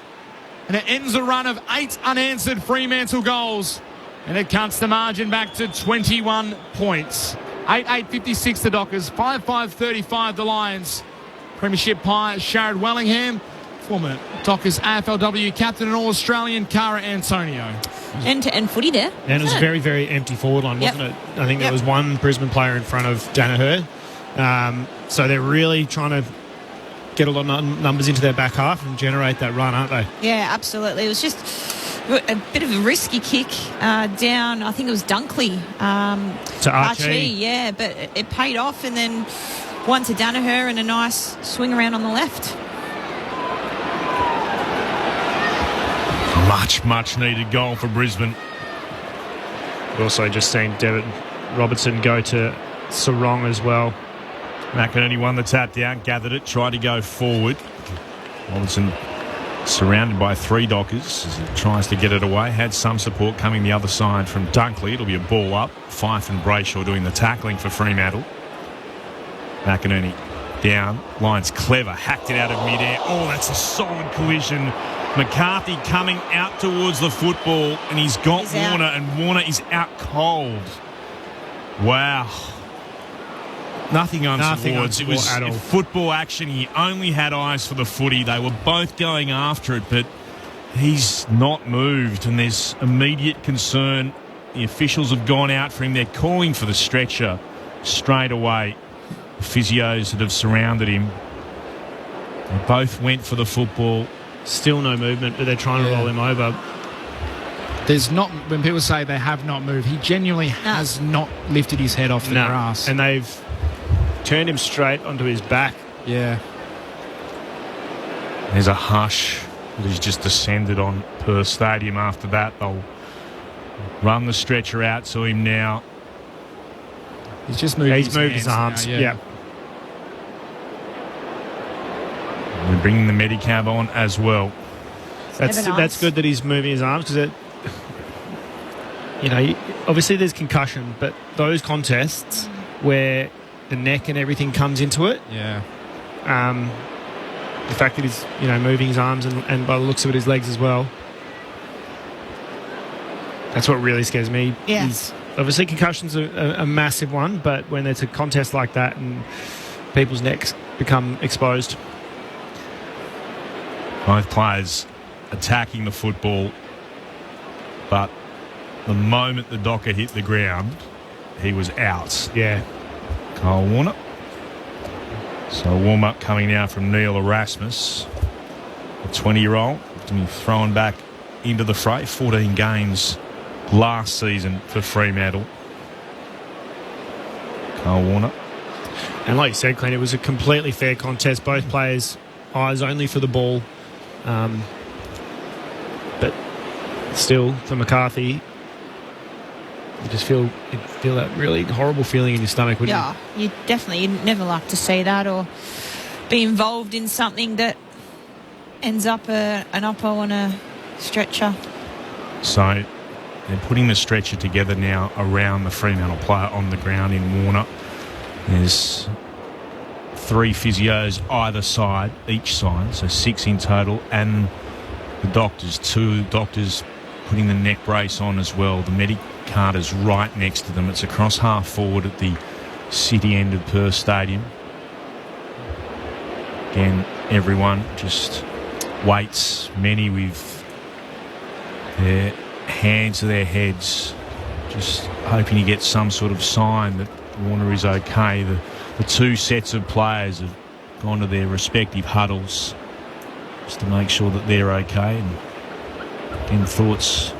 And it ends a run of 8 unanswered Fremantle goals. And it cuts the margin back to 21 points. 8-8-56 the Dockers. 5-5-35 the Lions. Premiership pie Sharad Wellingham. Former Dockers AFLW captain and All-Australian Cara Antonio. End-to-end footy there. And it was a very, very empty forward line, wasn't it? I think there was one Brisbane player in front of Danaher. So they're really trying to get a lot of numbers into their back half and generate that run, aren't they? Yeah, absolutely. It was just a bit of a risky kick down, I think it was Dunkley. To Archie. Yeah, but it paid off, and then one to Danaher and a nice swing around on the left. Much needed goal for Brisbane. We've also just seen Devin Robertson go to Sarong as well. McInerney won the tap down, gathered it, tried to go forward. Robertson surrounded by 3 Dockers as he tries to get it away. Had some support coming the other side from Dunkley. It'll be a ball up. Fife and Brayshaw doing the tackling for Fremantle. McInerney down. Lions clever. Hacked it out of midair. Oh, that's a solid collision. McCarthy coming out towards the football, and he's got Warner, and Warner is out cold. Wow. Nothing untoward. It was football action. He only had eyes for the footy. They were both going after it, but he's not moved, and there's immediate concern. The officials have gone out for him. They're calling for the stretcher straight away. The physios that have surrounded him. They both went for the football. Still no movement, but they're trying to roll him over. There's not, when people say they have not moved, he genuinely has not lifted his head off the grass. And they've turned him straight onto his back. Yeah. There's a hush that he's just descended on Perth Stadium after that. They'll run the stretcher out to him now. He's just moved his arms. Now, yeah. We're bringing the Medicab on as well. That's good that he's moving his arms because obviously there's concussion, but those contests where the neck and everything comes into it, the fact that he's moving his arms and by the looks of it his legs as well, that's what really scares me. Yeah. Obviously concussion's a massive one, but when it's a contest like that and people's necks become exposed. Both players attacking the football, but the moment the Docker hit the ground, he was out. Yeah. Kyle Warner. So a warm-up coming now from Neil Erasmus, a 20-year-old, to be thrown back into the fray. 14 games last season for Fremantle. Kyle Warner. And like you said, Clint, it was a completely fair contest. Both players eyes only for the ball. But still, for McCarthy, you just feel that really horrible feeling in your stomach, wouldn't you? You'd never like to see that or be involved in something that ends up an oppo on a stretcher. So they're putting the stretcher together now around the Fremantle player on the ground in Warner. There's 3 physios each side, so 6 in total, and the doctors, 2 doctors putting the neck brace on as well. The Medicard is right next to them. It's across half forward at the city end of Perth Stadium. Again, everyone just waits, many with their hands to their heads, just hoping to get some sort of sign that Warner is okay. The 2 sets of players have gone to their respective huddles just to make sure that they're okay. And again, thoughts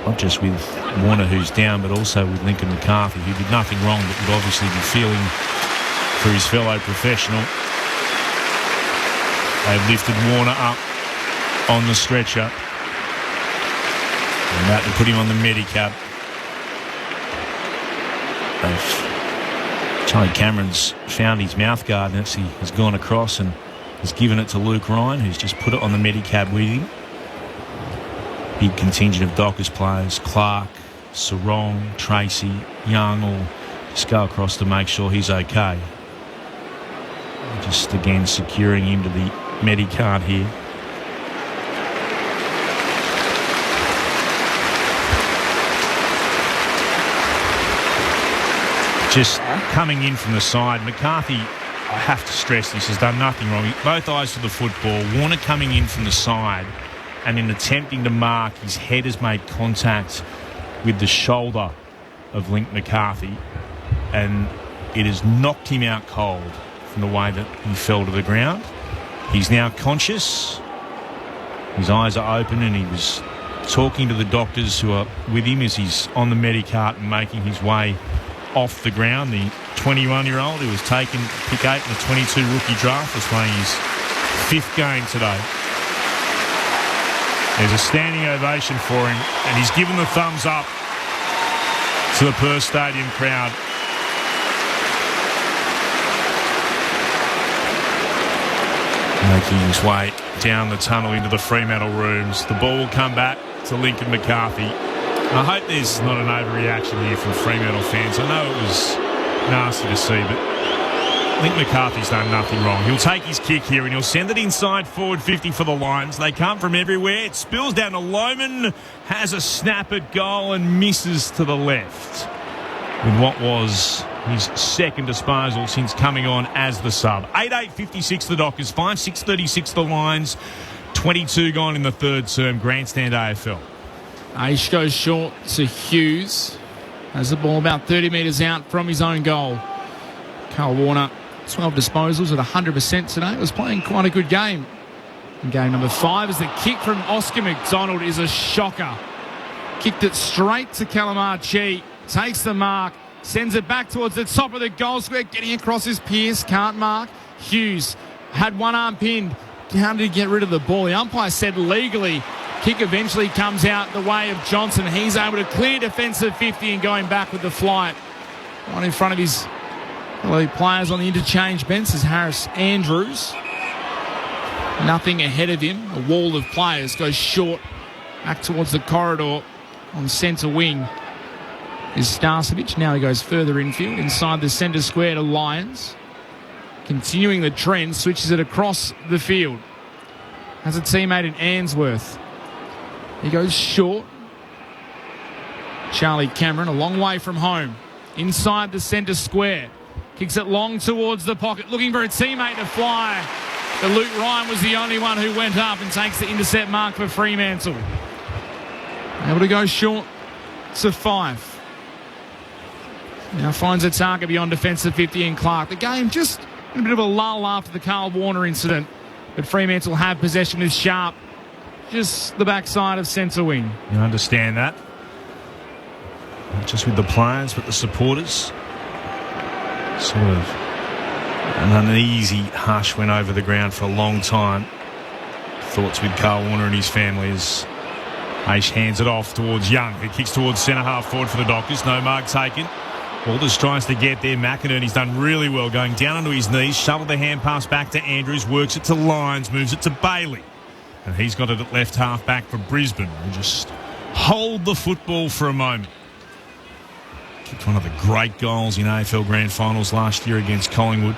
not just with Warner, who's down, but also with Lincoln McCarthy, who did nothing wrong but would obviously be feeling for his fellow professional. They've lifted Warner up on the stretcher and about to put him on the Medicab. Charlie Cameron's found his mouth guard and actually has gone across and has given it to Luke Ryan, who's just put it on the Medicab with him. Big contingent of Dockers players, Clark, Sarong, Tracy, Young, all just go across to make sure he's okay. Just again securing him to the Medicard here. Just coming in from the side, McCarthy, I have to stress this, has done nothing wrong. Both eyes to the football. Warner coming in from the side, and in attempting to mark, his head has made contact with the shoulder of Link McCarthy, and it has knocked him out cold from the way that he fell to the ground. He's now conscious. His eyes are open, and he was talking to the doctors who are with him as he's on the Medicart and making his way off the ground. The 21-year-old who was taken pick 8 in the 22 rookie draft was playing his 5th game today. There's a standing ovation for him, and he's given the thumbs up to the Perth Stadium crowd. Making his way down the tunnel into the Fremantle rooms. The ball will come back to Lincoln McCarthy. I hope there's not an overreaction here from Fremantle fans. I know it was nasty to see, but Link McCarthy's done nothing wrong. He'll take his kick here and he'll send it inside forward 50 for the Lions. They come from everywhere. It spills down to Lohman, has a snap at goal and misses to the left with what was his second disposal since coming on as the sub. 8:56 the Dockers, 5:6:36 the Lions, 22 gone in the third term. Grandstand AFL. Aish goes short to Hughes. Has the ball about 30 metres out from his own goal. Carl Warner, 12 disposals at 100% today. Was playing quite a good game. In game number 5 as the kick from Oscar McDonald is a shocker. Kicked it straight to Calamachi. Takes the mark. Sends it back towards the top of the goal square. Getting across his Pierce. Can't mark. Hughes had one arm pinned. How did he get rid of the ball? The umpire said legally. Kick eventually comes out the way of Johnson. He's able to clear defensive 50 and going back with the flight. Right in front of his fellow players on the interchange bench is Harris Andrews. Nothing ahead of him. A wall of players goes short back towards the corridor on centre wing is Starcevic. Now he goes further infield inside the centre square to Lyons. Continuing the trend, switches it across the field. Has a teammate in Ainsworth. He goes short. Charlie Cameron a long way from home. Inside the centre square. Kicks it long towards the pocket, looking for a teammate to fly. But Luke Ryan was the only one who went up and takes the intercept mark for Fremantle. Able to go short to Fife. Now finds a target beyond defensive 50 in Clark. The game just in a bit of a lull after the Carl Warner incident. But Fremantle have possession with Sharp. Just the backside of centre wing. You understand that. Not just with the players, but the supporters. Sort of an uneasy hush went over the ground for a long time. Thoughts with Carl Warner and his family as Aish hands it off towards Young, who kicks towards centre half forward for the Dockers. No mark taken. Walters tries to get there. McInerney's done really well, going down onto his knees, shoveled the hand pass back to Andrews, works it to Lyons, moves it to Bailey. And he's got it at left half back for Brisbane, who just hold the football for a moment. Kicked one of the great goals in AFL Grand Finals last year against Collingwood.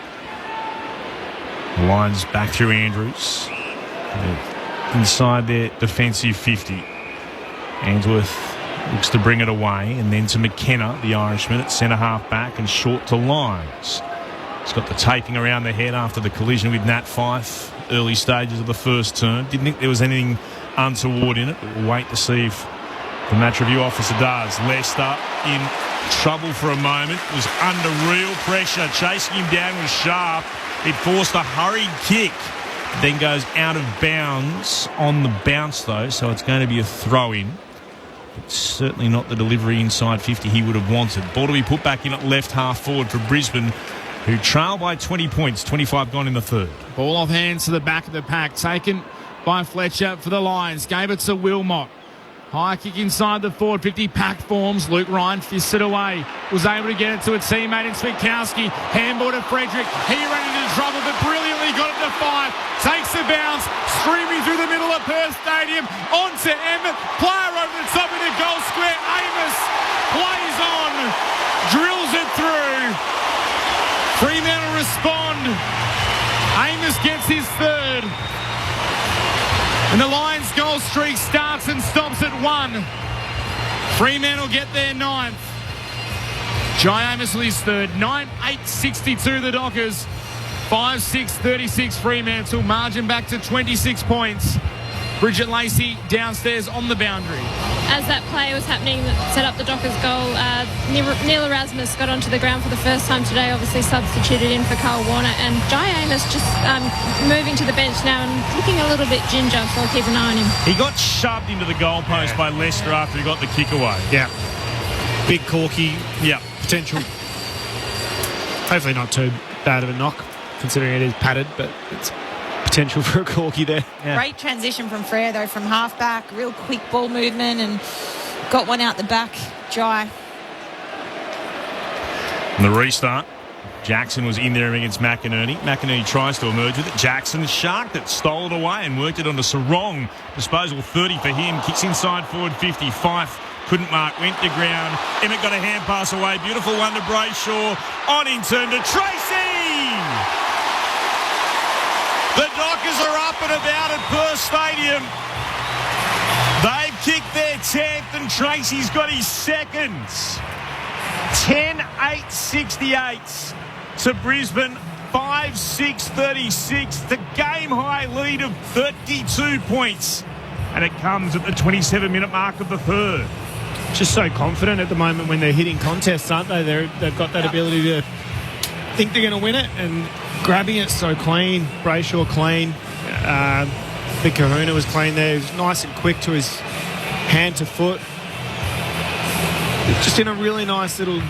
Lyons back through Andrews. Inside their defensive 50. Ainsworth looks to bring it away, and then to McKenna, the Irishman, at centre half back and short to Lyons. He's got the taping around the head after the collision with Nat Fyfe, early stages of the first term. Didn't think there was anything untoward in it, but we'll wait to see if the match review officer does. Leicester in trouble for a moment, was under real pressure. Chasing him down was Sharp. It forced a hurried kick, then goes out of bounds on the bounce though, so it's going to be a throw-in. But certainly not the delivery inside 50 he would have wanted. Ball to be put back in at left half forward for Brisbane, who trail by 20 points, 25 gone in the third. Ball off hands to the back of the pack, taken by Fletcher for the Lions. Gave it to Wilmot. High kick inside the forward 50, pack forms. Luke Ryan fists it away. Was able to get it to a teammate in Switkowski. Handball to Frederick. He ran into trouble, but brilliantly got it to Fife. Takes the bounce, streaming through the middle of Perth Stadium. On to Emmett. Player over the top of the goal square. Amos plays on. Drills it through. Fremantle respond. Amos gets his third. And the Lions goal streak starts and stops at 1. Fremantle get their 9th. Jai Amos with his third. 9-8-62 the Dockers. 5-6-36 Fremantle. Margin back to 26 points. Bridget Lacey downstairs on the boundary. As that play was happening that set up the Dockers goal, Neil Erasmus got onto the ground for the first time today, obviously substituted in for Carl Warner, and Jai Amos just moving to the bench now and looking a little bit ginger, so I'll keep an eye on him. He got shoved into the goalpost by Leicester after he got the kick away. Yeah. Big corky. Yeah. Potential. Hopefully not too bad of a knock, considering it is padded, but it's potential for a corky there. Yeah. Great transition from Frere, though, from half-back. Real quick ball movement and got one out the back. Jai. And the restart. Jackson was in there against McInerney. McInerney tries to emerge with it. Jackson sharked it, stole it away and worked it onto Sarong. Disposal 30 for him. Kicks inside forward 50. Fife couldn't mark, went to ground. Emmett got a hand pass away. Beautiful one to Brayshaw. On in turn to Tracy! The Dockers are up and about at Perth Stadium. They've kicked their 10th and Tracy's got his second. 10-8-68 to Brisbane. 5-6-36. The game-high lead of 32 points. And it comes at the 27-minute mark of the third. Just so confident at the moment when they're hitting contests, aren't they? They've got that ability to think they're going to win it and grabbing it so clean. Brayshaw clean. Big Kahuna was clean there. He was nice and quick to his hand to foot. Just in a really nice little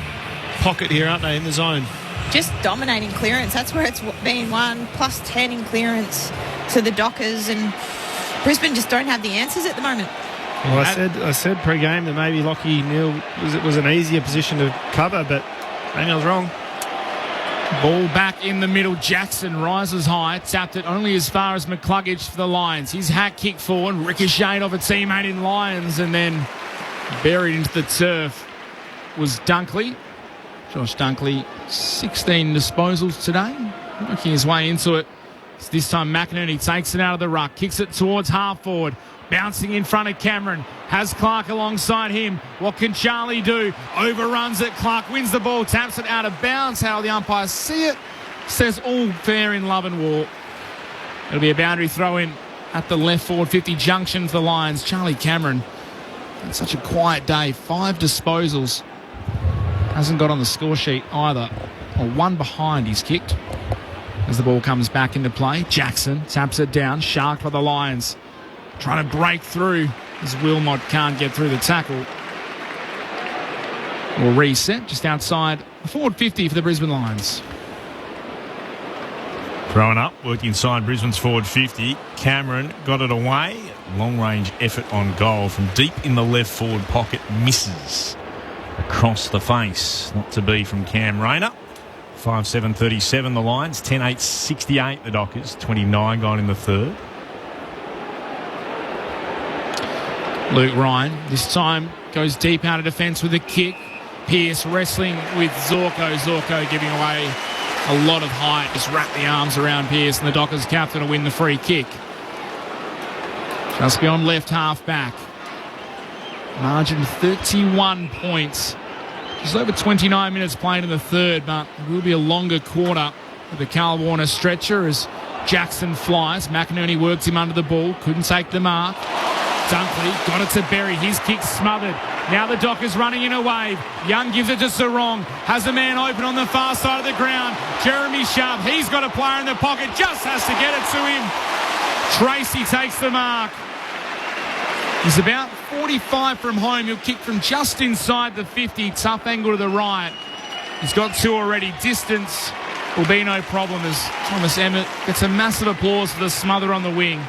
pocket here, aren't they, in the zone? Just dominating clearance. That's where it's been won. Plus 10 in clearance to the Dockers, and Brisbane just don't have the answers at the moment. Well, I said pre-game that maybe Lockie Neal was an easier position to cover, but maybe I was wrong. Ball back in the middle. Jackson rises high. Tapped it only as far as McCluggage for the Lions. His hack kick forward. Ricocheted off a teammate in Lions and then buried into the turf was Dunkley. Josh Dunkley, 16 disposals today. Working his way into it. So this time McInerney takes it out of the ruck. Kicks it towards half forward. Bouncing in front of Cameron. Has Clark alongside him. What can Charlie do? Overruns it. Clark wins the ball. Taps it out of bounds. How the umpires see it. Says all fair in love and war. It'll be a boundary throw in at the left forward 50 junction for the Lions. Charlie Cameron. It's such a quiet day. 5 disposals. Hasn't got on the score sheet either. Or one behind he's kicked. As the ball comes back into play. Jackson taps it down. Sharked by the Lions. Trying to break through as Wilmot can't get through the tackle. Will reset just outside the forward 50 for the Brisbane Lions. Throwing up, worked inside Brisbane's forward 50. Cameron got it away. Long range effort on goal from deep in the left forward pocket. Misses across the face. Not to be from Cam Rayner. 5-7-37 the Lions. 10-8-68 the Dockers. 29 gone in the third. Luke Ryan this time goes deep out of defence with a kick. Pearce wrestling with Zorko. Zorko giving away a lot of height. Just wrapped the arms around Pearce and the Dockers captain to win the free kick. Just beyond left half back. Margin 31 points. Just over 29 minutes played in the third, but it will be a longer quarter with the Carl Warner stretcher as Jackson flies. McInerney works him under the ball. Couldn't take the mark. Dunkley got it to Berry. His kick smothered. Now the Dockers running in a wave. Young gives it to Sarong. Has a man open on the far side of the ground. Jeremy Sharp. He's got a player in the pocket. Just has to get it to him. Tracy takes the mark. He's about 45 from home. He'll kick from just inside the 50. Tough angle to the right. He's got 2 already. Distance will be no problem as Thomas Emmett gets a massive applause for the smother on the wing.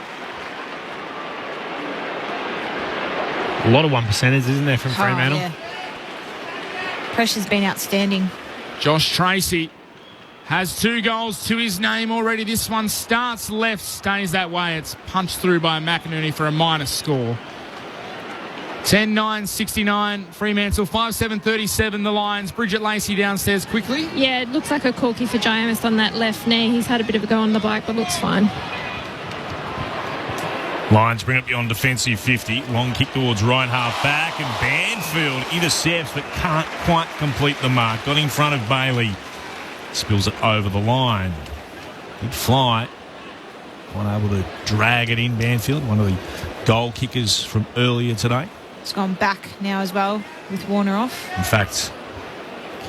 A lot of 1%ers, isn't there, from Fremantle? Yeah. Pressure's been outstanding. Josh Tracy has 2 goals to his name already. This one starts left, stays that way. It's punched through by McInerney for a minus score. 10-9-69 Fremantle, 5-7-37 the Lions. Bridget Lacey downstairs quickly. Yeah, it looks like a corky for James on that left knee. He's had a bit of a go on the bike, but looks fine. Lions bring it beyond defensive 50. Long kick towards right half back and Banfield intercepts but can't quite complete the mark. Got in front of Bailey. Spills it over the line. Good fly. Not able to drag it in, Banfield. One of the goal kickers from earlier today. It's gone back now as well with Warner off. In fact,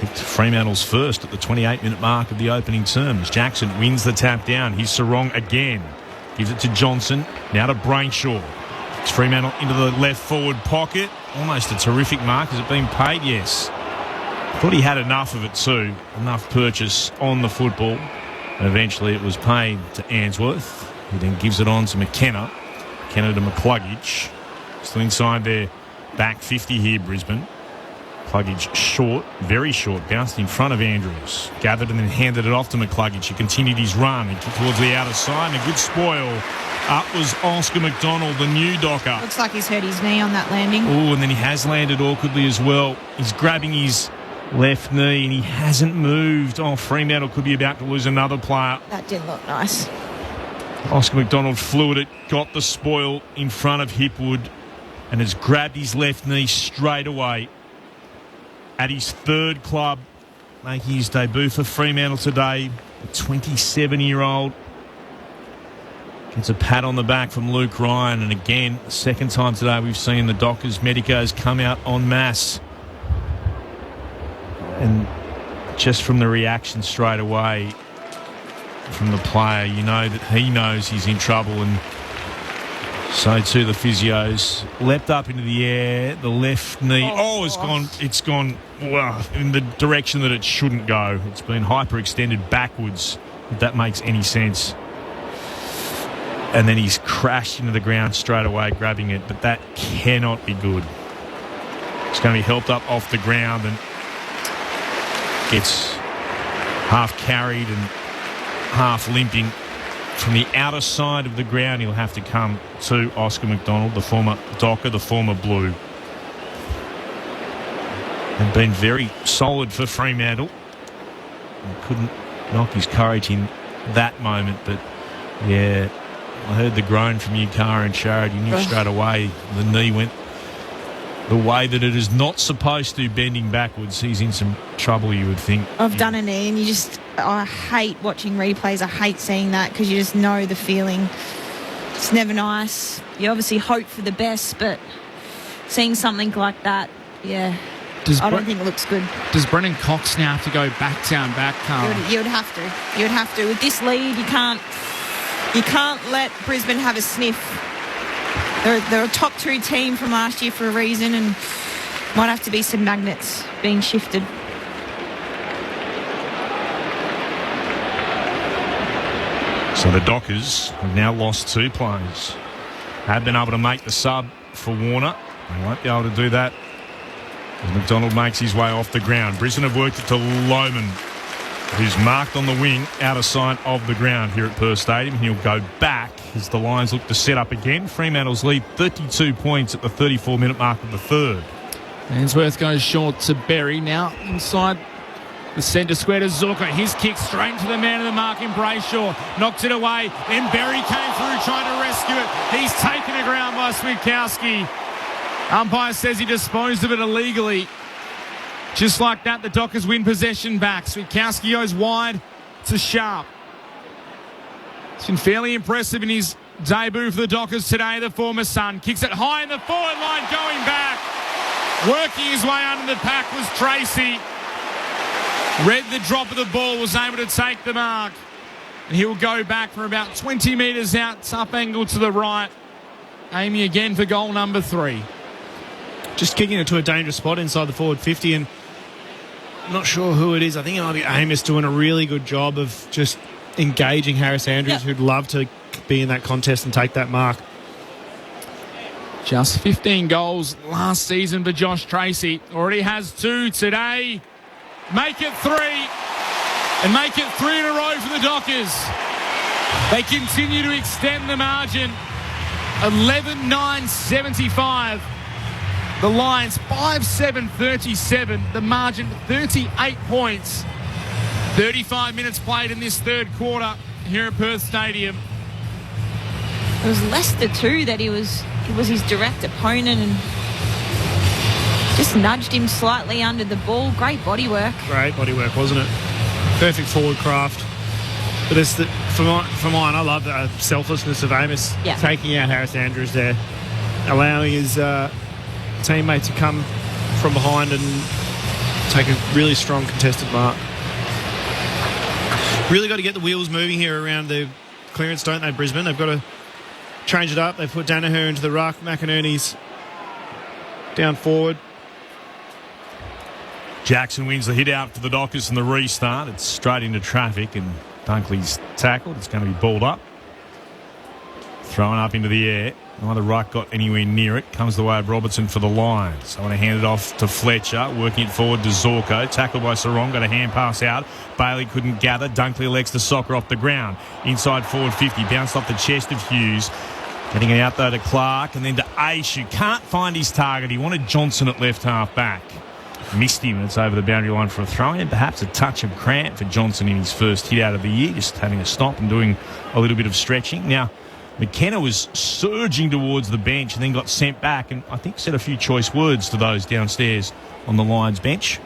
kicked Fremantle's first at the 28-minute mark of the opening term as Jackson wins the tap down. He's Sarong again. Gives it to Johnson. Now to Brainshaw. It's Fremantle into the left forward pocket. Almost a terrific mark. Has it been paid? Yes. Thought he had enough of it too. Enough purchase on the football. And eventually it was paid to Answorth. He then gives it on to McKenna. McKenna to McCluggage. Still inside their back 50 here, Brisbane. McCluggage short, very short, bounced in front of Andrews. Gathered and then handed it off to McCluggage. He continued his run and kicked towards the outer side. And a good spoil. Up was Oscar McDonald, the new Docker. Looks like he's hurt his knee on that landing. Oh, and then he has landed awkwardly as well. He's grabbing his left knee and he hasn't moved. Oh, Fremantle could be about to lose another player. That didn't look nice. Oscar McDonald flew at it, got the spoil in front of Hipwood and has grabbed his left knee straight away. At his third club, making his debut for Fremantle today, the 27-year-old gets a pat on the back from Luke Ryan. And again, the second time today we've seen the Dockers Medicos come out en masse. And just from the reaction straight away from the player, you know that he knows he's in trouble, and so too the physios. Leapt up into the air, the left knee. It's gone well, in the direction that it shouldn't go. It's been hyperextended backwards, if that makes any sense. And then he's crashed into the ground straight away, grabbing it. But that cannot be good. It's going to be helped up off the ground and gets half carried and half limping. From the outer side of the ground, he'll have to come to Oscar McDonald, the former Docker, the former Blue. Had been very solid for Fremantle. He couldn't knock his courage in that moment, but yeah, I heard the groan from you, Cara and Sharad. You knew straight away the knee went the way that it is not supposed to, bending backwards. He's in some trouble, you would think. I've done a knee, and I hate watching replays. I hate seeing that because you just know the feeling. It's never nice. You obviously hope for the best, but seeing something like that, yeah, I don't think it looks good. Does Brennan Cox now have to go back down, Cara? You would have to. You would have to. With this lead, you can't let Brisbane have a sniff. They're a top 2 team from last year for a reason, and might have to be some magnets being shifted. So the Dockers have now lost 2 players. Have been able to make the sub for Warner. They won't be able to do that as McDonald makes his way off the ground. Brisbane have worked it to Lohman, who's marked on the wing outer side of the ground here at Perth Stadium. He'll go back as the Lions look to set up again. Fremantle's lead 32 points at the 34-minute mark of the third. Ainsworth goes short to Berry. Now inside the centre square to Zorko. His kick straight to the man of the mark in Brayshaw. Knocks it away. Then Berry came through trying to rescue it. He's taken to ground by Switkowski. Umpire says he disposed of it illegally. Just like that, the Dockers win possession back. Switkowski goes wide to Sharp. It's been fairly impressive in his debut for the Dockers today, the former Sun. Kicks it high in the forward line, going back. Working his way under the pack was Tracy. Read the drop of the ball, was able to take the mark. And he'll go back from about 20 metres out, up angle to the right. Aiming again for goal number 3. Just kicking it to a dangerous spot inside the forward 50, and I'm not sure who it is. I think it might be Amos doing a really good job of just engaging Harris Andrews, who'd love to be in that contest and take that mark. Just 15 goals last season for Josh Tracy. Already has 2 today. Make it 3. And make it 3 in a row for the Dockers. They continue to extend the margin. 11-9-75. The Lions 5-7-37. The margin 38 points. 35 minutes played in this third quarter here at Perth Stadium. It was Leicester too that he was his direct opponent and just nudged him slightly under the ball. Great body work. Great body work, wasn't it? Perfect forward craft. But it's for mine, I love the selflessness of Amos taking out Harris Andrews there, allowing his teammate to come from behind and take a really strong contested mark. Really got to get the wheels moving here around the clearance, don't they, Brisbane? They've got to change it up. They've put Danaher into the ruck. McInerney's down forward. Jackson wins the hit out for the Dockers and the restart. It's straight into traffic and Dunkley's tackled. It's going to be balled up. Thrown up into the air. Neither ruck got anywhere near it. Comes the way of Robertson for the Lions. I want to hand it off to Fletcher. Working it forward to Zorko. Tackled by Sarong. Got a hand pass out. Bailey couldn't gather. Dunkley elects the soccer off the ground. Inside forward 50. Bounced off the chest of Hughes. Getting it out though to Clark. And then to Aish, who can't find his target. He wanted Johnson at left half back. Missed him. It's over the boundary line for a throw in. Perhaps a touch of cramp for Johnson in his first hit out of the year. Just having a stop and doing a little bit of stretching. Now, McKenna was surging towards the bench and then got sent back and I think said a few choice words to those downstairs on the Lions bench.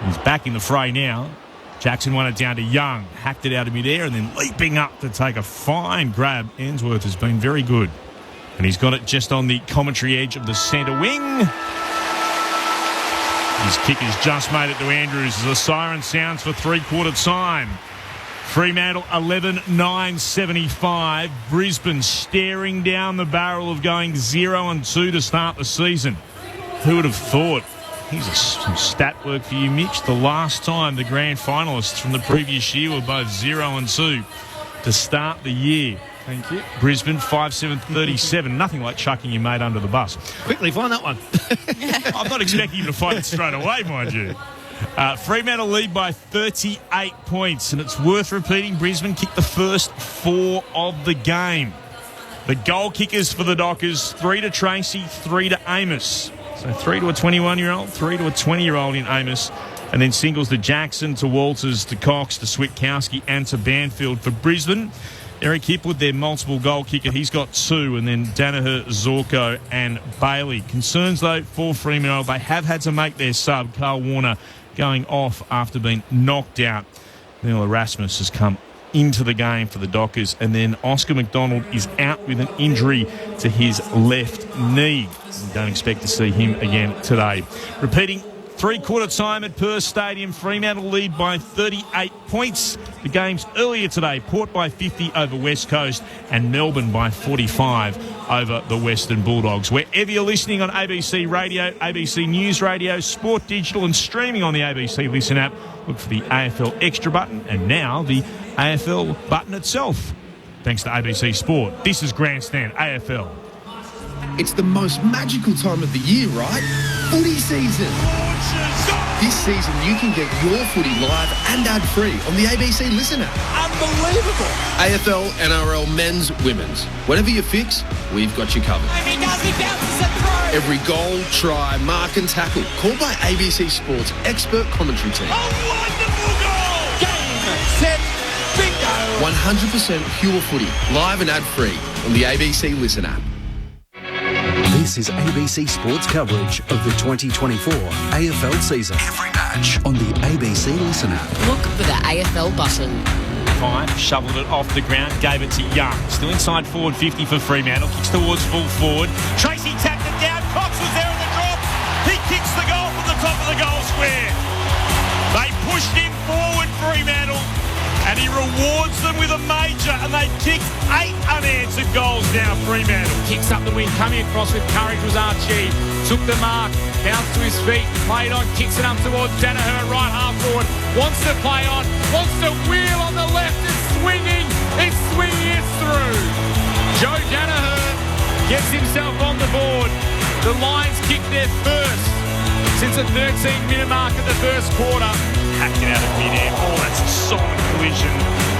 He's back in the fray now. Jackson won it down to Young. Hacked it out of midair and then leaping up to take a fine grab. Ainsworth has been very good. And he's got it just on the commentary edge of the centre wing. His kick has just made it to Andrews as the siren sounds for three-quarter time. Fremantle 11-9-75. Brisbane staring down the barrel of going 0-2 to start the season. Who would have thought? Here's some stat work for you, Mitch. The last time the grand finalists from the previous year were both 0-2 to start the year. Thank you. Brisbane 5-7-37. Nothing like chucking your mate under the bus. Quickly, find that one. I'm not expecting you to find it straight away, mind you. Fremantle lead by 38 points, and it's worth repeating, Brisbane kicked the first 4 of the game. The goal kickers for the Dockers, 3 to Tracy, 3 to Amos. So 3 to a 21-year-old, 3 to a 20-year-old in Amos. And then singles to Jackson, to Walters, to Cox, to Switkowski and to Banfield. For Brisbane, Eric Hipwood, their multiple goal kicker, he's got 2. And then Danaher, Zorko and Bailey. Concerns, though, for Fremantle. They have had to make their sub, Carl Warner, going off after being knocked out. Neil Erasmus has come into the game for the Dockers. And then Oscar McDonald is out with an injury to his left knee. We don't expect to see him again today. Repeating three-quarter time at Perth Stadium, Fremantle lead by 38 points. The games earlier today, Port by 50 over West Coast and Melbourne by 45 over the Western Bulldogs. Wherever you're listening on ABC Radio, ABC News Radio, Sport Digital and streaming on the ABC Listen app, look for the AFL Extra button and now the AFL button itself. Thanks to ABC Sport. This is Grandstand AFL. It's the most magical time of the year, right? Footy season. This season, you can get your footy live and ad-free on the ABC Listen app. Unbelievable. AFL, NRL, men's, women's. Whatever you fix, we've got you covered. Every goal, try, mark and tackle, called by ABC Sport's expert commentary team. A wonderful goal! Game, set, bingo! 100% pure footy, live and ad-free on the ABC Listen app. This is ABC Sports coverage of the 2024 AFL season. Every match on the ABC Listen app. Look for the AFL button. 5, shoveled it off the ground, gave it to Young. Still inside forward 50 for Fremantle. Kicks towards full forward. Tracy tapped it down. Cox was there in the drop. He kicks the goal from the top of the goal square. They pushed him forward, Fremantle, and he rewards them with a major, and they kicked 8 unanswered goals now, Fremantle. Kicks up the wing, coming across with courage was Archie. Took the mark, bounced to his feet, played on, kicks it up towards Danaher, right half forward. Wants to play on, wants to wheel on the left, it's swinging, it's through. Joe Danaher gets himself on the board. The Lions kick their first since the 13-minute mark of the first quarter. Hacked it out of mid-air. Oh, that's a solid collision.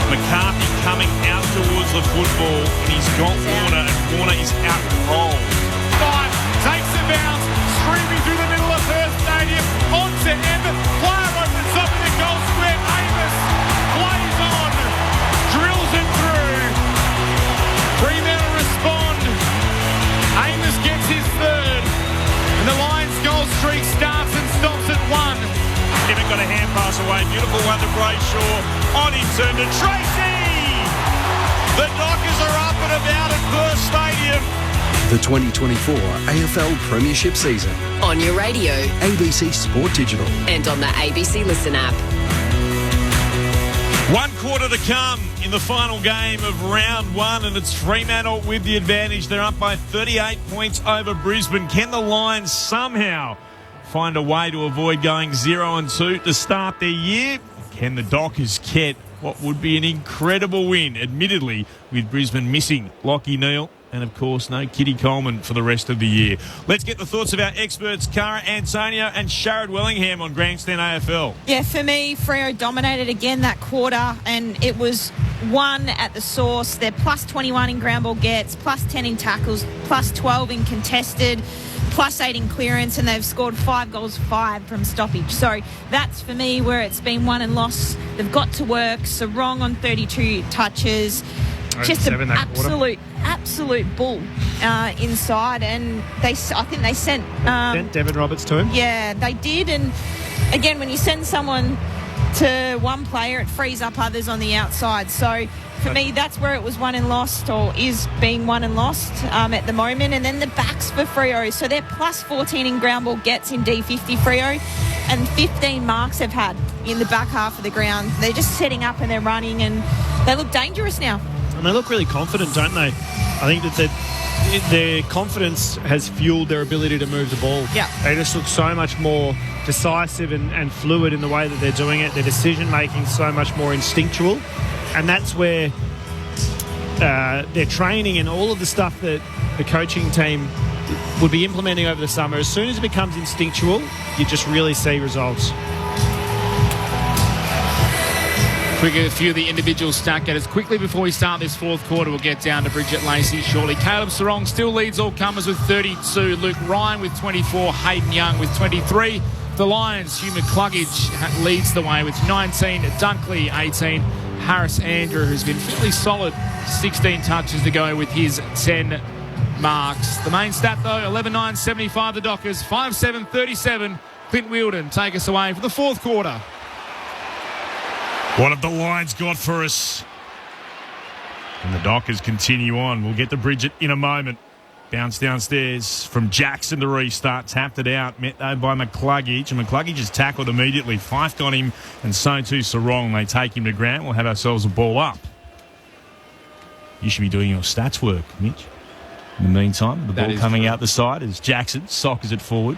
McCarthy coming out towards the football, and he's got Warner, and Warner is out cold. 5, takes the bounce, streaming through the middle of Perth Stadium, onto Emmett, player opens up in the goal square, Amos plays on, drills it through. Fremantle respond. Amos gets his third, and the Lions goal streak starts and stops at 1. Emmett got a hand pass away. Beautiful one to Brayshaw. On his turn to Tracy. The Dockers are up and about at Perth Stadium. The 2024 AFL Premiership season. On your radio. ABC Sport Digital. And on the ABC Listen app. 1 quarter to come in the final game of round 1, and it's Fremantle with the advantage. They're up by 38 points over Brisbane. Can the Lions somehow find a way to avoid going 0-2 to start their year? Can the Dockers get what would be an incredible win, admittedly, with Brisbane missing Lachie Neale and, of course, no Kitty Coleman for the rest of the year? Let's get the thoughts of our experts, Cara Antonio and Sharad Wellingham on Grandstand AFL. Yeah, for me, Freo dominated again that quarter, and it was 1 at the source. They're plus 21 in ground ball gets, plus 10 in tackles, plus 12 in contested, plus 8 in clearance, and they've scored 5 goals, 5 from stoppage. So that's, for me, where it's been won and lost. They've got to work. Sarong on 32 touches. Just an absolute bull inside, and I think they sent Devin Roberts to him. Yeah, they did. And again, when you send someone to one player, it frees up others on the outside. So for me, that's where it was won and lost, or is being won and lost at the moment. And then the backs for Freo, so they're plus 14 in ground ball gets in D50 Freo, and 15 marks they've had in the back half of the ground. They're just setting up and they're running, and they look dangerous now. And they look really confident, don't they? I think that their confidence has fueled their ability to move the ball. Yeah. They just look so much more decisive and fluid in the way that they're doing it. Their decision-making so much more instinctual. And that's where their training and all of the stuff that the coaching team would be implementing over the summer, as soon as it becomes instinctual, you just really see results. A few of the individual stat getters. Quickly before we start this fourth quarter, we'll get down to Bridget Lacey shortly. Caleb Sarong still leads all comers with 32. Luke Ryan with 24. Hayden Young with 23. The Lions, Hugh McCluggage leads the way with 19. Dunkley, 18. Harris Andrew, who's been fairly solid, 16 touches to go with his 10 marks. The main stat, though, 11-9-75 the Dockers, 5-7-37. Clint Wheeldon take us away for the fourth quarter. What have the Lions got for us? And the Dockers continue on. We'll get to Bridget in a moment. Bounce downstairs from Jackson to restart. Tapped it out. Met though by McCluggage. And McCluggage is tackled immediately. Fife got him and so too Sarong. They take him to ground. We'll have ourselves a ball up. You should be doing your stats work, Mitch. In the meantime, the ball coming out the side as Jackson soccers it forward.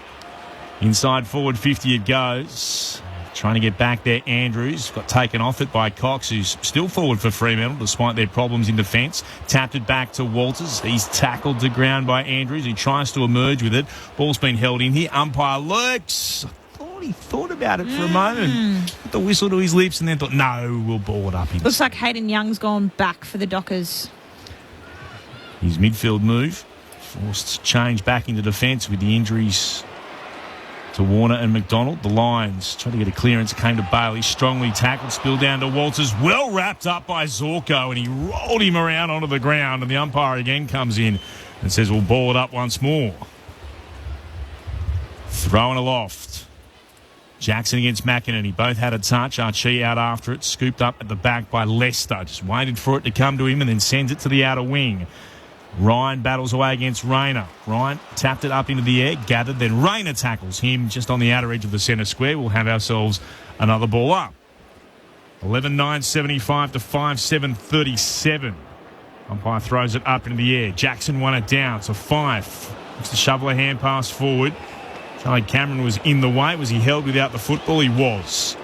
Inside forward 50 it goes. Trying to get back there, Andrews. Got taken off it by Cox, who's still forward for Fremantle despite their problems in defence. Tapped it back to Walters. He's tackled to ground by Andrews, who tries to emerge with it. Ball's been held in here. Umpire lurks. I thought he thought about it for a moment. Put the whistle to his lips and then thought, no, we'll ball it up. Looks like Hayden Young's gone back for the Dockers. His midfield move. Forced to change back into defence with the injuries to Warner and McDonald. The Lions trying to get a clearance. Came to Bailey. Strongly tackled. Spilled down to Walters. Well wrapped up by Zorko, and he rolled him around onto the ground. And the umpire again comes in and says, we'll ball it up once more. Throwing aloft. Jackson against McInerney. Both had a touch. Archie out after it. Scooped up at the back by Lester. Just waited for it to come to him and then sends it to the outer wing. Ryan battles away against Rayner. Ryan tapped it up into the air, gathered, then Rayner tackles him just on the outer edge of the centre square. We'll have ourselves another ball up. 11-9-75 to 5-7-37. Umpire throws it up into the air. Jackson won it down to Fife. Looks to shovel a hand pass forward. Charlie Cameron was in the way. Was he held without the football? He was.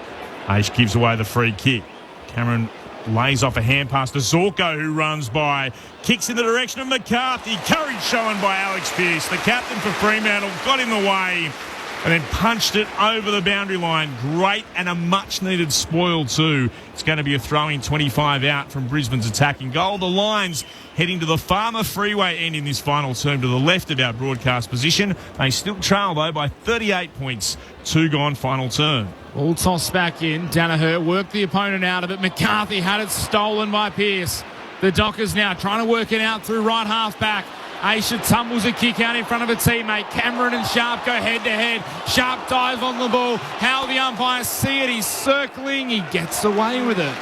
Aish gives away the free kick. Cameron lays off a hand pass to Zorko, who runs by. Kicks in the direction of McCarthy. Courage shown by Alex Pearce. The captain for Fremantle got in the way and then punched it over the boundary line. Great and a much-needed spoil too. It's going to be a throw-in 25 out from Brisbane's attacking goal. The Lions heading to the Farmer Freeway end in this final term to the left of our broadcast position. They still trail, though, by 38 points. 2 gone final term. All tossed back in. Danaher worked the opponent out of it. McCarthy had it stolen by Pearce. The Dockers now trying to work it out through right half back. Aisha tumbles a kick out in front of a teammate. Cameron and Sharp go head-to-head. Sharp dives on the ball. How the umpires see it. He's circling. He gets away with it.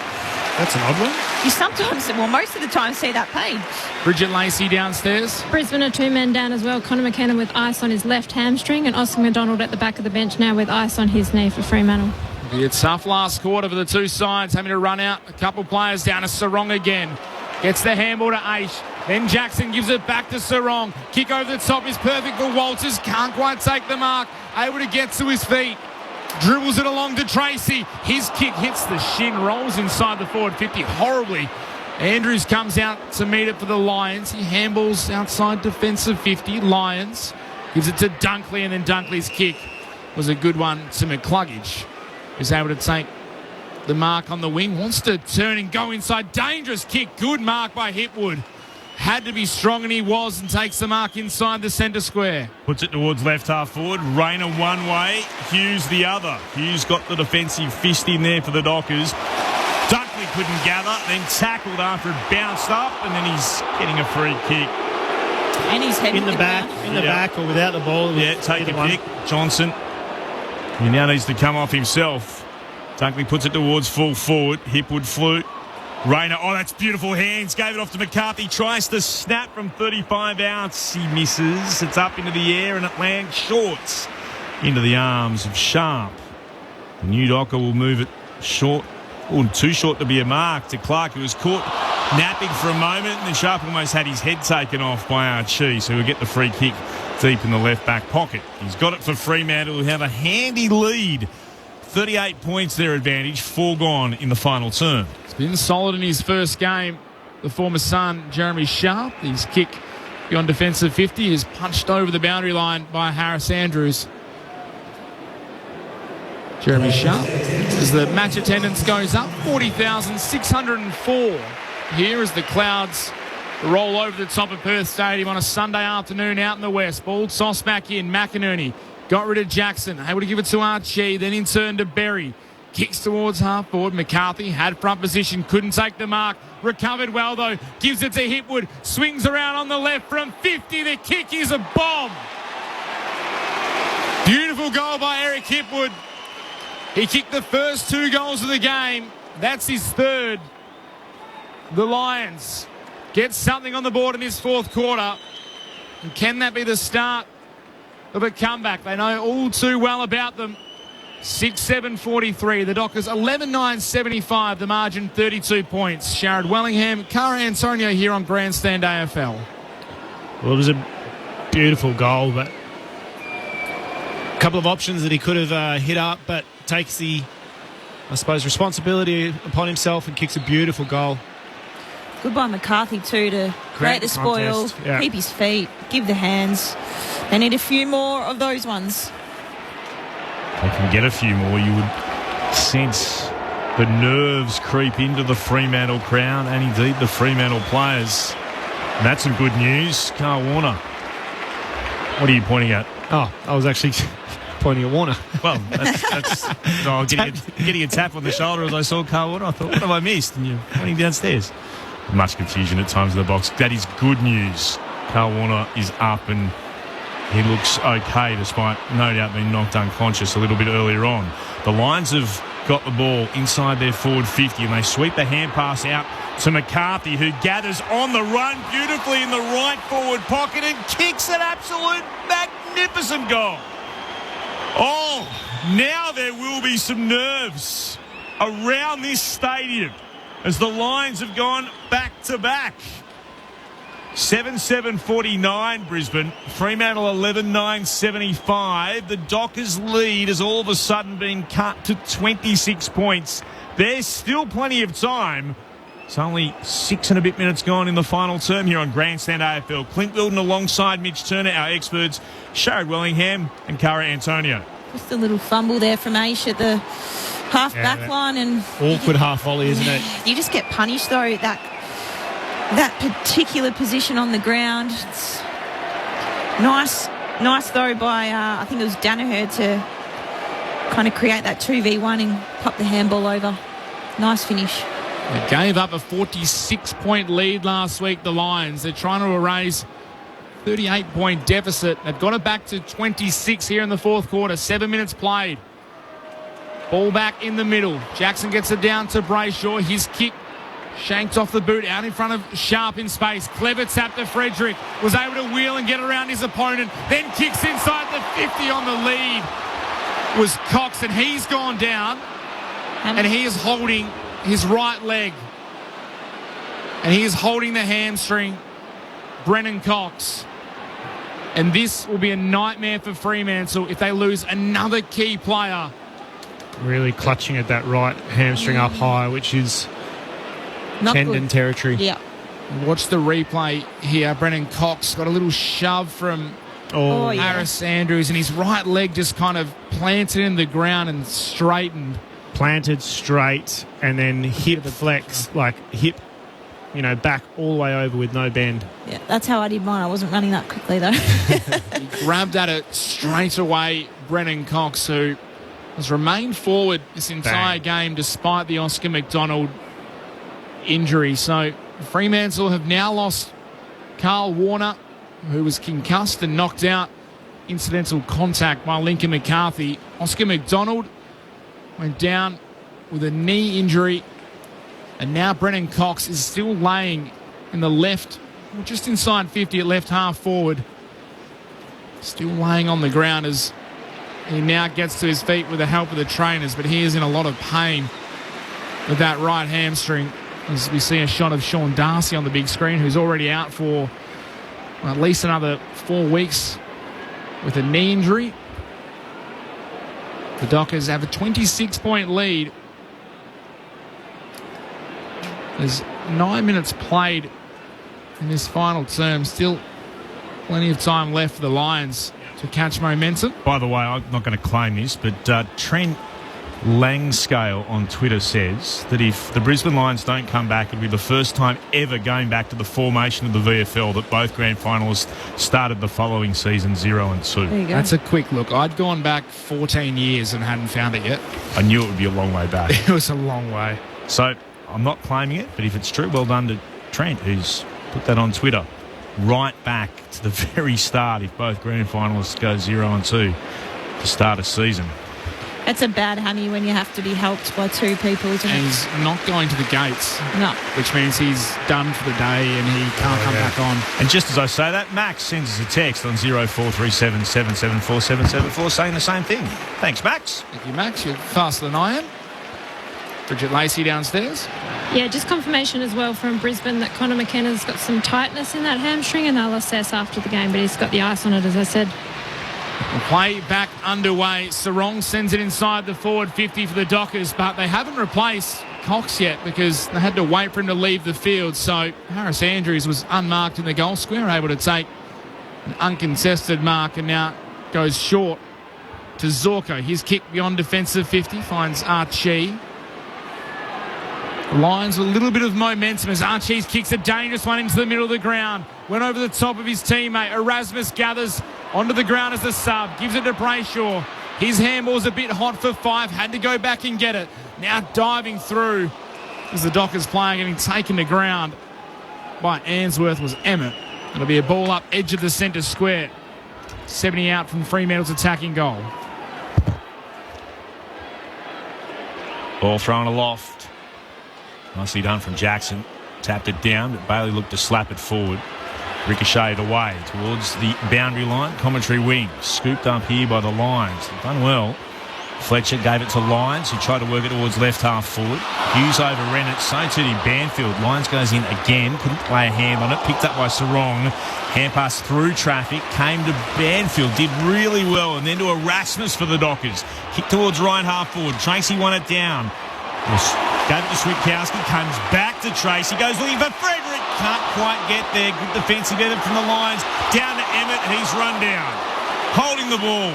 That's an odd one. You sometimes, well, most of the time, see that page. Bridget Lacey downstairs. Brisbane are 2 men down as well. Connor McKenna with ice on his left hamstring and Oscar McDonald at the back of the bench now with ice on his knee for Fremantle. It'll be a tough last quarter for the two sides, having to run out a couple players down to Sarong again. Gets the handball to Aish. Then Jackson gives it back to Sarong. Kick over the top is perfect for Walters. Can't quite take the mark. Able to get to his feet. Dribbles it along to Tracy. His kick hits the shin, rolls inside the forward 50 horribly. Andrews comes out to meet it for the Lions. He handballs outside defensive 50. Lions gives it to Dunkley, and then Dunkley's kick was a good one to McCluggage, who's able to take the mark on the wing. Wants to turn and go inside. Dangerous kick. Good mark by Hipwood. Had to be strong, and he was, and takes the mark inside the centre square. Puts it towards left half forward. Rayner one way, Hughes the other. Hughes got the defensive fist in there for the Dockers. Dunkley couldn't gather, then tackled after it bounced up, and then he's getting a free kick. And he's heading in the back, back or without the ball. Yeah, take a pick. Johnson. He now needs to come off himself. Dunkley puts it towards full forward. Hipwood flute. Rayner, oh, that's beautiful hands. Gave it off to McCarthy. Tries to snap from 35 outs. He misses. It's up into the air and it lands short into the arms of Sharp. The new Docker will move it short. Oh, too short to be a mark to Clark, who was caught napping for a moment. And then Sharp almost had his head taken off by Archie. So he'll get the free kick deep in the left back pocket. He's got it for Fremantle, who have a handy lead. 38 points their advantage. 4 gone in the final term. He's been solid in his first game. The former son, Jeremy Sharp. His kick beyond defensive 50 is punched over the boundary line by Harris Andrews. Jeremy Sharp as the match attendance goes up, 40,604 here as the clouds roll over the top of Perth Stadium on a Sunday afternoon out in the west. Ball tossed back in. McInerney got rid of Jackson, able to give it to Archie, then in turn to Berry. Kicks towards half forward. McCarthy had front position, couldn't take the mark. Recovered well though, gives it to Hipwood, swings around on the left from 50. The kick is a bomb. Beautiful goal by Eric Hipwood. He kicked the first 2 goals of the game. That's his third. The Lions get something on the board in this fourth quarter. And can that be the start of a comeback? They know all too well about them. 6-7-43. The Dockers 11-9-75. The margin 32 points. Sharad Wellingham, Cara Antonio here on Grandstand AFL. Well, it was a beautiful goal, but a couple of options that he could have hit up, but takes the, I suppose, responsibility upon himself and kicks a beautiful goal. Good by McCarthy too to create the spoil, keep his feet, give the hands. They need a few more of those ones. They can get a few more. You would sense the nerves creep into the Fremantle crowd and indeed the Fremantle players. And that's some good news. Carl Warner. What are you pointing at? Oh, I was actually pointing at Warner. Well, that's getting a tap on the shoulder as I saw Carl Warner. I thought, what have I missed? And you're pointing downstairs. Much confusion at times in the box. That is good news. Carl Warner is up and he looks okay despite no doubt being knocked unconscious a little bit earlier on. The Lions have got the ball inside their forward 50 and they sweep the hand pass out to McCarthy, who gathers on the run beautifully in the right forward pocket and kicks an absolute magnificent goal. Oh, now there will be some nerves around this stadium as the Lions have gone back-to-back. 7-7-49 Brisbane. Fremantle 11-9-75. The Dockers lead has all of a sudden been cut to 26 points. There's still plenty of time. It's only 6 and a bit minutes gone in the final term here on Grandstand AFL. Clint Wilden alongside Mitch Turner, our experts, Sharad Wellingham and Cara Antonio. Just a little fumble there from Aish at the half-back line. And awkward half volley, isn't it? You just get punished, though, that particular position on the ground. It's nice though by I think it was Danaher to kind of create that 2v1 and pop the handball over. Nice finish. They gave up a 46-point lead last week, the Lions. They're trying to erase 38-point deficit. They've got it back to 26 here in the fourth quarter. 7 minutes played. Ball back in the middle. Jackson gets it down to Brayshaw. His kick shanked off the boot out in front of Sharp in space. Clever tap to Frederick. Was able to wheel and get around his opponent. Then kicks inside the 50 on the lead. Was Cox, and he's gone down. And he is holding his right leg. And he is holding the hamstring. Brennan Cox. And this will be a nightmare for Fremantle if they lose another key player. Really clutching at that right hamstring up high, which is not tendon territory. Yeah. Watch the replay here. Brennan Cox got a little shove from Harris Andrews, and his right leg just kind of planted in the ground and straightened. Planted straight and then hip flex, like hip, back all the way over with no bend. Yeah, that's how I did mine. I wasn't running that quickly, though. He grabbed at it straight away, Brennan Cox, who has remained forward this entire game despite the Oscar McDonald injury. So Fremantle have now lost Carl Warner, who was concussed and knocked out, incidental contact by Lincoln McCarthy. Oscar McDonald went down with a knee injury, and now Brennan Cox is still laying in the left, just inside 50 at left half forward, still laying on the ground as he now gets to his feet with the help of the trainers, but he is in a lot of pain with that right hamstring. As we see a shot of Sean Darcy on the big screen, who's already out for at least another 4 weeks with a knee injury. The Dockers have a 26-point lead. There's 9 minutes played in this final term. Still plenty of time left for the Lions to catch momentum. By the way, I'm not going to claim this, but Trent Langscale on Twitter says that if the Brisbane Lions don't come back, it'll be the first time ever going back to the formation of the VFL that both grand finalists started the following season 0-2. There you go. That's a quick look. I'd gone back 14 years and hadn't found it yet. I knew it would be a long way back. It was a long way. So I'm not claiming it, but if it's true, well done to Trent, who's put that on Twitter. Right back to the very start if both grand finalists go 0-2 to start a season. That's a bad hammy when you have to be helped by two people, isn't And it? he's not going to the gates. No. Which means he's done for the day and he can't come back on. And just as I say that, Max sends us a text on 0437 774 774 saying the same thing. Thanks, Max. Thank you, Max. You're faster than I am. Bridget Lacey downstairs. Yeah, just confirmation as well from Brisbane that Connor McKenna's got some tightness in that hamstring, and they'll assess after the game, but he's got the ice on it, as I said. Play back underway. Sarong sends it inside the forward 50 for the Dockers, but they haven't replaced Cox yet because they had to wait for him to leave the field. So Harris Andrews was unmarked in the goal square, able to take an uncontested mark, and now goes short to Zorko. His kick beyond defensive 50 finds Archie. Lions with a little bit of momentum as Archie's kicks a dangerous one into the middle of the ground. Went over the top of his teammate. Erasmus gathers onto the ground as a sub. Gives it to Brayshaw. His handball's a bit hot for 5. Had to go back and get it. Now diving through as the Dockers player getting taken to ground by Ainsworth was Emmett. It'll be a ball up edge of the centre square. 70 out from Fremantle's attacking goal. Ball thrown aloft. Nicely done from Jackson. Tapped it down, but Bailey looked to slap it forward. Ricocheted away towards the boundary line. Commentary wing. Scooped up here by the Lions. They've done well. Fletcher gave it to Lyons, who tried to work it towards left half forward. Hughes overran it. So too did Banfield. Lyons goes in again. Couldn't lay a hand on it. Picked up by Sarong. Hand pass through traffic. Came to Banfield. Did really well. And then to Erasmus for the Dockers. Kick towards right half forward. Tracy won it down. Gave it to Switkowski, comes back to Tracy, goes looking for Frederick, can't quite get there. Good defensive effort from the Lions. Down to Emmett, he's run down. Holding the ball.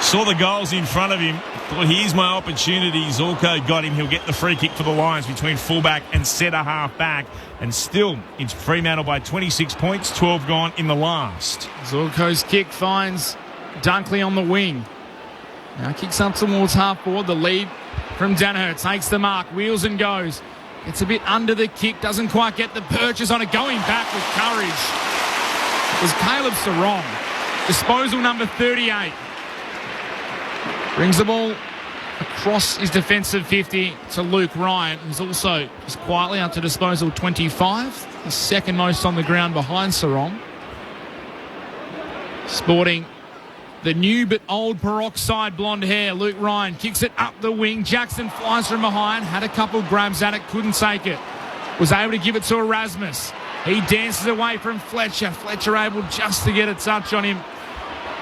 Saw the goals in front of him. Thought, here's my opportunity. Zorko got him. He'll get the free kick for the Lions between fullback and centre half back. And still, it's Fremantle by 26 points, 12 gone in the last. Zorko's kick finds Dunkley on the wing. Now kicks up towards half forward. The lead from Danaher takes the mark, wheels and goes. It's a bit under the kick, doesn't quite get the purchase on it. Going back with courage. It was Caleb Sarong. Disposal number 38. Brings the ball across his defensive 50 to Luke Ryan, who's also just quietly up to disposal 25. The second most on the ground behind Sarong. Sporting the new but old peroxide blonde hair. Luke Ryan kicks it up the wing. Jackson flies from behind. Had a couple grabs at it. Couldn't take it. Was able to give it to Erasmus. He dances away from Fletcher. Fletcher able just to get a touch on him.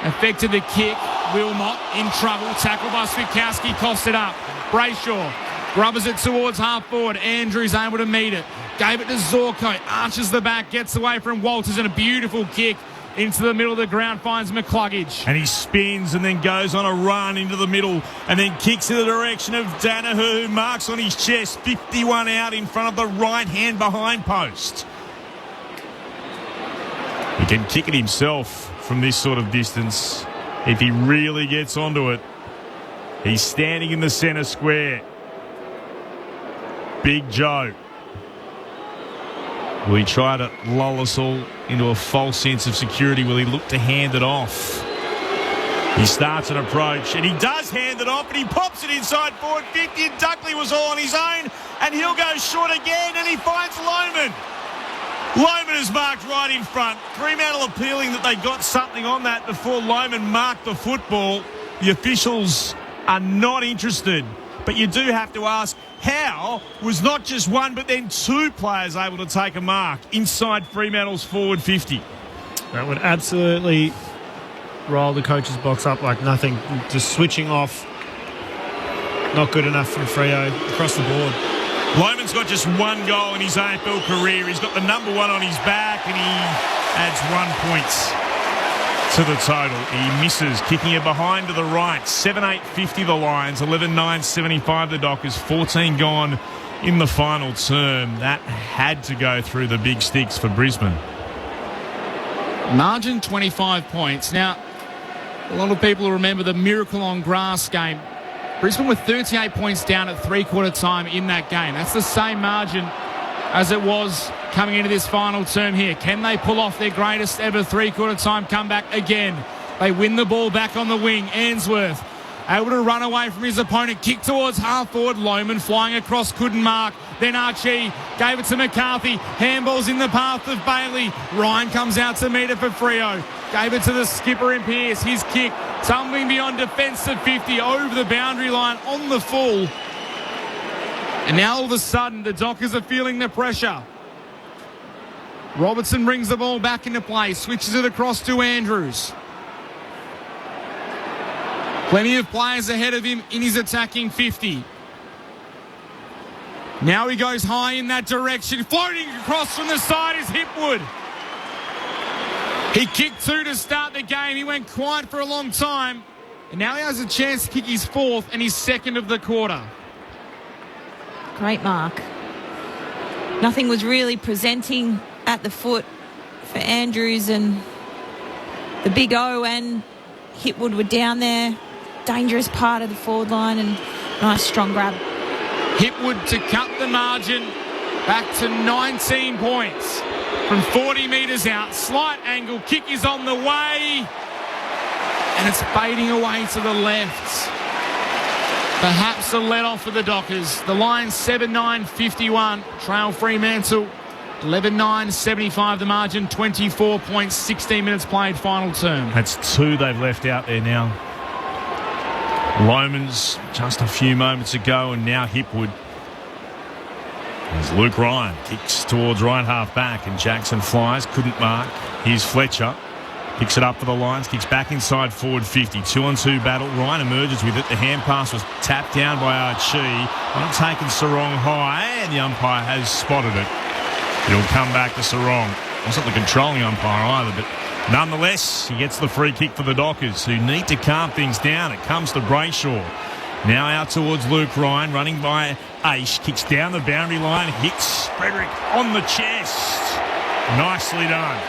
Affected the kick. Wilmot in trouble. Tackled by Switkowski. Cost it up. Brayshaw grubbers it towards half forward. Andrews able to meet it. Gave it to Zorko. Arches the back. Gets away from Walters and a beautiful kick into the middle of the ground, finds McCluggage. And he spins and then goes on a run into the middle and then kicks in the direction of Danaher, who marks on his chest. 51 out in front of the right hand behind post. He can kick it himself from this sort of distance if he really gets onto it. He's standing in the centre square. Big Joe. Will he try to lull us all into a false sense of security? Will he look to hand it off? He starts an approach, and he does hand it off, and he pops it inside forward 50, and Dunkley was all on his own, and he'll go short again, and he finds Lohman. Lohman is marked right in front. Fremantle appealing that they got something on that before Lohman marked the football. The officials are not interested. But you do have to ask, how was not just one but then two players able to take a mark inside Fremantle's forward 50? That would absolutely roll the coach's box up like nothing. Just switching off. Not good enough from Freo across the board. Lohman's got just one goal in his AFL career. He's got the number one on his back and he adds 1 point to the total. He misses, kicking it behind to the right. 7-8-50 the Lions, 11-9-75 the Dockers, 14 gone in the final term. That had to go through the big sticks for Brisbane. Margin 25 points. Now, a lot of people will remember the Miracle on Grass game. Brisbane were 38 points down at three-quarter time in that game. That's the same margin as it was coming into this final term here. Can they pull off their greatest ever three-quarter time comeback again? They win the ball back on the wing. Ainsworth able to run away from his opponent. Kick towards half-forward. Lohman flying across, couldn't mark. Then Archie gave it to McCarthy. Handball's in the path of Bailey. Ryan comes out to meet it for Freo. Gave it to the skipper in Pearce. His kick tumbling beyond defensive 50 over the boundary line on the full. And now all of a sudden the Dockers are feeling the pressure. Robertson brings the ball back into play. Switches it across to Andrews. Plenty of players ahead of him in his attacking 50. Now he goes high in that direction. Floating across from the side is Hipwood. He kicked two to start the game. He went quiet for a long time. And now he has a chance to kick his fourth and his second of the quarter. Great mark. Nothing was really presenting at the foot for Andrews, and the Big O and Hipwood were down there. Dangerous part of the forward line, and nice strong grab. Hipwood to cut the margin back to 19 points from 40 metres out. Slight angle. Kick is on the way. And it's fading away to the left. Perhaps a let-off for the Dockers. The Lions 7-9-51. Trail Fremantle 11-9-75 the margin. 24 points, 16 minutes played final term. That's two they've left out there now. Lohman's just a few moments ago, and now Hipwood. As Luke Ryan kicks towards right half back, and Jackson flies, couldn't mark. Here's Fletcher. Picks it up for the Lions, kicks back inside forward 50. 2-on-2 battle. Ryan emerges with it. The hand pass was tapped down by Archie. Not taken Sarong high, and the umpire has spotted it. It'll come back to Sarong. Wasn't the controlling umpire either, but nonetheless, he gets the free kick for the Dockers, who need to calm things down. It comes to Brayshaw. Now out towards Luke Ryan, running by Aish. Kicks down the boundary line, hits Frederick on the chest. Nicely done.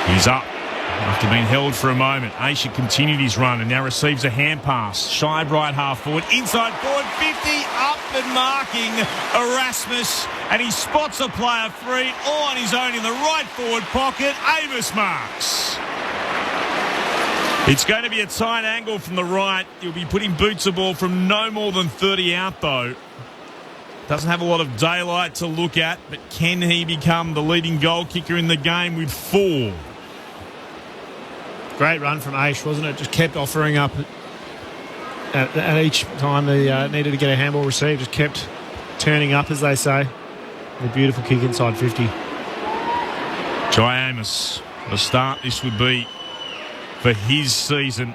He's up after being held for a moment. Aisha continued his run and now receives a hand pass. Shied right half forward, inside forward 50, up and marking Erasmus, and he spots a player free all on his own in the right forward pocket. Amos marks. It's going to be a tight angle from the right. He'll be putting boots of ball from no more than 30 out though. Doesn't have a lot of daylight to look at, but can he become the leading goal kicker in the game with 4? Great run from Aish, wasn't it? Just kept offering up at each time they needed to get a handball received. Just kept turning up, as they say. A beautiful kick inside 50. Jai Amos, the start this would be for his season.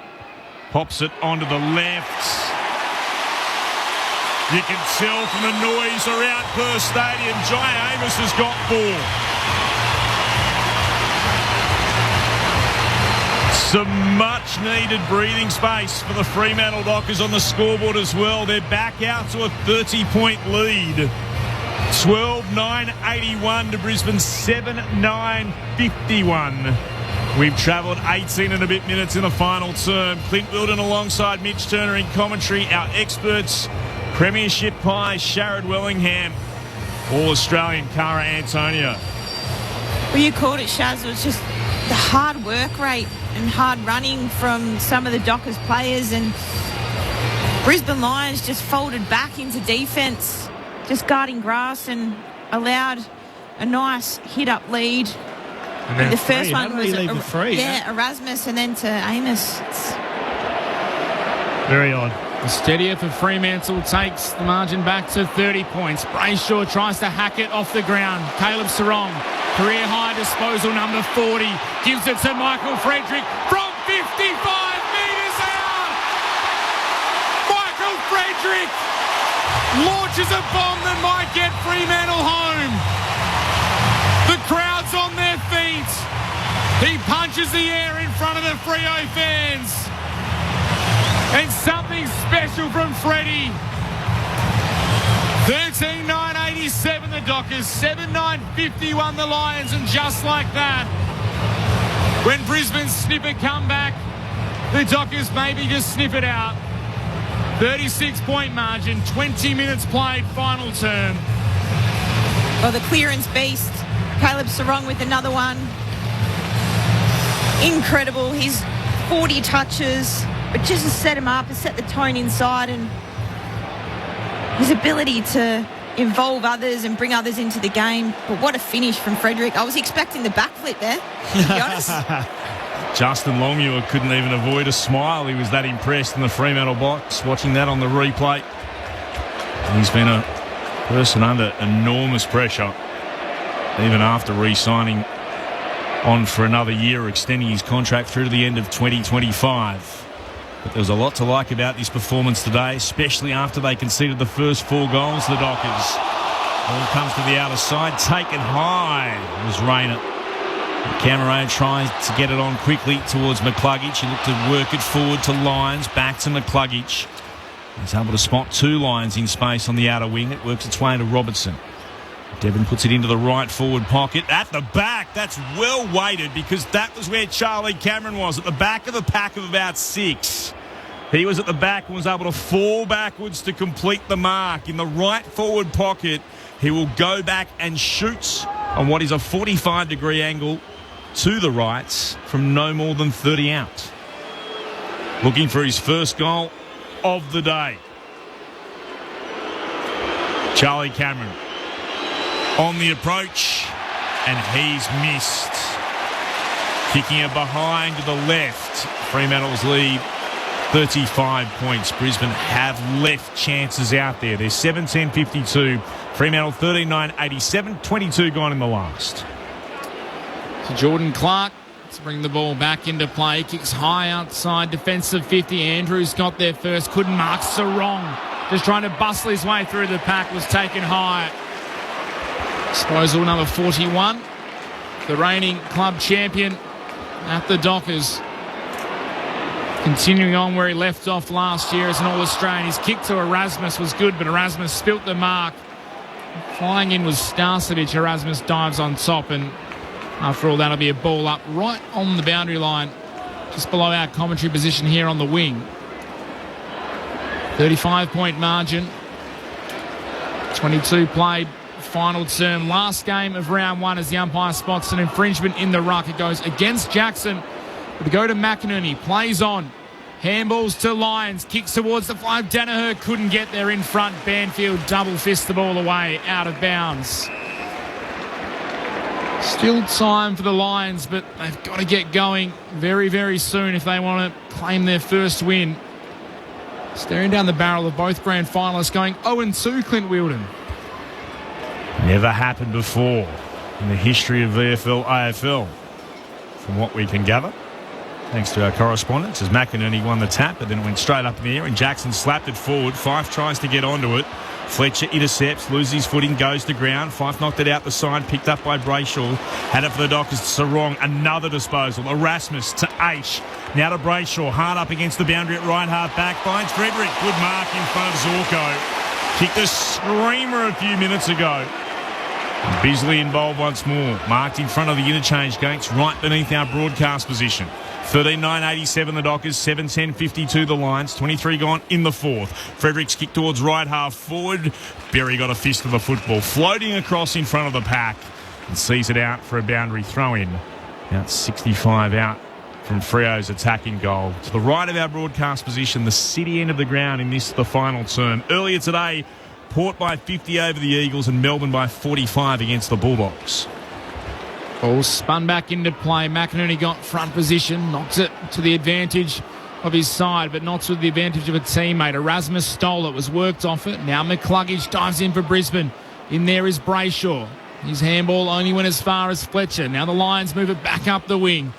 Pops it onto the left. You can tell from the noise around Perth Stadium, Jai Amos has got 4. Some much-needed breathing space for the Fremantle Dockers on the scoreboard as well. They're back out to a 30-point lead. 12-9-81 to Brisbane, 7-9-51. We've travelled 18 and a bit minutes in the final term. Clint Wilden alongside Mitch Turner in commentary. Our experts, Premiership Pie, Sharad Wellingham, All-Australian Cara Antonio. Well, you called it, Shaz. It was just the hard work rate and hard running from some of the Dockers players, and Brisbane Lions just folded back into defence, just guarding grass, and allowed a nice hit-up lead. And the first one was Erasmus, and then to Amos. It's very odd. The steadier for Fremantle takes the margin back to 30 points. Brayshaw tries to hack it off the ground. Caleb Sarong, career high disposal number 40, gives it to Michael Frederick from 55 metres out. Michael Frederick launches a bomb that might get Fremantle home. The crowd's on their feet. He punches the air in front of the Freo fans. And something special from Freddie. 13-9-87 the Dockers, 7-9-51 the Lions, and just like that, when Brisbane snip a comeback, the Dockers maybe just snip it out. 36-point margin, 20 minutes played, final term. Well, the clearance beast, Caleb Sarong with another one. Incredible. He's 40 touches, but just to set him up and set the tone inside, and his ability to involve others and bring others into the game. But what a finish from Frederick. I was expecting the backflip there, to be honest. Justin Longmuir couldn't even avoid a smile. He was that impressed in the Fremantle box, watching that on the replay. He's been a person under enormous pressure, even after re-signing on for another year, extending his contract through to the end of 2025. But there was a lot to like about this performance today, especially after they conceded the first 4 goals, the Dockers. Ball comes to the outer side, taken high. It was Rayner. Cameron tries to get it on quickly towards McCluggage. He looked to work it forward to Lyons, back to McCluggage. He's able to spot 2 Lions in space on the outer wing. It works its way into Robertson. Devon puts it into the right forward pocket. At the back, that's well weighted, because that was where Charlie Cameron was, at the back of the pack of about 6. He was at the back and was able to fall backwards to complete the mark. In the right forward pocket, he will go back and shoot on what is a 45-degree angle to the right from no more than 30 out. Looking for his first goal of the day. Charlie Cameron on the approach, and he's missed. Kicking it behind to the left. Fremantle's lead, 35 points. Brisbane have left chances out there. They're 7-10-52. Fremantle 13-9-87. 22 gone in the last. So Jordan Clark to bring the ball back into play. Kicks high outside defensive 50. Andrews got there first. Couldn't mark. Sarong just trying to bustle his way through the pack. Was taken high. Disposal number 41. The reigning club champion at the Dockers. Continuing on where he left off last year as an All-Australian. His kick to Erasmus was good, but Erasmus spilt the mark. Flying in was Starcevic. Erasmus dives on top, and after all, that'll be a ball up right on the boundary line, just below our commentary position here on the wing. 35-point margin. 22 played. Final term. Last game of round 1 as the umpire spots an infringement in the ruck. It goes against Jackson. But to go to McInerney. Plays on. Handballs to Lyons. Kicks towards the 5. Danaher couldn't get there in front. Banfield double fist the ball away. Out of bounds. Still time for the Lions, but they've got to get going very, very soon if they want to claim their first win. Staring down the barrel of both grand finalists, going 0-2, Clint Wheeldon. Never happened before in the history of VFL AFL, from what we can gather. Thanks to our correspondents, as McInerney won the tap, but then it went straight up in the air, and Jackson slapped it forward. Fife tries to get onto it. Fletcher intercepts, loses his footing, goes to ground. Fife knocked it out the side, picked up by Brayshaw. Had it for the Dockers. Sarong, another disposal. Erasmus to Aish. Now to Brayshaw, hard up against the boundary at right half back. Finds Frederick. Good mark in front of Zorko. Kicked a screamer a few minutes ago. Bisley involved once more. Marked in front of the interchange gates, right beneath our broadcast position. 13-9-87 the Dockers, 7-10-52 the Lions. 23 gone in the fourth. Fredericks kick towards right half forward. Berry got a fist of the football, floating across in front of the pack, and sees it out for a boundary throw-in. About 65 out from Freo's attacking goal. To the right of our broadcast position, the city end of the ground in this, the final term. Earlier today, Port by 50 over the Eagles and Melbourne by 45 against the Bulldogs. Ball spun back into play. McInerney got front position, knocks it to the advantage of his side, but not to the advantage of a teammate. Erasmus stole it, was worked off it. Now McCluggage dives in for Brisbane. In there is Brayshaw. His handball only went as far as Fletcher. Now the Lions move it back up the wing.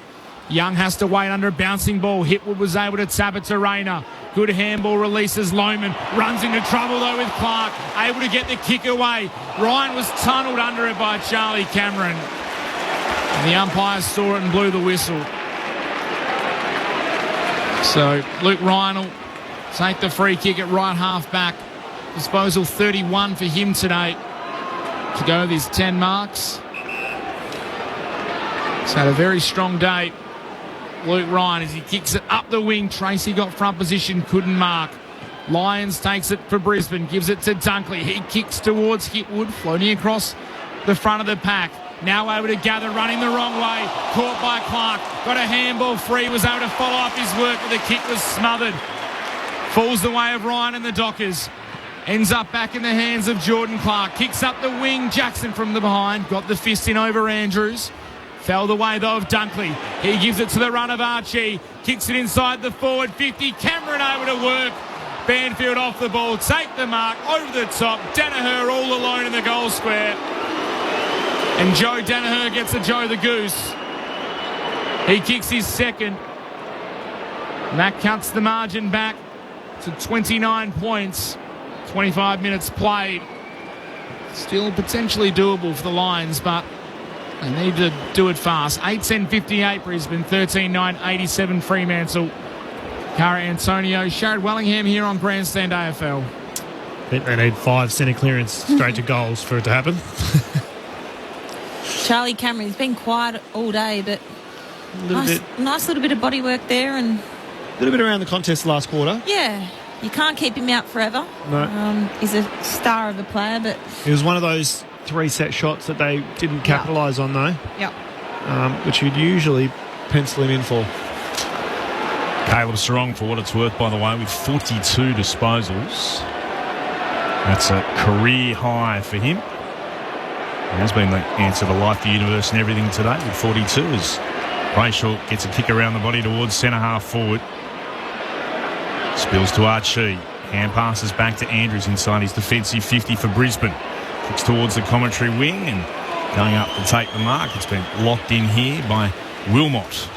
Young has to wait under a bouncing ball. Hipwood was able to tap it to Rayner. Good handball releases Lohman. Runs into trouble though with Clark. Able to get the kick away. Ryan was tunnelled under it by Charlie Cameron. And the umpires saw it and blew the whistle. So Luke Ryan will take the free kick at right half back. Disposal 31 for him today to go with his 10 marks. He's had a very strong day, Luke Ryan, as he kicks it up the wing. Tracy got front position, couldn't mark. Lyons takes it for Brisbane, gives it to Dunkley. He kicks towards Hipwood, floating across the front of the pack. Now able to gather, running the wrong way. Caught by Clark. Got a handball free. Was able to follow up his work, but the kick was smothered. Falls the way of Ryan and the Dockers. Ends up back in the hands of Jordan Clark. Kicks up the wing. Jackson from the behind. Got the fist in over Andrews. Fell the way, though, of Dunkley. He gives it to the run of Archie. Kicks it inside the forward 50. Cameron able to work. Banfield off the ball. Take the mark. Over the top. Danaher all alone in the goal square. And Joe Danaher gets a Joe the Goose. He kicks his second. And that cuts the margin back to 29 points. 25 minutes played. Still potentially doable for the Lions, but they need to do it fast. 8-10-58 Brisbane, 13-9-87 Fremantle. Cara Antonio, Sharad Wellingham here on Grandstand AFL. I think they need 5 centre clearance straight to goals for it to happen. Charlie Cameron's been quiet all day, but nice little bit of body work there. And A little bit around the contest last quarter. yeah, you can't keep him out forever. No. He's a star of a player, but It was one of those 3 set shots that they didn't capitalise on, though. yeah. Which you'd usually pencil him in for. Caleb Sarong, for what it's worth, by the way, with 42 disposals. That's a career high for him. He has been the answer to life, the universe and everything today with 42 as Brayshaw gets a kick around the body towards centre half forward. Spills to Archie. Hand passes back to Andrews inside his defensive 50 for Brisbane. Kicks towards the commentary wing and going up to take the mark. It's been locked in here by Wilmot.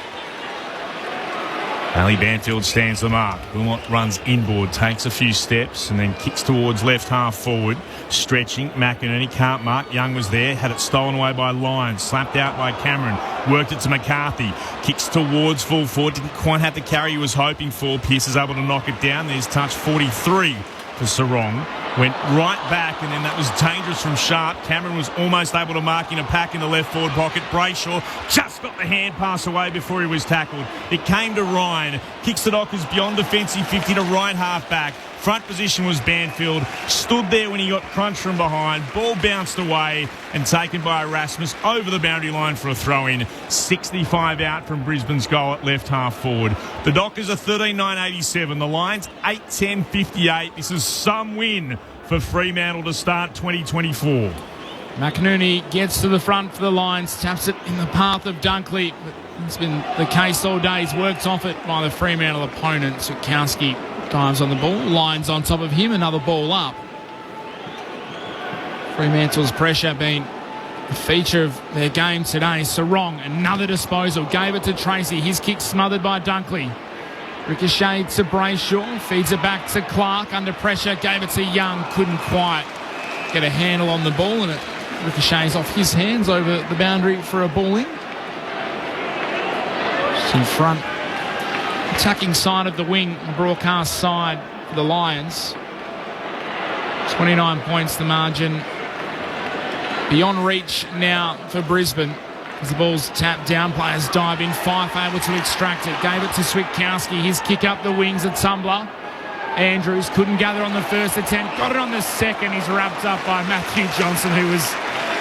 Ali Banfield stands the mark. Wilmot runs inboard, takes a few steps and then kicks towards left half forward. Stretching, McInerney can't mark. Young was there, had it stolen away by Lyons. Slapped out by Cameron. Worked it to McCarthy. Kicks towards full forward. Didn't quite have the carry he was hoping for. Pearce is able to knock it down. There's touch 43 for Sarong. Went right back and then that was dangerous from Sharp. Cameron was almost able to mark in a pack in the left forward pocket. Brayshaw just got the hand pass away before he was tackled. It came to Ryan. Kicks the Dockers beyond defensive 50 to right half back. Front position was Banfield. Stood there when he got crunched from behind. Ball bounced away and taken by Erasmus over the boundary line for a throw-in. 65 out from Brisbane's goal at left half forward. The Dockers are 13-9-87. The Lions 8-10-58. This is some win for Fremantle to start 2024. McInerney gets to the front for the Lions, taps it in the path of Dunkley. It's been the case all day. He's worked off it by the Fremantle opponent. Switkowski dives on the ball. Lions on top of him. Another ball up. Fremantle's pressure being a feature of their game today. Sarong, another disposal. Gave it to Tracy. His kick smothered by Dunkley. Ricochet to Brayshaw. Feeds it back to Clark. Under pressure. Gave it to Young. Couldn't quite get a handle on the ball. And it ricochets off his hands over the boundary for a ball in. Just in front. Attacking side of the wing. The broadcast side for the Lions. 29 points the margin. Beyond reach now for Brisbane. As the ball's tapped down, players dive in. Fife able to extract it. Gave it to Switkowski. His kick up the wings, a tumbler. Andrews couldn't gather on the first attempt. Got it on the second. He's wrapped up by Matthew Johnson, who was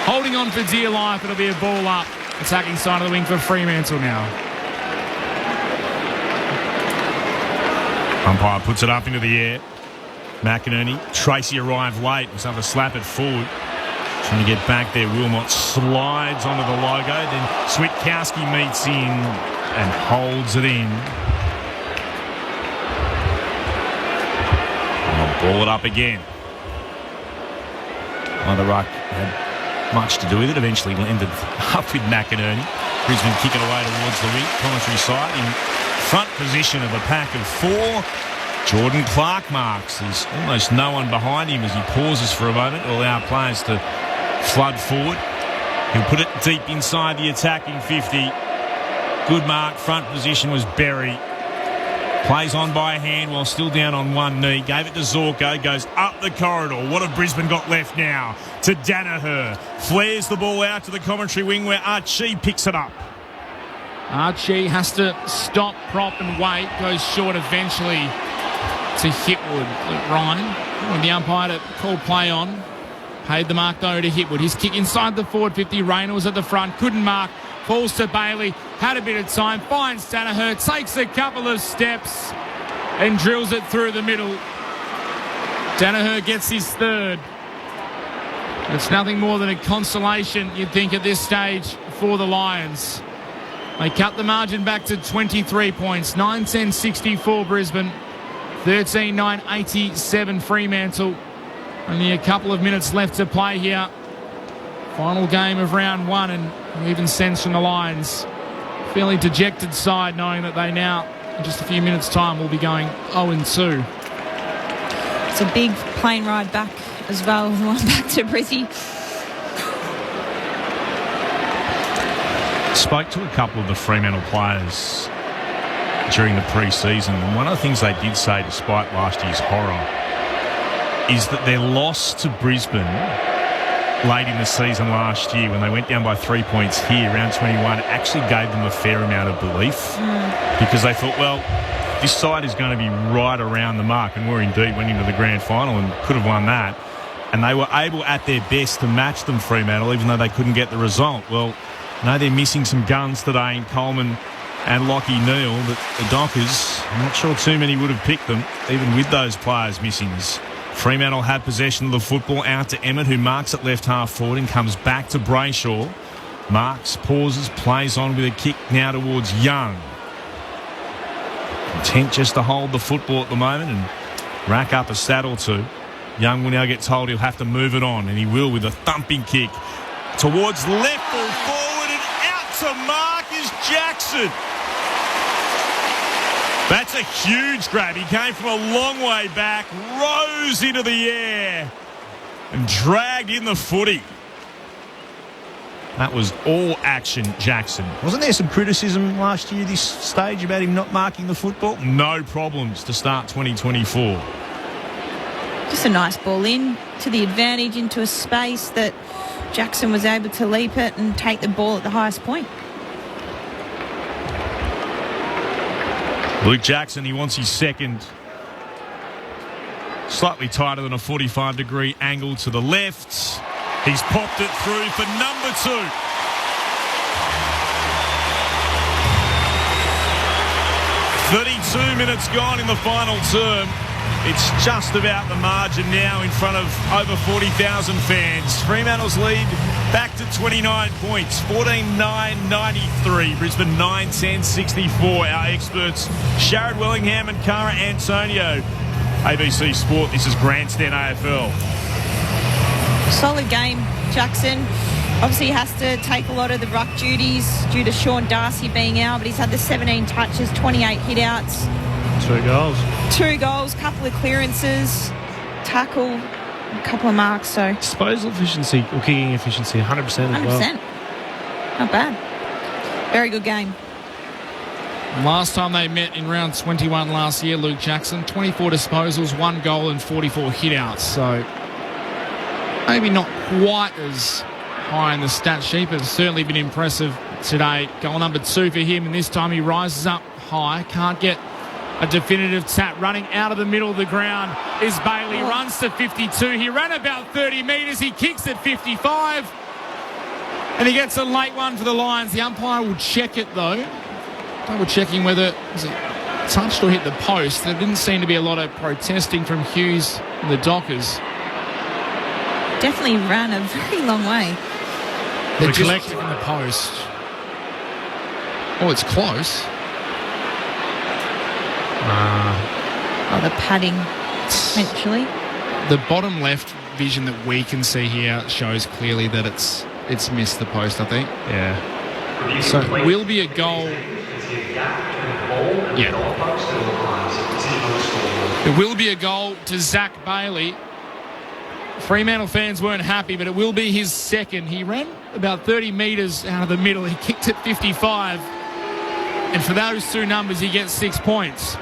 holding on for dear life. It'll be a ball up. Attacking side of the wing for Fremantle now. Umpire puts it up into the air. McInerney. Tracy arrived late. Was able to slap it forward. Trying to get back there. Wilmot slides onto the logo. Then Switkowski meets in and holds it in. And they'll ball it up again. The ruck had much to do with it. Eventually ended up with McInerney. Brisbane kick it away towards the wing. Commentary side in front position of a pack of 4. Jordan Clark marks. There's almost no one behind him as he pauses for a moment to allow players to flood forward. He'll put it deep inside the attacking 50. Good mark. Front position was Berry. Plays on by a hand while still down on one knee. Gave it to Zorko. Goes up the corridor. What have Brisbane got left now? To Danaher. Flares the ball out to the commentary wing where Archie picks it up. Archie has to stop, prop and wait. Goes short eventually to Hitwood. Ryan, with the umpire to call play on. Paid the mark though to Hitwood. His kick inside the forward 50. Rayner was at the front. Couldn't mark. Falls to Bailey. Had a bit of time. Finds Danaher. Takes a couple of steps and drills it through the middle. Danaher gets his third. It's nothing more than a consolation, you'd think, at this stage for the Lions. They cut the margin back to 23 points. 9-10-64 Brisbane. 13-9-87 Fremantle. Only a couple of minutes left to play here. Final game of round one, and even sense from the Lions. Fairly dejected side, knowing that they now, in just a few minutes' time, will be going 0-2. It's a big plane ride back as well, the one back to Brizzy. Spoke to a couple of the Fremantle players during the pre-season, and one of the things they did say, despite last year's horror, is that their loss to Brisbane late in the season last year, when they went down by 3 points here, round 21, actually gave them a fair amount of belief because they thought, well, this side is going to be right around the mark, and were indeed, went into the grand final and could have won that. And they were able at their best to match them, Fremantle, even though they couldn't get the result. Well, no, they're missing some guns today in Coleman and Lockie Neal, but the Dockers, I'm not sure too many would have picked them, even with those players missing. Fremantle had possession of the football out to Emmett, who marks at left half forward and comes back to Brayshaw. Marks, pauses, plays on with a kick now towards Young. Content just to hold the football at the moment and rack up a stat or two. Young will now get told he'll have to move it on, and he will with a thumping kick towards left, ball forward and out to Marcus Jackson. That's a huge grab. He came from a long way back, rose into the air and dragged in the footy. That was all action, Jackson. Wasn't there some criticism last year this stage about him not marking the football? No problems to start 2024. Just a nice ball in to the advantage into a space that Jackson was able to leap it and take the ball at the highest point. Luke Jackson, he wants his second. Slightly tighter than a 45-degree angle to the left. He's popped it through for number 2. "32 minutes gone in the final term. It's just about the margin now in front of over 40,000 fans. Fremantle's lead back to 29 points, 14-9-93. Brisbane 9-10-64. Our experts, Sharad Wellingham and Cara Antonio. ABC Sport, this is Grandstand AFL. Solid game, Jackson. Obviously, he has to take a lot of the ruck duties due to Sean Darcy being out, but he's had the 17 touches, 28 hit-outs. 2 goals, couple of clearances, tackle, a couple of marks. So disposal efficiency or kicking efficiency, 100% as well. 100%. Not bad. Very good game. Last time they met in round 21 last year, Luke Jackson, 24 disposals, 1 goal and 44 hit-outs. So maybe not quite as high in the stat sheet, but it's certainly been impressive today. Goal number 2 for him, and this time he rises up high. Can't get a definitive tap. Running out of the middle of the ground is Bailey. Runs to 52. He ran about 30 metres. He kicks at 55. And he gets a late one for the Lions. The umpire will check it, though. Double checking whether it touched or hit the post. There didn't seem to be a lot of protesting from Hughes and the Dockers. Definitely ran a very long way. They're collecting in the post. Oh, it's close. Oh, the padding, potentially. The bottom left vision that we can see here shows clearly that it's missed the post, I think. Yeah. So it will be a goal. Yeah. It will be a goal to Zach Bailey. Fremantle fans weren't happy, but it will be his second. He ran about 30 metres out of the middle. He kicked it 55. And for those two numbers, he gets 6 points.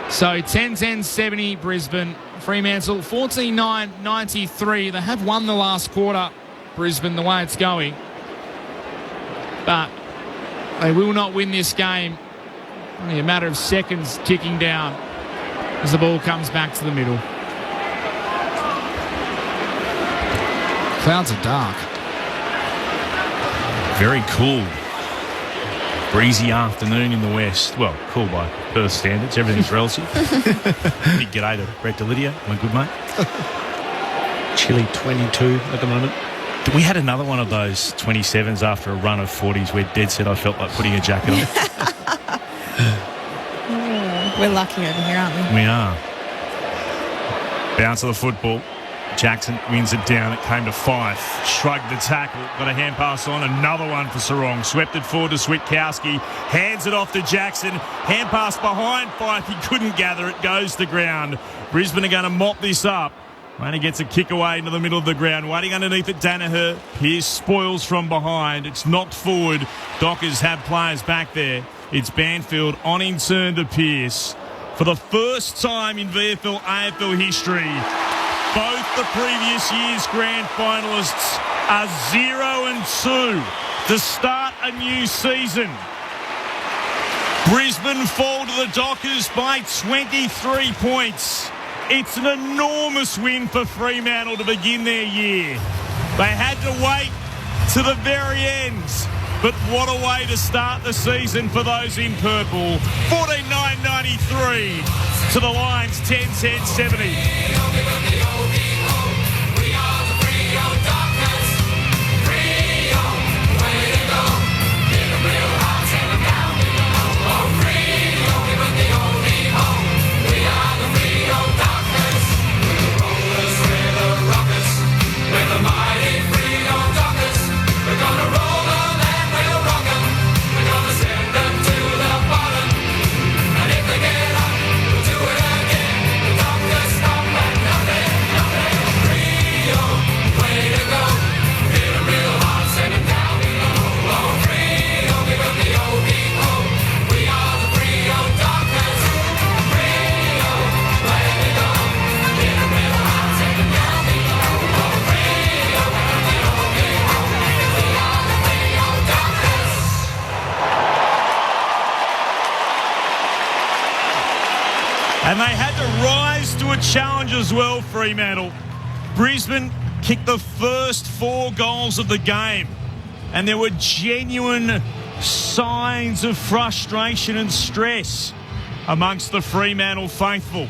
So 10-10-70 Brisbane. Fremantle 14-9-93. They have won the last quarter, Brisbane, the way it's going. But they will not win this game. Only a matter of seconds ticking down as the ball comes back to the middle. Clouds are dark. Very cool. Breezy afternoon in the west. Well, cool by Perth standards. Everything's relative. Big g'day to Brett Delidio, my good mate. Chilly 22 at the moment. We had another one of those 27s after a run of 40s where Dad said I felt like putting a jacket on. We're lucky over here, aren't we? We are. Bounce of the football. Jackson wins it down. It came to Fife. Shrugged the tackle. Got a hand pass on. Another one for Sarong. Swept it forward to Switkowski. Hands it off to Jackson. Hand pass behind Fife. He couldn't gather it. Goes to ground. Brisbane are going to mop this up. Only gets a kick away into the middle of the ground. Waiting underneath it, Danaher. Pearce spoils from behind. It's knocked forward. Dockers have players back there. It's Banfield on in turn to Pearce. For the first time in VFL AFL history, both the previous year's grand finalists are 0-2 to start a new season. Brisbane fall to the Dockers by 23 points. It's an enormous win for Fremantle to begin their year. They had to wait to the very end. But what a way to start the season for those in purple. 14-9-93 to the Lions, 10-10-70. And they had to rise to a challenge as well, Fremantle. Brisbane kicked the first 4 goals of the game. And there were genuine signs of frustration and stress amongst the Fremantle faithful.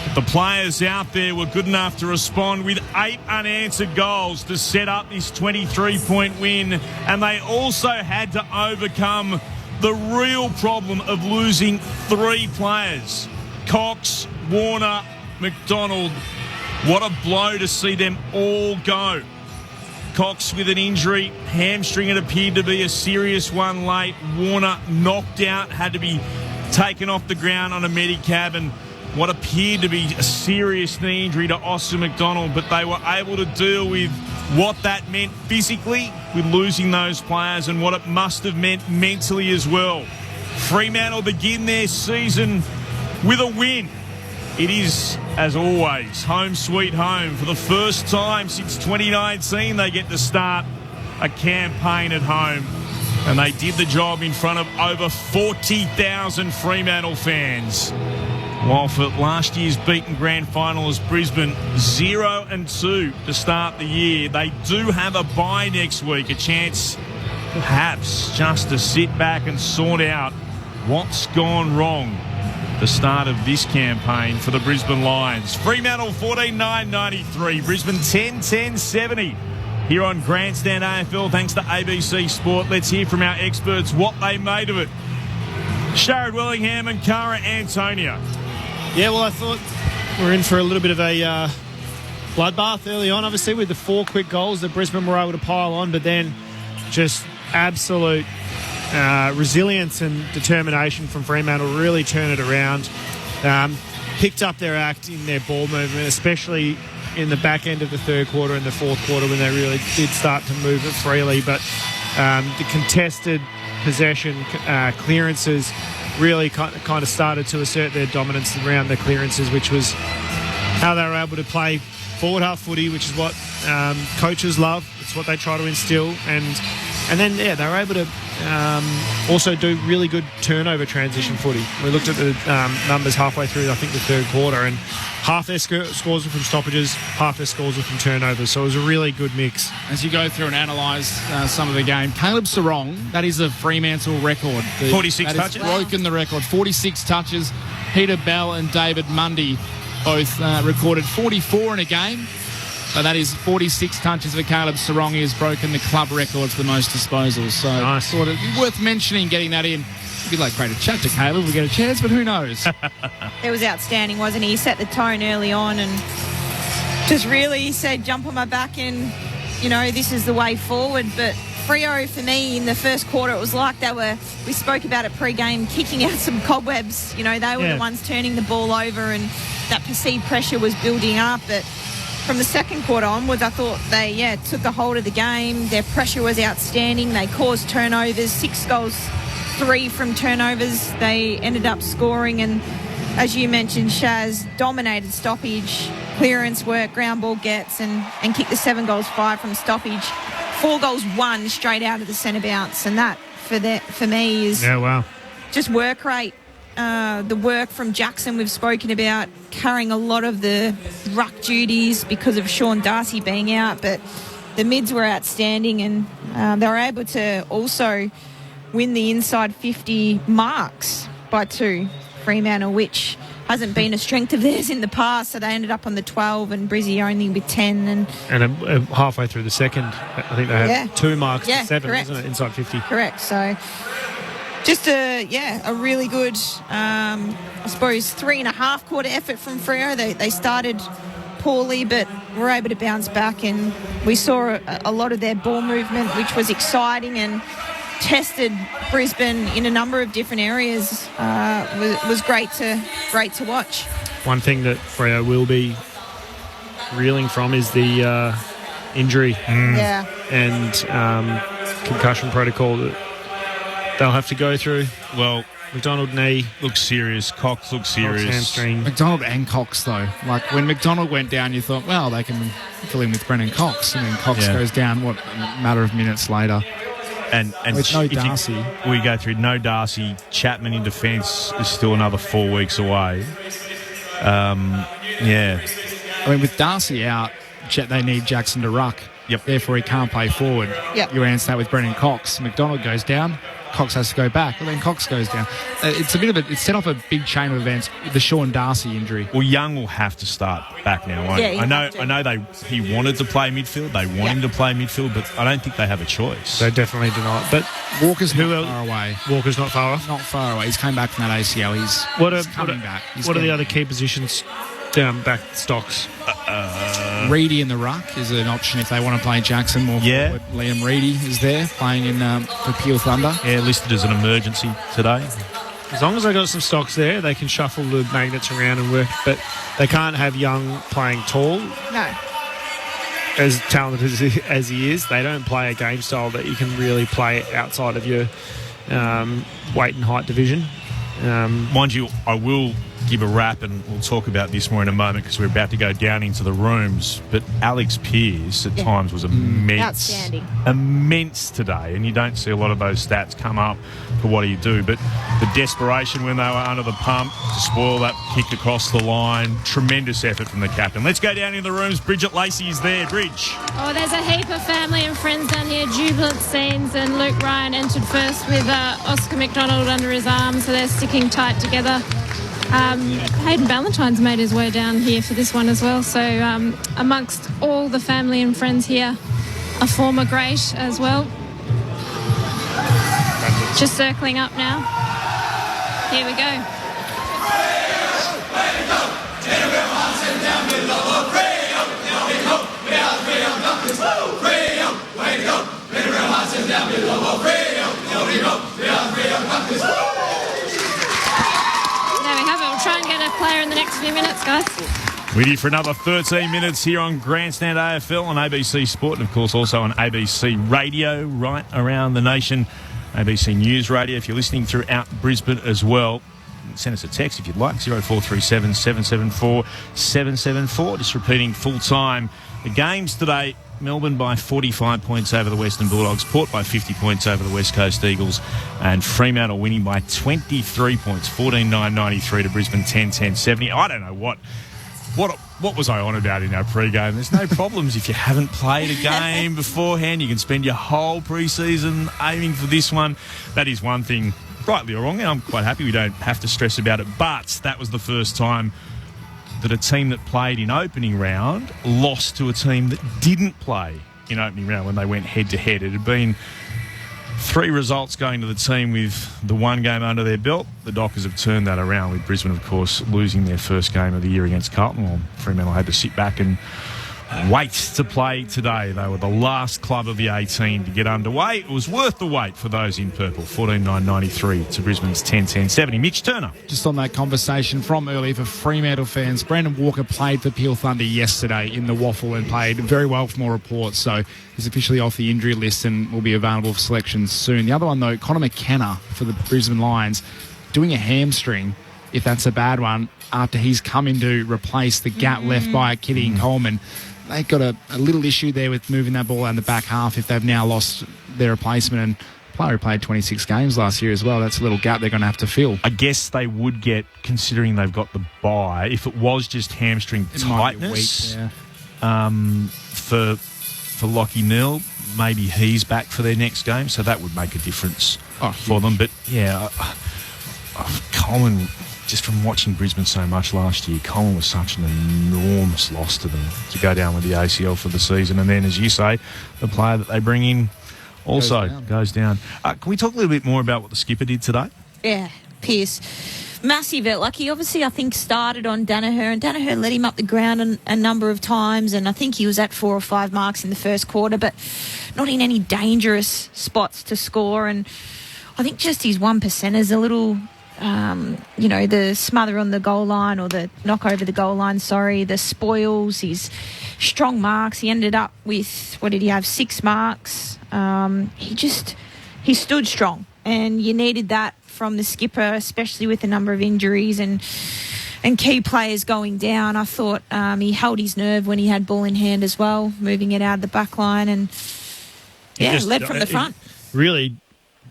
But the players out there were good enough to respond with 8 unanswered goals to set up this 23-point win. And they also had to overcome the real problem of losing 3 players. Cox, Warner, McDonald. What a blow to see them all go. Cox with an injury, hamstring, it appeared to be a serious one late. Warner knocked out, had to be taken off the ground on a medicab, and what appeared to be a serious knee injury to Austin McDonald, but they were able to deal with what that meant physically with losing those players and what it must have meant mentally as well. Fremantle begin their season with a win. It is, as always, home sweet home. For the first time since 2019, they get to start a campaign at home. And they did the job in front of over 40,000 Fremantle fans. While for last year's beaten grand finalist Brisbane, 0-2 to start the year. They do have a bye next week, a chance perhaps just to sit back and sort out what's gone wrong the start of this campaign for the Brisbane Lions. Fremantle 14-9-93, Brisbane 10-10-70 here on Grandstand AFL. Thanks to ABC Sport. Let's hear from our experts what they made of it. Sharad Wellingham and Cara Antonio. Yeah, well, I thought we're in for a little bit of a bloodbath early on, obviously, with the 4 quick goals that Brisbane were able to pile on, but then just absolute resilience and determination from Fremantle really turn it around. Picked up their act in their ball movement, especially in the back end of the third quarter and the fourth quarter when they really did start to move it freely. But the contested possession clearances really kind of started to assert their dominance around the clearances, which was how they were able to play forward half footy, which is what coaches love. It's what they try to instill. And then, they were able to also do really good turnover transition footy. We looked at the numbers halfway through, I think, the third quarter, and half their scores were from stoppages, half their scores were from turnovers. So it was a really good mix. As you go through and analyse some of the game, Caleb Sarong, that is a Fremantle record. 46 touches. Broken the record. 46 touches. Peter Bell and David Mundy both recorded 44 in a game. So that is 46 touches for Caleb Sarong. He has broken the club record for the most disposals. So nice. Thought it'd be worth mentioning getting that in. It'd be like great to chat to Caleb if we get a chance, but who knows? It was outstanding, wasn't he? He set the tone early on and just really said, jump on my back and, this is the way forward. But Freo, for me, in the first quarter, it was like we spoke about it pre-game, kicking out some cobwebs. They were the ones turning the ball over and that perceived pressure was building up. But from the second quarter onwards, I thought they, took a hold of the game. Their pressure was outstanding. They caused turnovers, 6 goals, 3 from turnovers. They ended up scoring, and as you mentioned, Shaz dominated stoppage, clearance work, ground ball gets, and kicked the 7 goals, 5 from stoppage. 4 goals, 1 straight out of the centre bounce, and that for me is just work rate. The work from Jackson we've spoken about, carrying a lot of the ruck duties because of Sean Darcy being out, but the mids were outstanding, and they were able to also win the inside 50 marks by 2, Fremantle, which hasn't been a strength of theirs in the past, so they ended up on the 12 and Brizzy only with 10. And halfway through the second, I think they had 2 marks to 7, correct. wasn't it, inside 50? Correct, so just a really good, I suppose, 3.5 quarter effort from Freo. They started poorly, but were able to bounce back, and we saw a lot of their ball movement, which was exciting and tested Brisbane in a number of different areas. Was great to watch. One thing that Freo will be reeling from is the injury and concussion protocol that they'll have to go through. Well, McDonald knee looks serious. Cox looks serious. Cox hamstring. McDonald and Cox, though. Like, when McDonald went down, you thought, well, they can fill in with Brennan Cox. And then Cox goes down, a matter of minutes later. And with no Darcy. We go through no Darcy. Chapman in defence is still another 4 weeks away. I mean, with Darcy out, they need Jackson to ruck. Yep. Therefore, he can't play forward. Yep. You answer that with Brennan Cox. McDonald goes down. Cox has to go back, and then Cox goes down. It's it's set off a big chain of events with the Sean Darcy injury. Well, Young will have to start back now. I know he wanted to play midfield. They want him to play midfield, but I don't think they have a choice. They definitely do not. But Walker's not far away. Walker's not far off? Not far away. He's came back from that ACL. He's coming back. What are the other key positions down back stocks? Reedy in the ruck is an option if they want to play Jackson more forward. Liam Reedy is there playing in for Peel Thunder. Yeah, listed as an emergency today. As long as they got some stocks there, they can shuffle the magnets around and work, but they can't have Young playing tall. No. As talented as he is, they don't play a game style that you can really play outside of your weight and height division. Mind you, I will give a wrap, and we'll talk about this more in a moment because we're about to go down into the rooms, but Alex Pearce at times was immense today, and you don't see a lot of those stats come up for what he do, but the desperation when they were under the pump to spoil that kick across the line, tremendous effort from the captain. Let's go down in the rooms. Bridget Lacey is there. Bridge. Oh, there's a heap of family and friends down here, jubilant scenes, and Luke Ryan entered first with Oscar McDonald under his arm, so they're sticking tight together. Hayden Ballantyne's made his way down here for this one as well, so amongst all the family and friends here, a former great as well. Just circling up now. Here we go. There we have it. We'll try and get a player in the next few minutes, guys. With you for another 13 minutes here on Grandstand AFL on ABC Sport and, of course, also on ABC Radio right around the nation. ABC News Radio if you're listening throughout Brisbane as well. Send us a text if you'd like, 0437 774 774. Just repeating full time. The games today, Melbourne by 45 points over the Western Bulldogs, Port by 50 points over the West Coast Eagles, and Fremantle winning by 23 points, 14-9-93 to Brisbane 10-10-70. I don't know what was I on about in our pre-game? There's no problems if you haven't played a game beforehand. You can spend your whole pre-season aiming for this one. That is one thing, rightly or wrongly, and I'm quite happy we don't have to stress about it. But that was the first time that a team that played in opening round lost to a team that didn't play in opening round when they went head-to-head. It had been 3 results going to the team with the one game under their belt. The Dockers have turned that around, with Brisbane, of course, losing their first game of the year against Carlton. Well, Fremantle had to sit back and wait to play today. They were the last club of the 18 to get underway. It was worth the wait for those in purple. 14-9-93 to Brisbane's 10-10-70. Mitch Turner. Just on that conversation from earlier for Fremantle fans, Brandon Walker played for Peel Thunder yesterday in the Waffle and played very well from all reports. So he's officially off the injury list and will be available for selection soon. The other one, though, Connor McKenna for the Brisbane Lions, doing a hamstring, if that's a bad one, after he's come in to replace the gap left by Kitty and Coleman. They've got a little issue there with moving that ball out in the back half if they've now lost their replacement. And the player who played 26 games last year as well, that's a little gap they're going to have to fill. I guess they would get, considering they've got the bye, if it was just hamstring tightness for Lockie Neal, maybe he's back for their next game, so that would make a difference for them. But, yeah, Coleman, just from watching Brisbane so much last year, Coleman was such an enormous loss to them to go down with the ACL for the season. And then, as you say, the player that they bring in also goes down. Can we talk a little bit more about what the skipper did today? Yeah, Pearce. Massive. Like, he obviously, I think, started on Danaher, and Danaher let him up the ground a number of times, and I think he was at 4 or 5 marks in the first quarter, but not in any dangerous spots to score. And I think just his 1% is a little... the smother on the goal line, or the knock over the goal line, the spoils, his strong marks. He ended up with, 6 marks. He stood strong, and you needed that from the skipper, especially with the number of injuries and key players going down. I thought he held his nerve when he had ball in hand as well, moving it out of the back line, and led from the front. Really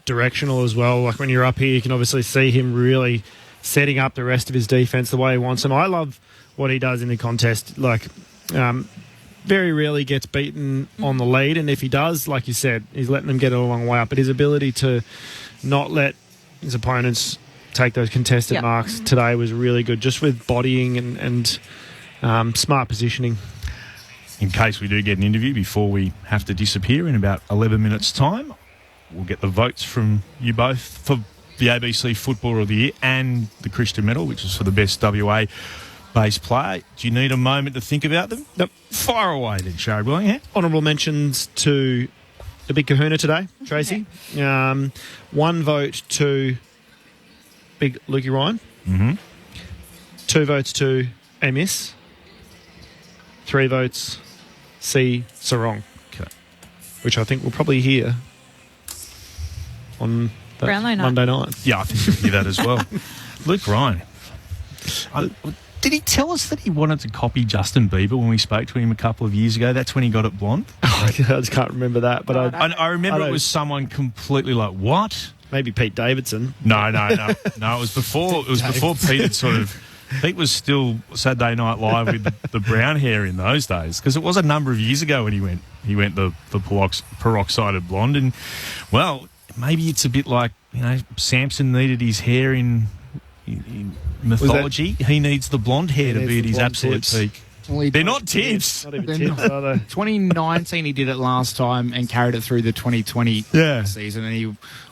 directional as well. Like, when you're up here, you can obviously see him really setting up the rest of his defence the way he wants them. I love what he does in the contest. Like, very rarely gets beaten on the lead, and if he does, like you said, he's letting them get a long way up. But his ability to not let his opponents take those contested marks today was really good, just with bodying and smart positioning. In case we do get an interview before we have to disappear in about 11 minutes' time, we'll get the votes from you both for the ABC Footballer of the Year and the Christian Medal, which is for the best WA-based player. Do you need a moment to think about them? Yep. Fire away then, Sharry Willingham. Honourable mentions to the big kahuna today, Tracy. Okay. 1 vote to big Lukey Ryan. Mm-hmm. 2 votes to Amiss. 3 votes C. Sarong. Okay. Which I think we'll probably hear on Monday night. Yeah, I think you'll hear that as well. Luke Ryan. Did he tell us that he wanted to copy Justin Bieber when we spoke to him a couple of years ago? That's when he got it blonde? I just can't remember that. But I remember it was someone completely like, what? Maybe Pete Davidson. No. It was before Pete had sort of... Pete was still Saturday Night Live with the brown hair in those days, because it was a number of years ago when he went the peroxided blonde. And, well, maybe it's a bit like, Samson needed his hair in mythology. He needs the blonde hair to be at his absolute peak. Well, they're not tips. Not even tips, are they? 2019 he did it last time and carried it through the 2020 season, and he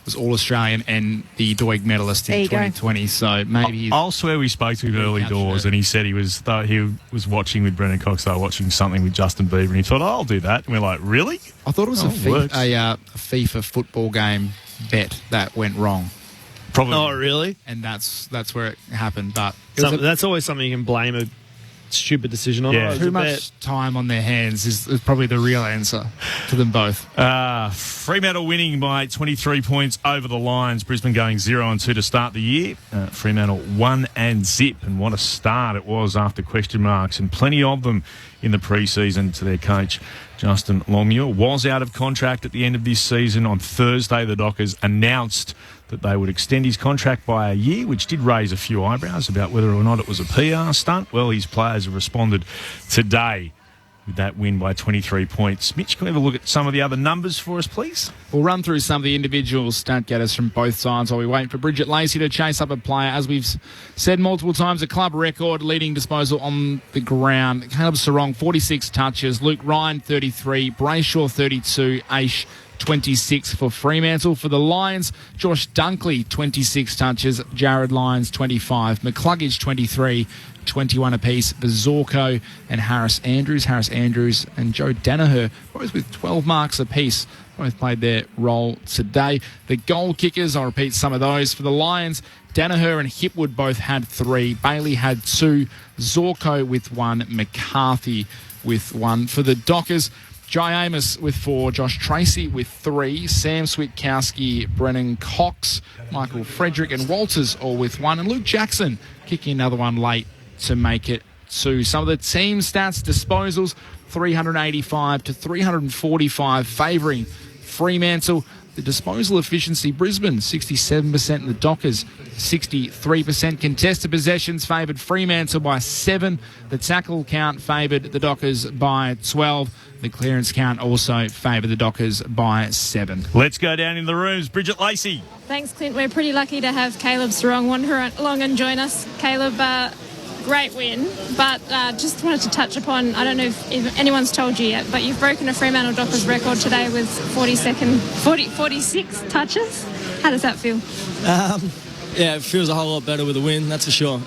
was All-Australian and the Doig medalist in 2020. So maybe I'll swear we spoke to him early doors, and he said he was watching with Brendan Cox. They were watching something with Justin Bieber, and he thought, I'll do that. And we're like, really? I thought it was a FIFA football game bet that went wrong. Probably. Oh, really? And that's where it happened. But that's always something you can blame a stupid decision on it. Too much time on their hands is probably the real answer to them both. Fremantle winning by 23 points over the Lions. Brisbane going 0-2 to start the year. Fremantle 1-0, and what a start it was after question marks, and plenty of them in the pre-season. To their coach, Justin Longmuir, was out of contract at the end of this season. On Thursday, the Dockers announced that they would extend his contract by a year, which did raise a few eyebrows about whether or not it was a PR stunt. Well, his players have responded today with that win by 23 points. Mitch, can we have a look at some of the other numbers for us, please? We'll run through some of the individual stat getters from both sides while we wait for Bridget Lacey to chase up a player. As we've said multiple times, a club record leading disposal on the ground. Caleb Sarong, 46 touches. Luke Ryan, 33. Brayshaw, 32. Aish, 26 for Fremantle. For the Lions, Josh Dunkley, 26 touches. Jared Lyons, 25. McCluggage, 23. 21 apiece. Bazorko and Harris Andrews. Harris Andrews and Joe Danaher, both with 12 marks apiece. Both played their role today. The goal kickers, I'll repeat some of those. For the Lions, Danaher and Hipwood both had 3. Bailey had 2. Zorko with 1. McCarthy with 1. For the Dockers, Jai Amos with 4, Josh Tracy with 3, Sam Switkowski, Brennan Cox, Michael Frederick and Walters all with 1, and Luke Jackson kicking another one late to make it 2. Some of the team stats, disposals, 385 to 345, favouring Fremantle. The disposal efficiency, Brisbane, 67%, and the Dockers, 63%. Contested possessions favoured Fremantle by 7. The tackle count favoured the Dockers by 12. The clearance count also favoured the Dockers by 7. Let's go down in the rooms. Bridget Lacey. Thanks, Clint. We're pretty lucky to have Caleb Sarong wander along and join us. Caleb, great win, but just wanted to touch upon, I don't know if anyone's told you yet, but you've broken a Fremantle Dockers record today with 46 touches. How does that feel? Yeah, it feels a whole lot better with a win, that's for sure.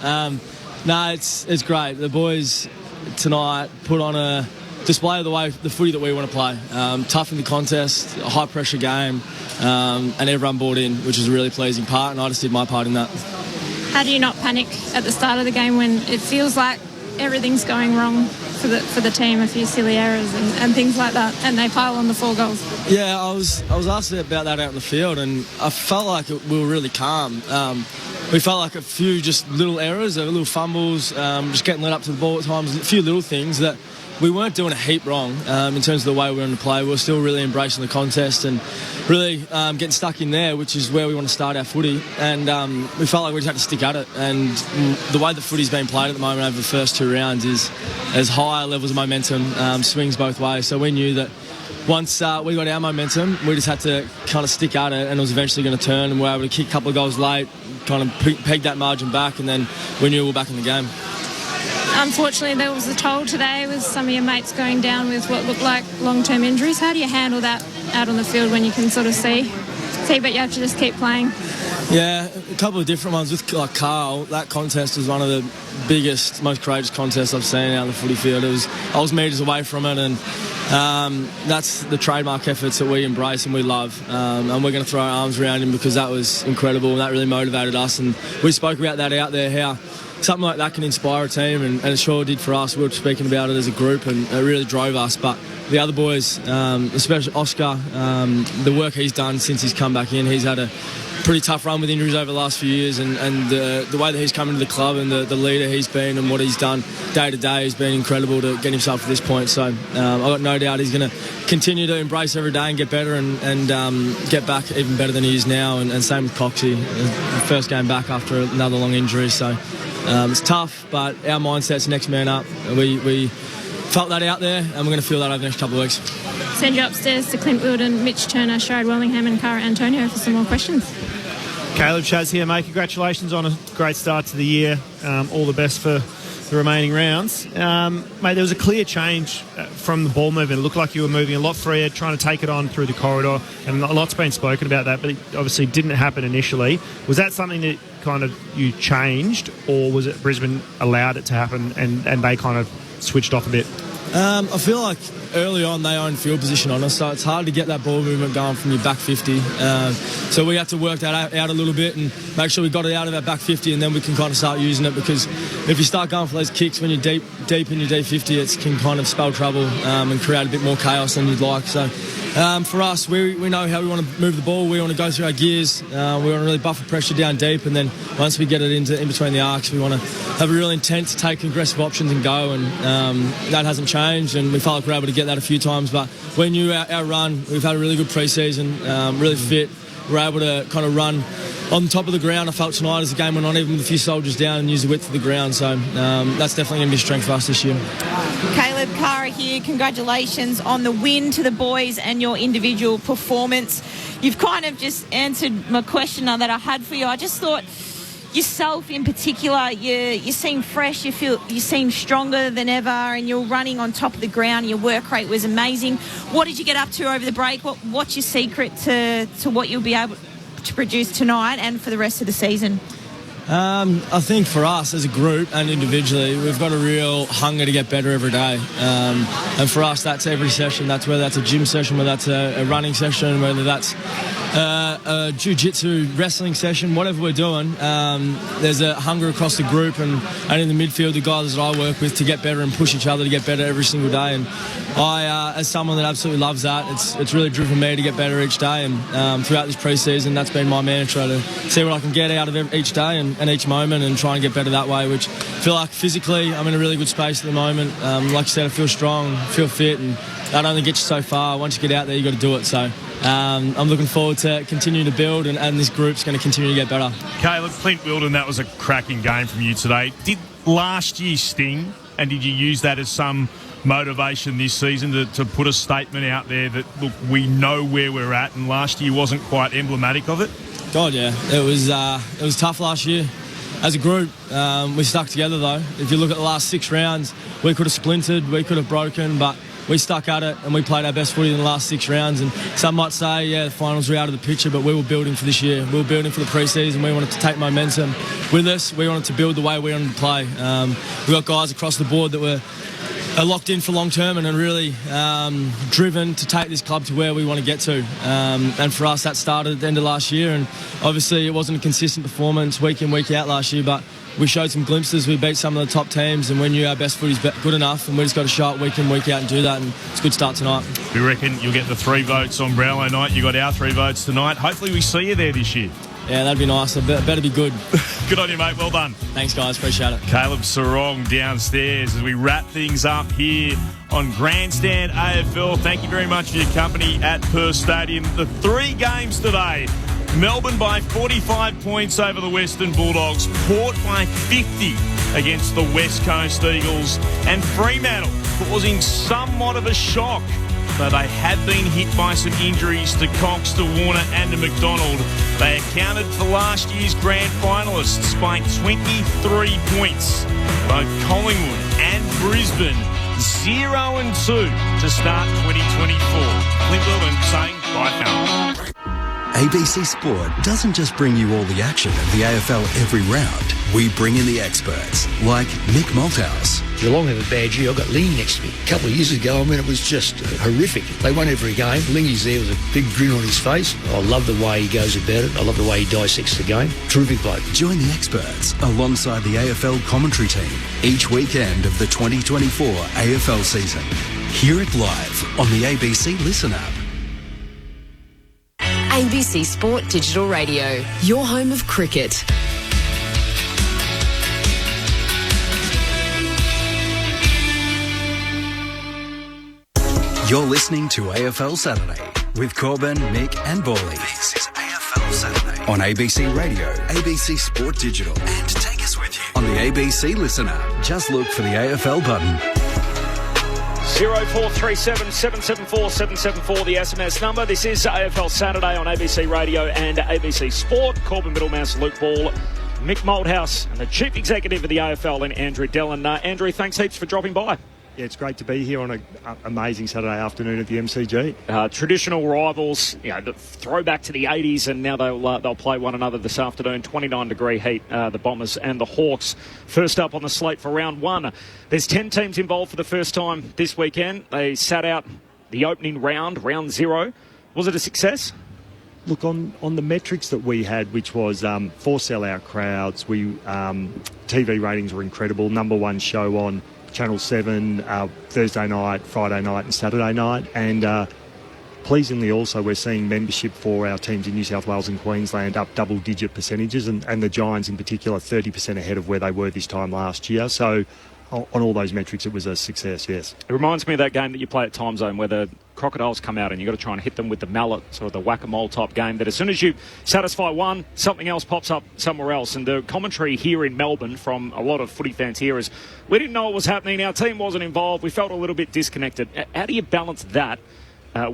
It's great. The boys tonight put on a display of the footy that we want to play. Tough in the contest, a high pressure game, and everyone bought in, which was a really pleasing part, and I just did my part in that. How do you not panic at the start of the game when it feels like everything's going wrong for the team, a few silly errors and things like that, and they pile on the 4 goals? Yeah, I was asked about that out in the field, and I felt like we were really calm. We felt like a few just little errors, little fumbles, just getting let up to the ball at times, a few little things that we weren't doing a heap wrong in terms of the way we were going to play. We were still really embracing the contest and really getting stuck in there, which is where we want to start our footy. And we felt like we just had to stick at it. And the way the footy's been played at the moment over the first 2 rounds is as high levels of momentum, swings both ways. So we knew that once we got our momentum, we just had to kind of stick at it, and it was eventually going to turn, and we were able to kick a couple of goals late, kind of peg that margin back, and then we knew we were back in the game. Unfortunately, there was a toll today with some of your mates going down with what looked like long-term injuries. How do you handle that out on the field when you can sort of see but you have to just keep playing? Yeah, a couple of different ones. With Carl, that contest was one of the biggest, most courageous contests I've seen out on the footy field. I was metres away from it, and that's the trademark efforts that we embrace and we love. And we're going to throw our arms around him because that was incredible, and that really motivated us. And we spoke about that out there, how something like that can inspire a team, and it sure did for us. We were speaking about it as a group, and it really drove us. But the other boys, especially Oscar, the work he's done since he's come back in, he's had a pretty tough run with injuries over the last few years, and the way that he's come into the club and the leader he's been and what he's done day to day has been incredible to get himself to this point. So I've got no doubt he's going to continue to embrace every day and get better and get back even better than he is now. And same with Coxie, first game back after another long injury. So it's tough, but our mindset's next man up. We felt that out there, and we're going to feel that over the next couple of weeks. Send you upstairs to Clint Wilden, Mitch Turner, Sherrod Wellingham and Cara Antonio for some more questions. Caleb Chaz here, mate. Congratulations on a great start to the year. All the best for the remaining rounds. Mate, there was a clear change from the ball movement. It looked like you were moving a lot freer, trying to take it on through the corridor, and a lot's been spoken about that, but it obviously didn't happen initially. Was that something that kind of you changed, or was it Brisbane allowed it to happen and they kind of switched off a bit? I feel like early on they own field position on us, so it's hard to get that ball movement going from your back 50. So we had to work that out a little bit and make sure we got it out of our back 50, and then we can kind of start using it, because if you start going for those kicks when you're deep in your D50, it can kind of spell trouble and create a bit more chaos than you'd like. So for us, we know how we want to move the ball. We want to go through our gears. We want to really buffer pressure down deep, and then once we get it in between the arcs, we want to have a real intent to take aggressive options and go, and that hasn't changed, and we felt like we're able to get that a few times. But when you our run, we've had a really good pre-season, really fit. We're able to kind of run on top of the ground. I felt tonight as the game went on, even with a few soldiers down, and use the width of the ground. So that's definitely going to be a strength for us this year. Caleb, Cara here. Congratulations on the win to the boys and your individual performance. You've kind of just answered my question that I had for you. I just thought yourself in particular, you seem fresh, you seem stronger than ever, and you're running on top of the ground. Your work rate was amazing. What did you get up to over the break? What's your secret to what you'll be able to produce tonight and for the rest of the season? I think for us as a group and individually, we've got a real hunger to get better every day. And for us, that's every session. That's whether that's a gym session, whether that's a running session, whether that's a jiu-jitsu wrestling session, whatever we're doing. There's a hunger across the group and in the midfield, the guys that I work with, to get better and push each other to get better every single day. And I, as someone that absolutely loves that, it's really driven me to get better each day. And throughout this pre-season, that's been my mantra, to see what I can get out of each day and each moment, and try and get better that way, which I feel like physically I'm in a really good space at the moment. Like I said, I feel strong, feel fit, and that only gets you so far. Once you get out there, you've got to do it. So I'm looking forward to continuing to build, and this group's going to continue to get better. Caleb, Clint Wilden, that was a cracking game from you today. Did last year sting, and did you use that as some motivation this season to put a statement out there that, look, we know where we're at, and last year wasn't quite emblematic of it? God, yeah. It was tough last year. As a group, we stuck together, though. If you look at the last 6 rounds, we could have splintered, we could have broken, but we stuck at it and we played our best footy in the last 6 rounds. And some might say, yeah, the finals were out of the picture, but we were building for this year. We were building for the pre-season. We wanted to take momentum with us. We wanted to build the way we wanted to play. We got guys across the board that were locked in for long term and are really driven to take this club to where we want to get to. And for us, that started at the end of last year. And obviously, it wasn't a consistent performance week in, week out last year, but we showed some glimpses. We beat some of the top teams, and we knew our best footy's good enough, and we just got to show it week in, week out and do that. And it's a good start tonight. We reckon you'll get the 3 votes on Brownlow night. You got our 3 votes tonight. Hopefully, we see you there this year. Yeah, that'd be nice. It better be good. Good on you, mate. Well done. Thanks, guys. Appreciate it. Caleb Sarong downstairs as we wrap things up here on Grandstand AFL. Thank you very much for your company at Perth Stadium. The 3 games today. Melbourne by 45 points over the Western Bulldogs. Port by 50 against the West Coast Eagles. And Fremantle causing somewhat of a shock, though they had been hit by some injuries to Cox, to Warner and to McDonald. They accounted for last year's grand finalists by 23 points. Both Collingwood and Brisbane 0-2 to start 2024. Clint Wilden saying bye for now. ABC Sport doesn't just bring you all the action of the AFL every round. We bring in the experts, like Mick Malthouse. Geelong have a bad year. I've got Ling next to me. A couple of years ago, it was just horrific. They won every game. Lingy's there with a big grin on his face. I love the way he goes about it. I love the way he dissects the game. Terrific bloke. Join the experts alongside the AFL commentary team each weekend of the 2024 AFL season. Hear it live on the ABC Listen app. ABC Sport Digital Radio, your home of cricket. You're listening to AFL Saturday with Corbin, Mick and Borley. This is AFL Saturday on ABC Radio, ABC Sport Digital, and take us with you on the ABC Listen app. Just look for the AFL button. 0437 774 774, the SMS number. This is AFL Saturday on ABC Radio and ABC Sport. Corbin Middlemouse, Luke Ball, Mick Malthouse, and the Chief Executive of the AFL, and Andrew Dillon. Andrew, thanks heaps for dropping by. Yeah, it's great to be here on an amazing Saturday afternoon at the MCG. Traditional rivals, the throwback to the 80s, and now they'll play one another this afternoon. 29-degree heat, the Bombers and the Hawks. First up on the slate for round one. There's 10 teams involved for the first time this weekend. They sat out the opening round 0. Was it a success? Look, on the metrics that we had, which was 4 sellout crowds, TV ratings were incredible. Number one show on Channel 7, Thursday night, Friday night and Saturday night. And pleasingly also we're seeing membership for our teams in New South Wales and Queensland up double-digit percentages, and the Giants in particular 30% ahead of where they were this time last year. So on all those metrics, it was a success, yes. It reminds me of that game that you play at Time Zone where the crocodiles come out and you've got to try and hit them with the mallet, sort of the whack-a-mole type game, that as soon as you satisfy one, something else pops up somewhere else. And the commentary here in Melbourne from a lot of footy fans here is, we didn't know what was happening, our team wasn't involved, we felt a little bit disconnected. How do you balance that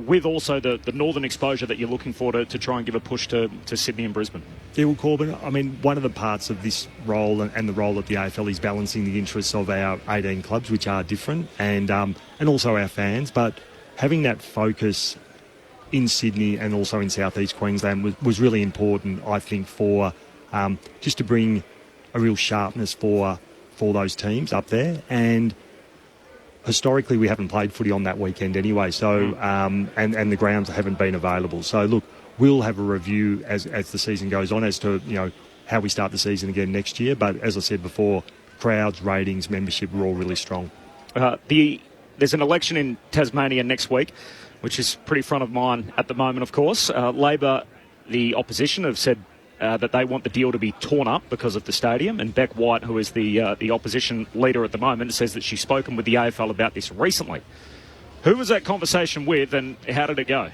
with also the northern exposure that you're looking for to try and give a push to Sydney and Brisbane? Yeah, well, Corbin, I mean, one of the parts of this role and the role at the AFL is balancing the interests of our 18 clubs, which are different, and also our fans. But having that focus in Sydney and also in southeast Queensland was really important, I think, for just to bring a real sharpness for those teams up there. And historically, we haven't played footy on that weekend anyway, so and the grounds haven't been available. So look, we'll have a review as the season goes on as to how we start the season again next year. But as I said before, crowds, ratings, membership are all really strong. There's an election in Tasmania next week, which is pretty front of mind at the moment, of course. Labor, the opposition, have said that they want the deal to be torn up because of the stadium. And Beck White, who is the opposition leader at the moment, says that she's spoken with the AFL about this recently. Who was that conversation with and how did it go?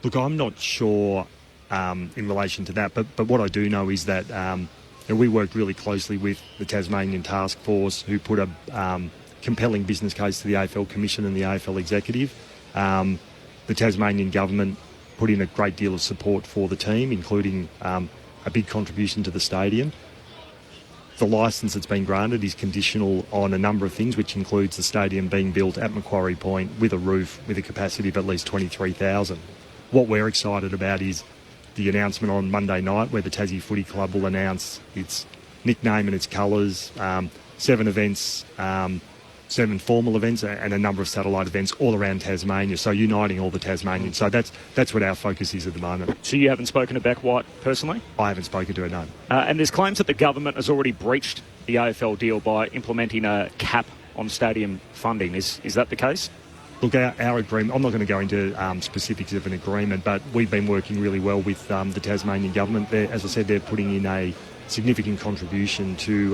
Look, I'm not sure in relation to that, but what I do know is that we worked really closely with the Tasmanian Task Force, who put a compelling business case to the AFL Commission and the AFL Executive. The Tasmanian government put in a great deal of support for the team, including a big contribution to the stadium. The licence that's been granted is conditional on a number of things, which includes the stadium being built at Macquarie Point with a roof with a capacity of at least 23,000. What we're excited about is the announcement on Monday night where the Tassie Footy Club will announce its nickname and its colours, 7 events, 7 formal events and a number of satellite events all around Tasmania, so uniting all the Tasmanians. So that's what our focus is at the moment. So you haven't spoken to Beck White personally? I haven't spoken to her, no. And there's claims that the government has already breached the AFL deal by implementing a cap on stadium funding. Is that the case? Look, our agreement, I'm not going to go into specifics of an agreement, but we've been working really well with the Tasmanian government. As I said, they're putting in a significant contribution to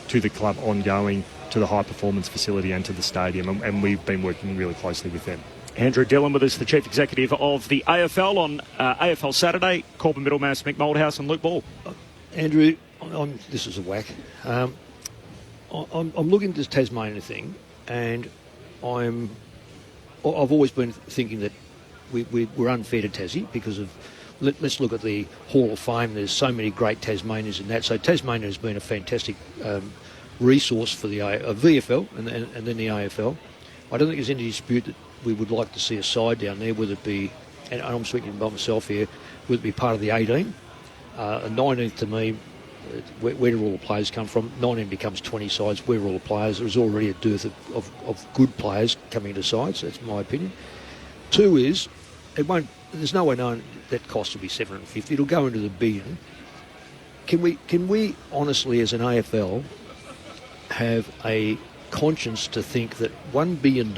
the club ongoing, to the high-performance facility and to the stadium, and we've been working really closely with them. Andrew Dillon with us, the Chief Executive of the AFL on AFL Saturday. Corbin Middlemass, Mick Moldhouse and Luke Ball. Andrew, this is a whack. I'm looking at this Tasmania thing, and I've always been thinking that we're unfair to Tassie because of... Let's look at the Hall of Fame. There's so many great Tasmanians in that. So Tasmania has been a fantastic resource for the VFL and then the AFL. I don't think there's any dispute that we would like to see a side down there, whether it be, and I'm speaking by myself here, whether it be part of the 18. 19th to me, where do all the players come from? 19 becomes 20 sides. Where are all the players? There's already a dearth of good players coming into sides. That's my opinion. 2 is, there's no way knowing that cost will be 750. It'll go into the billion. Can we honestly, as an AFL, have a conscience to think that $1 billion,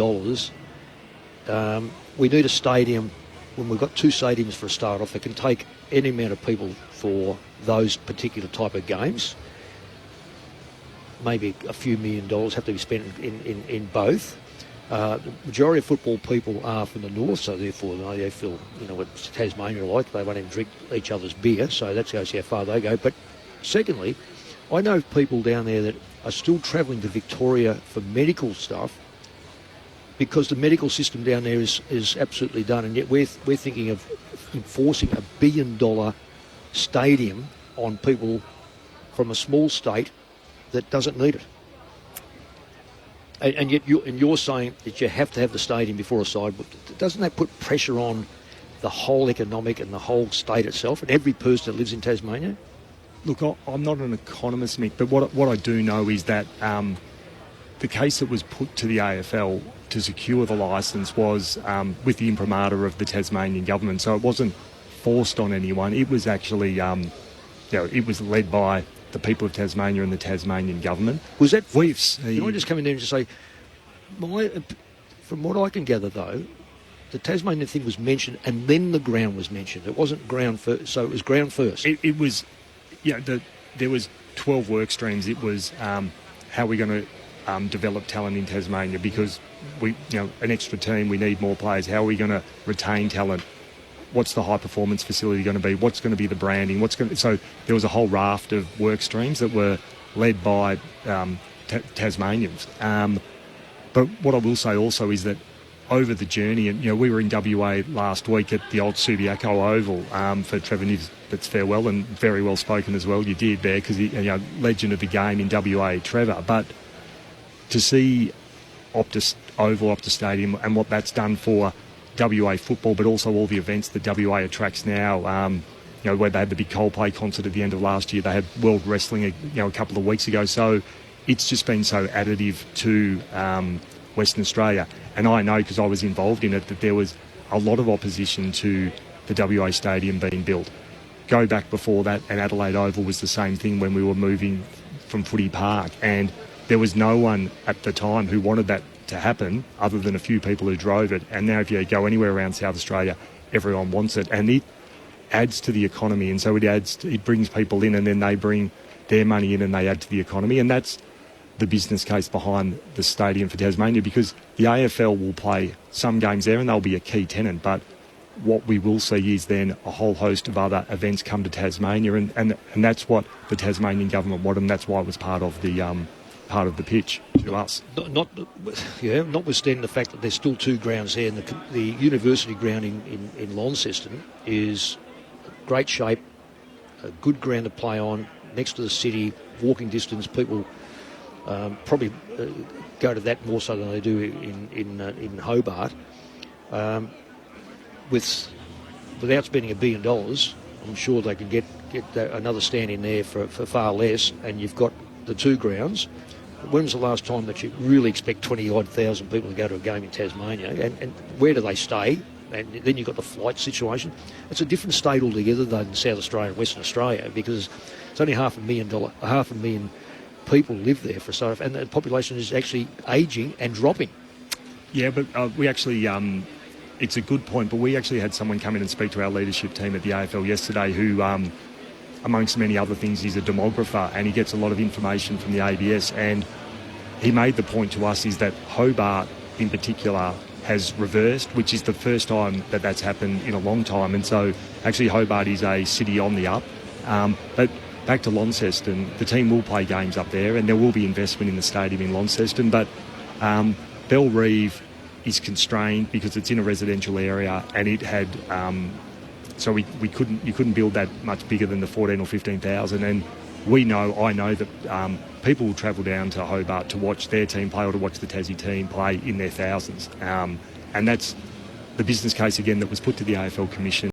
we need a stadium, when we've got 2 stadiums for a start off, that can take any amount of people for those particular type of games. Maybe a few $1 million have to be spent in both. The majority of football people are from the north, so therefore they feel, what Tasmania are like. They won't even drink each other's beer, so that shows how far they go. But secondly, I know people down there that are still travelling to Victoria for medical stuff because the medical system down there is absolutely done, and yet we're thinking of enforcing $1 billion stadium on people from a small state that doesn't need it. and yet you're saying that you have to have the stadium before a side. Doesn't that put pressure on the whole economic and the whole state itself and every person that lives in Tasmania? Look, I'm not an economist, Mick, but what I do know is that the case that was put to the AFL to secure the licence was with the imprimatur of the Tasmanian government. So it wasn't forced on anyone. It was actually, it was led by the people of Tasmania and the Tasmanian government. Was that... Can I just come in there and just say, from what I can gather, though, the Tasmanian thing was mentioned and then the ground was mentioned. It wasn't ground first, so it was ground first. It was, there was 12 work streams. It was how are we going to develop talent in Tasmania, because an extra team, we need more players. How are we going to retain talent? What's the high performance facility going to be? What's going to be the branding? So there was a whole raft of work streams that were led by Tasmanians. But what I will say also is that over the journey, and we were in WA last week at the old Subiaco Oval for Trevor Nisbet's farewell, and very well spoken as well. You did there, because legend of the game in WA, Trevor. But to see Optus Oval, Optus Stadium, and what that's done for WA football, but also all the events that WA attracts now. Where they had the big Coldplay concert at the end of last year, they had World Wrestling, a couple of weeks ago. So it's just been so additive to Western Australia. And I know, because I was involved in it, that there was a lot of opposition to the WA Stadium being built. Go back before that, and Adelaide Oval was the same thing when we were moving from Footy Park. And there was no one at the time who wanted that to happen other than a few people who drove it. And now if you go anywhere around South Australia, everyone wants it. And it adds to the economy. And so it brings people in, and then they bring their money in and they add to the economy. And that's the business case behind the stadium for Tasmania, because the AFL will play some games there and they'll be a key tenant. But what we will see is then a whole host of other events come to Tasmania, and that's what the Tasmanian government wanted, and that's why it was part of the pitch to us. Notwithstanding the fact that there's still two grounds there, and the university ground in Launceston is great shape, a good ground to play on, next to the city, walking distance. People probably go to that more so than they do in Hobart. Without spending $1 billion, I'm sure they could get another stand in there for far less, and you've got the two grounds. When was the last time that you really expect 20-odd thousand people to go to a game in Tasmania? And where do they stay? And then you've got the flight situation. It's a different state altogether than South Australia and Western Australia, because it's only 500,000 people live there for so, and the population is actually ageing and dropping. Yeah, but we actually, it's a good point, but we actually had someone come in and speak to our leadership team at the AFL yesterday who, amongst many other things, he's a demographer, and he gets a lot of information from the ABS, and he made the point to us is that Hobart in particular has reversed, which is the first time that that's happened in a long time. And so actually Hobart is a city on the up. But back to Launceston, the team will play games up there, and there will be investment in the stadium in Launceston. But Bellerive is constrained because it's in a residential area, and it had so you couldn't build that much bigger than the 14 or 15,000. And I know that people will travel down to Hobart to watch their team play or to watch the Tassie team play in their thousands. And that's the business case again that was put to the AFL Commission.